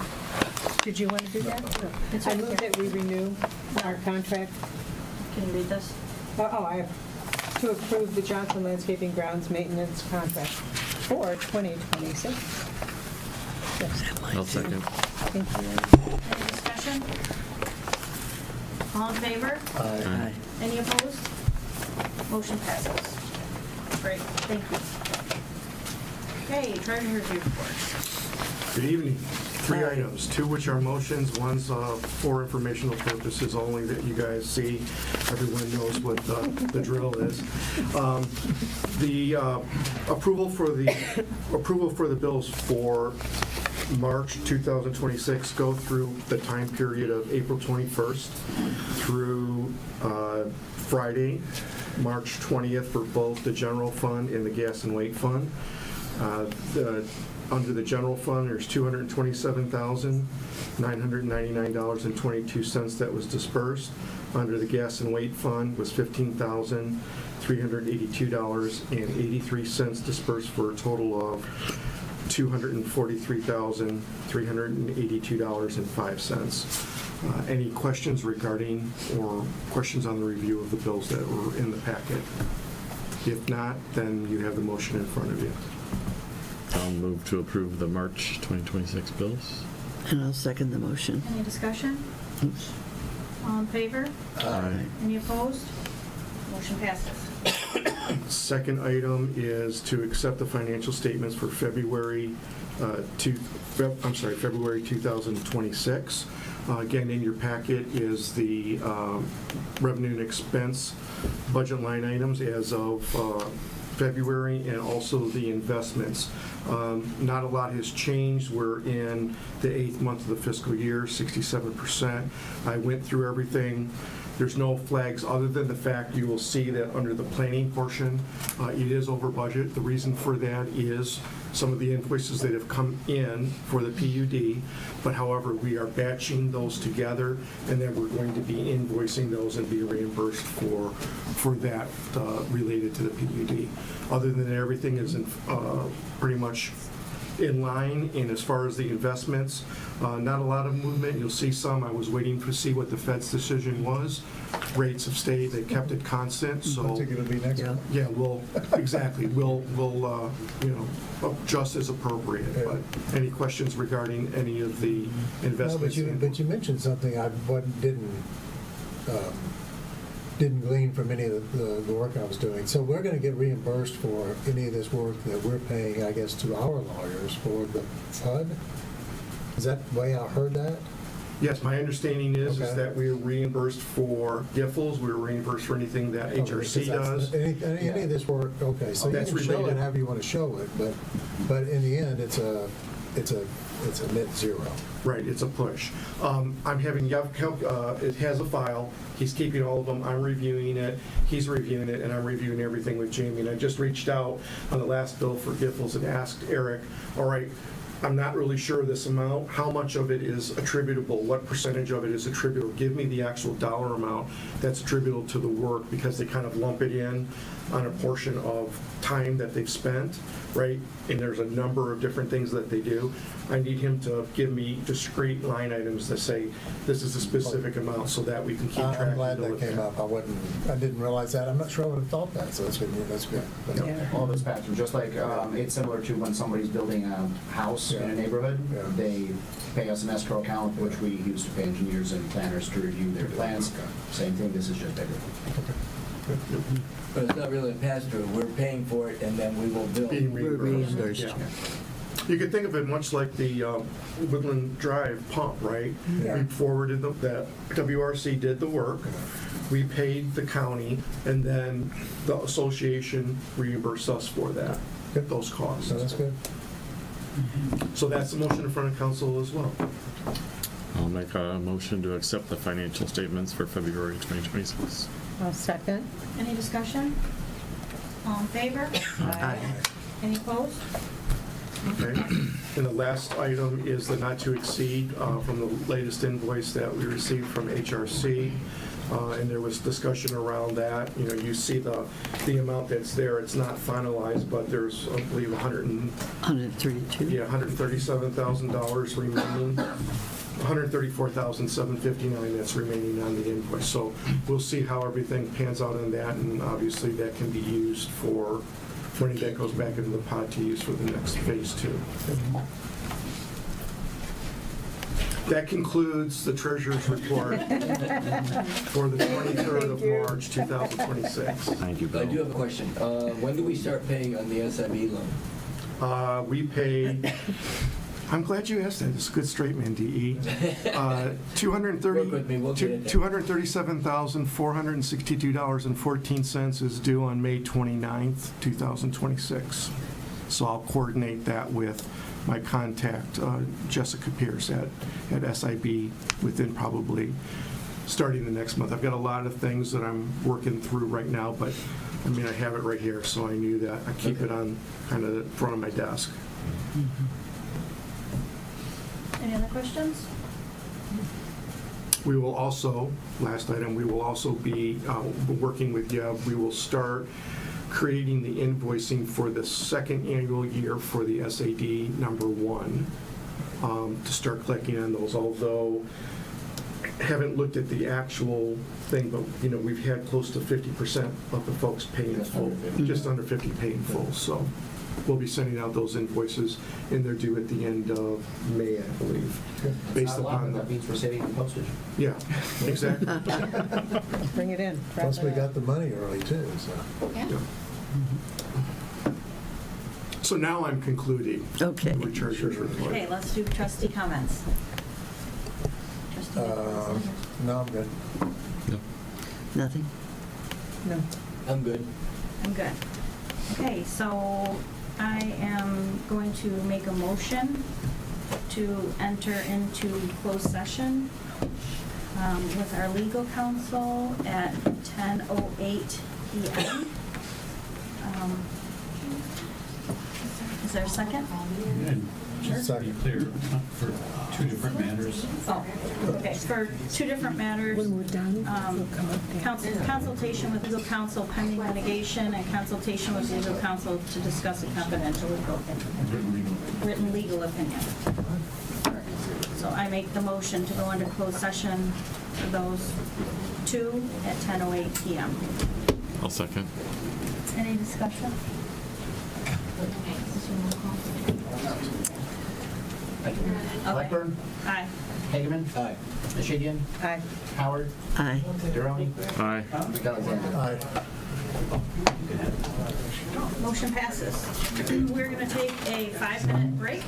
did you want to do that? No. I move that we renew our contract. Can you read this? I have to approve the Johnson Landscaping Grounds Maintenance Contract for 2026. Yes. I'll second. Thank you. Any discussion? All in favor? Aye. Any opposed? Motion passes. Great, thank you. Okay, treasurer's report. Good evening. 3 items, 2 which are motions. One's for informational purposes only that you guys see. Everyone knows what the drill is. The approval for the bills for March 2026 go through the time period of April 21st through Friday, March 20th for both the general fund and the gas and weight fund. The Under the general fund, there's $227,999.22 that was dispersed. Under the gas and weight fund was $15,382.83 dispersed for a total of $243,382.05. Any questions regarding or questions on the review of the bills that were in the packet? If not, then you have the motion in front of you. I'll move to approve the March 2026 bills. And I'll second the motion. Any discussion? Oops. All in favor? Aye. Any opposed? Motion passes. Second item is to accept the financial statements for February 2026. Again, in your packet is the revenue and expense budget line items as of February, and also the investments. Not a lot has changed. We're in the 8th month of the fiscal year, 67%. I went through everything. There's no flags other than the fact you will see that under the planning portion, it is over budget. The reason for that is some of the invoices that have come in for the PUD, but however, we are batching those together, and then we're going to be invoicing those and be reimbursed for that related to the PUD. Other than that, everything is pretty much in line. And as far as the investments, not a lot of movement. You'll see some. I was waiting to see what the Fed's decision was. Rates have stayed. They kept it constant. So I think it'll be next month. yeah, we'll exactly. We'll adjust as appropriate. Yeah. But any questions regarding any of the investments? No, but you mentioned something I didn't glean from any of the work I was doing. So we're going to get reimbursed for any of this work that we're paying, I guess, to our lawyers for the FUD? Is that the way I heard that? Yes, my understanding is Okay. that we are reimbursed for GIFLs. We're reimbursed for anything that HRC does. Any of this work, okay, so you That's can show related. it however you want to show it, but in the end, it's a net zero. Right, it's a push. I'm having it has a file. He's keeping all of them. I'm reviewing it. He's reviewing it, and I'm reviewing everything with Jamie. And I just reached out on the last bill for GIFLs and asked Eric, all right, I'm not really sure of this amount. How much of it is attributable? What percentage of it is attributable? Give me the actual dollar amount that's attributable to the work, because they kind of lump it in on a portion of time that they've spent, right? And there's a number of different things that they do. I need him to give me discrete line items that say this is a specific amount, so that we can keep track. I'm glad that came up. I didn't realize that. I'm not sure I would have thought that, so that's good. But, All those patterns, just like it's similar to when somebody's building a house in a neighborhood, they pay us an escrow account, which we use to pay engineers and planners to review their plans. Same thing, this is just bigger. But it's not really a pass-through. We're paying for it, and then we will bill. Being reimbursed. Reimbursed. Yeah. You could think of it much like the Woodland Drive pump, right? Yeah. We forwarded that WRC did the work, we paid the county, and then the association reimbursed us for that, those costs. So that's good. So that's the motion in front of council as well. I'll make a motion to accept the financial statements for February 2026. I'll second. Any discussion? All in favor? Aye. Any opposed? Okay. And the last item is the not to exceed from the latest invoice that we received from HRC. And there was discussion around that. You know, you see the amount that's there. It's not finalized, but there's, I believe, $132. Yeah, $137,000 remaining. $134,759 that's remaining on the invoice. So we'll see how everything pans out on that, and obviously that can be used for money that goes back into the pot to use for the next phase 2. That concludes the treasurer's report for the 23rd of March, 2026. Thank you, I do have a question. When do we start paying on the SIB loan? We pay, I'm glad you asked that. It's a good straight man, DE. $237,462.14 is due on May 29th, 2026. So I'll coordinate that with my contact, Jessica Pierce at SIB, within probably starting the next month. I've got a lot of things that I'm working through right now, but I mean, I have it right here, so I knew that I keep it on kind of the front of my desk. Any other questions? We will also, last item, we will also be working with Yev. We will start creating the invoicing for the second annual year for the SAD number 1, to start collecting on those, although I haven't looked at the actual thing, but, you know, we've had close to 50% of the folks paying in full, just under 50 paid in full, so we'll be sending out those invoices, and they're due at the end of May, I believe, based upon That means we're saving on postage. Yeah, exactly. Bring it in. wrap Plus, it we up. got the money early too, so. Yeah. So now I'm concluding. Okay. The treasurer's report. Okay, let's do trustee comments. Trustee Nicholas. No, I'm good. Nothing? No. I'm good. I'm good. Okay, so I am going to make a motion to enter into closed session with our legal counsel at 10:08 p.m. Is there a second? Just to be clear, for 2 different matters. Oh, okay, for 2 different matters. When we're done, we'll come up there. Consultation with legal counsel pending litigation and consultation with legal counsel to discuss a confidential written legal opinion. So I make the motion to go into closed session for those 2 at 10:08 p.m. I'll second. Any discussion? Blackburn, Aye. Hageman, Aye. Mishigian, Aye. Howard, Aye. Deroni, Aye. Alexander. Aye. Motion passes. We're going to take a 5-minute break.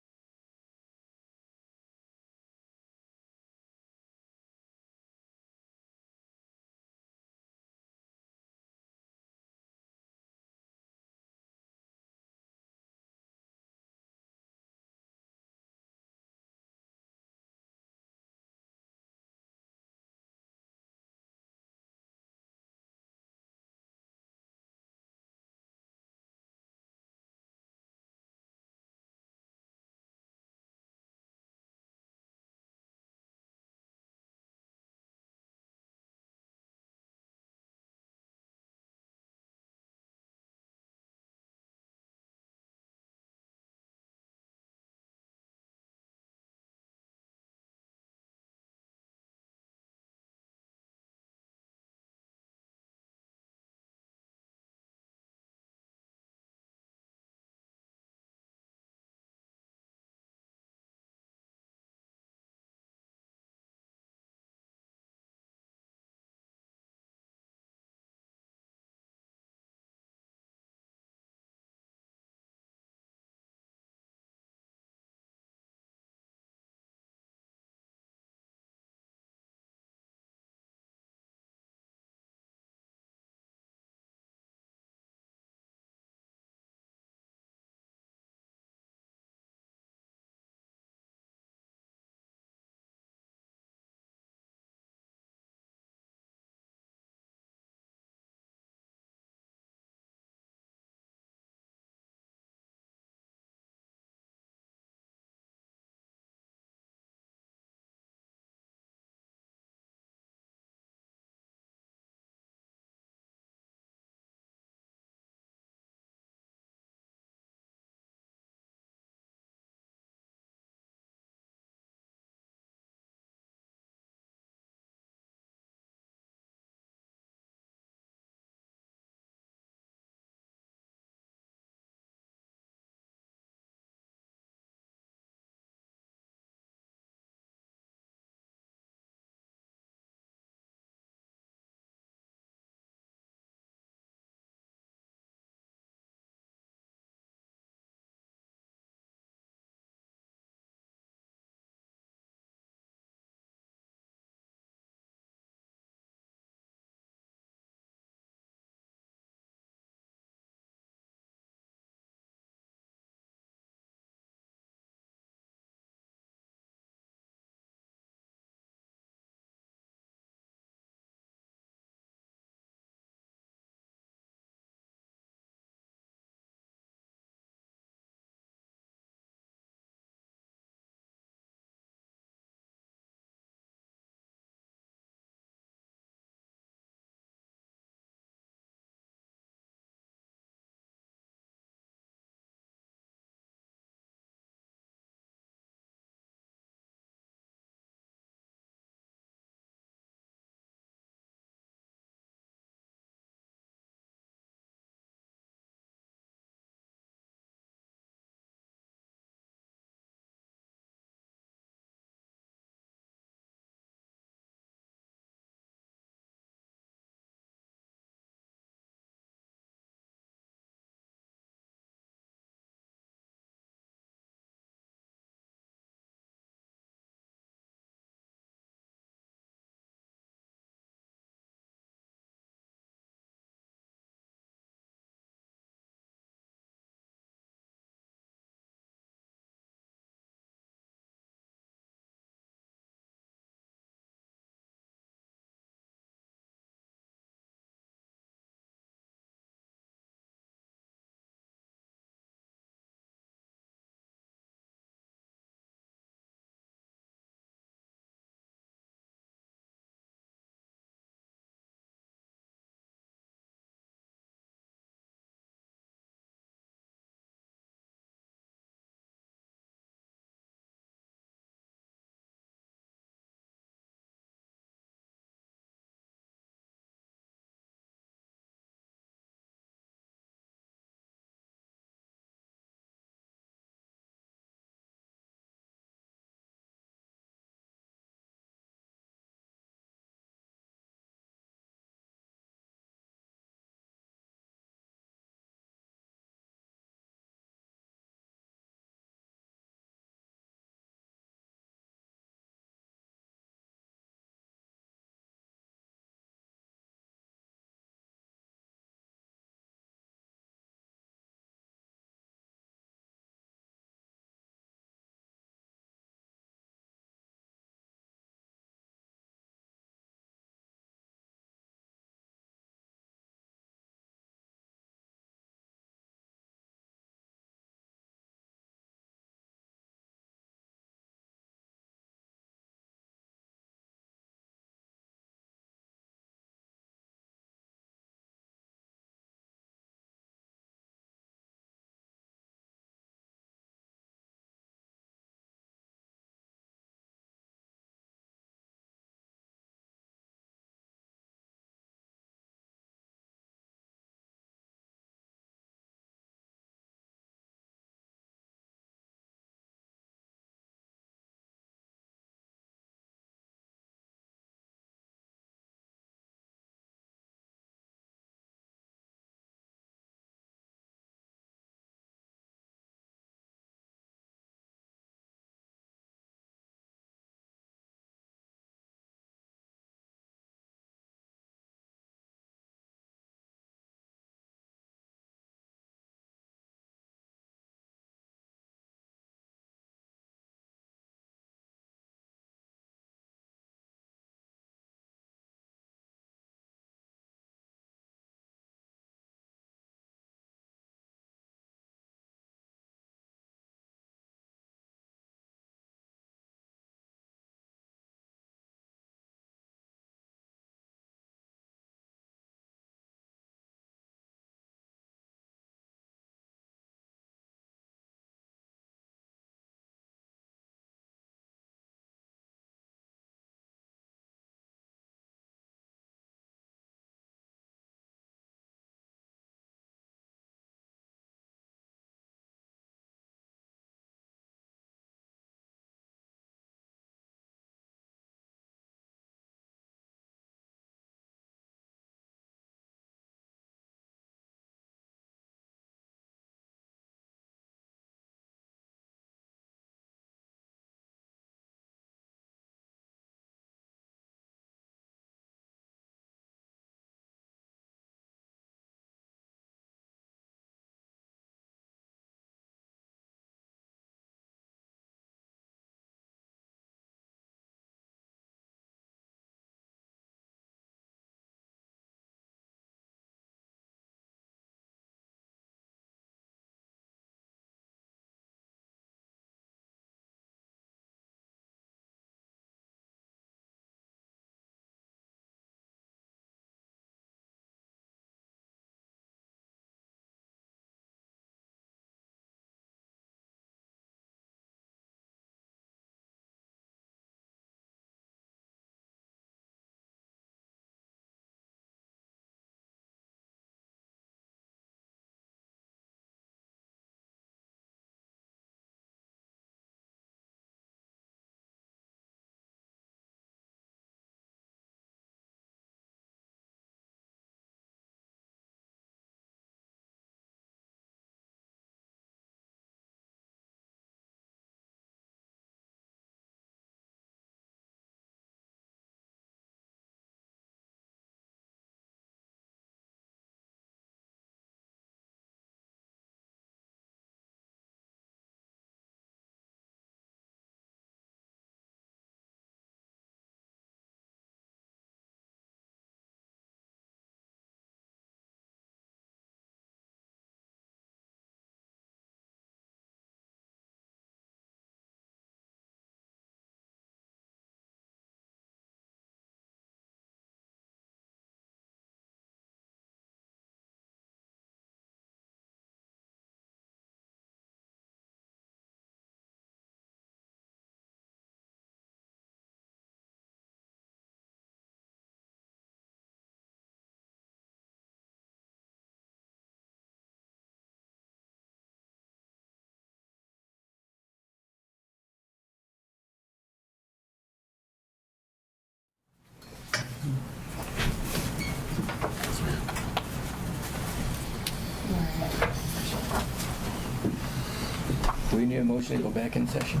Do we need a motion to go back in session?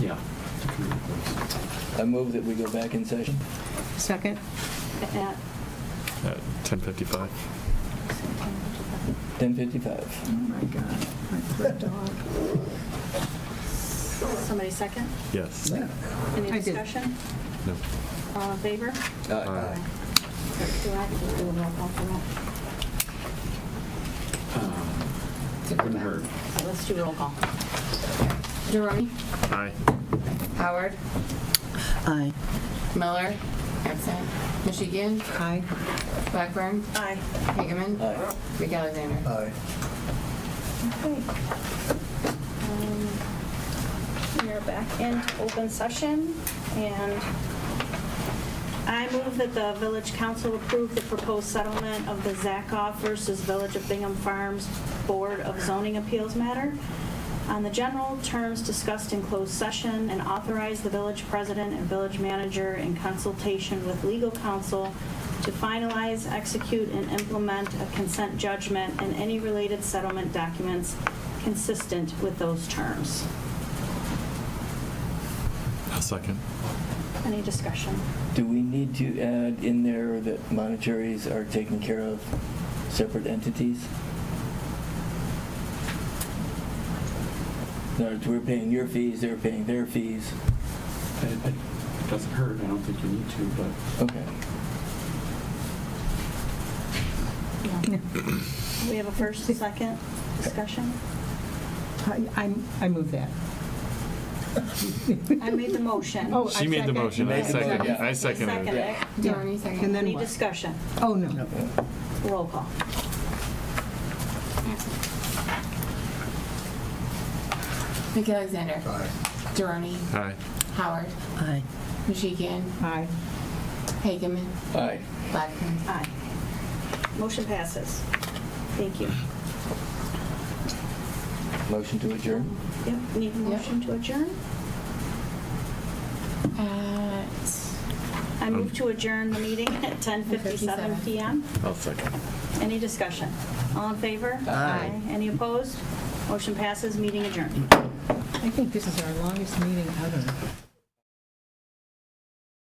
Yeah. I move that we go back in session. Second? At 10:55. 10:55. Oh, my God. My poor dog. Somebody second? Yes. Any I did. discussion? No. All in favor? Aye. Do I have to do a roll call for that? Wouldn't hurt. Let's do roll call. Jerome, Aye. Howard, Aye. Miller, absent. Michigan, Aye. Blackburn, Aye. Hageman, Aye. McAlexander. Aye. Okay. We're back into open session, and I move that the Village Council approve the proposed settlement of the Zakoff versus Village of Bingham Farms Board of Zoning Appeals matter on the general terms discussed in closed session, and authorize the village president and village manager in consultation with legal counsel to finalize, execute, and implement a consent judgment and any related settlement documents consistent with those terms. A second. Any discussion? Do we need to add in there that monetaries are taken care of separate entities? In other words, we're paying your fees, they're paying their fees. It doesn't hurt, I don't think you need to, but Okay. We have a first, second discussion? I move that. I made the motion. Oh, She made the motion. I second. I seconded Seconded it. it. Jerome, second. And then Any what? discussion? Oh, no. Roll call. McAlexander, Aye. Jerome, Aye. Howard, Aye. Michigan, Aye. Hageman, Aye. Blackburn. Aye. Motion passes. Thank you. Motion to adjourn? Yep, need a motion to adjourn? I move to adjourn the meeting at 10:57 PM. I'll second. Any discussion? All in favor? Aye. Any opposed? Motion passes, meeting adjourned. I think this is our longest meeting ever.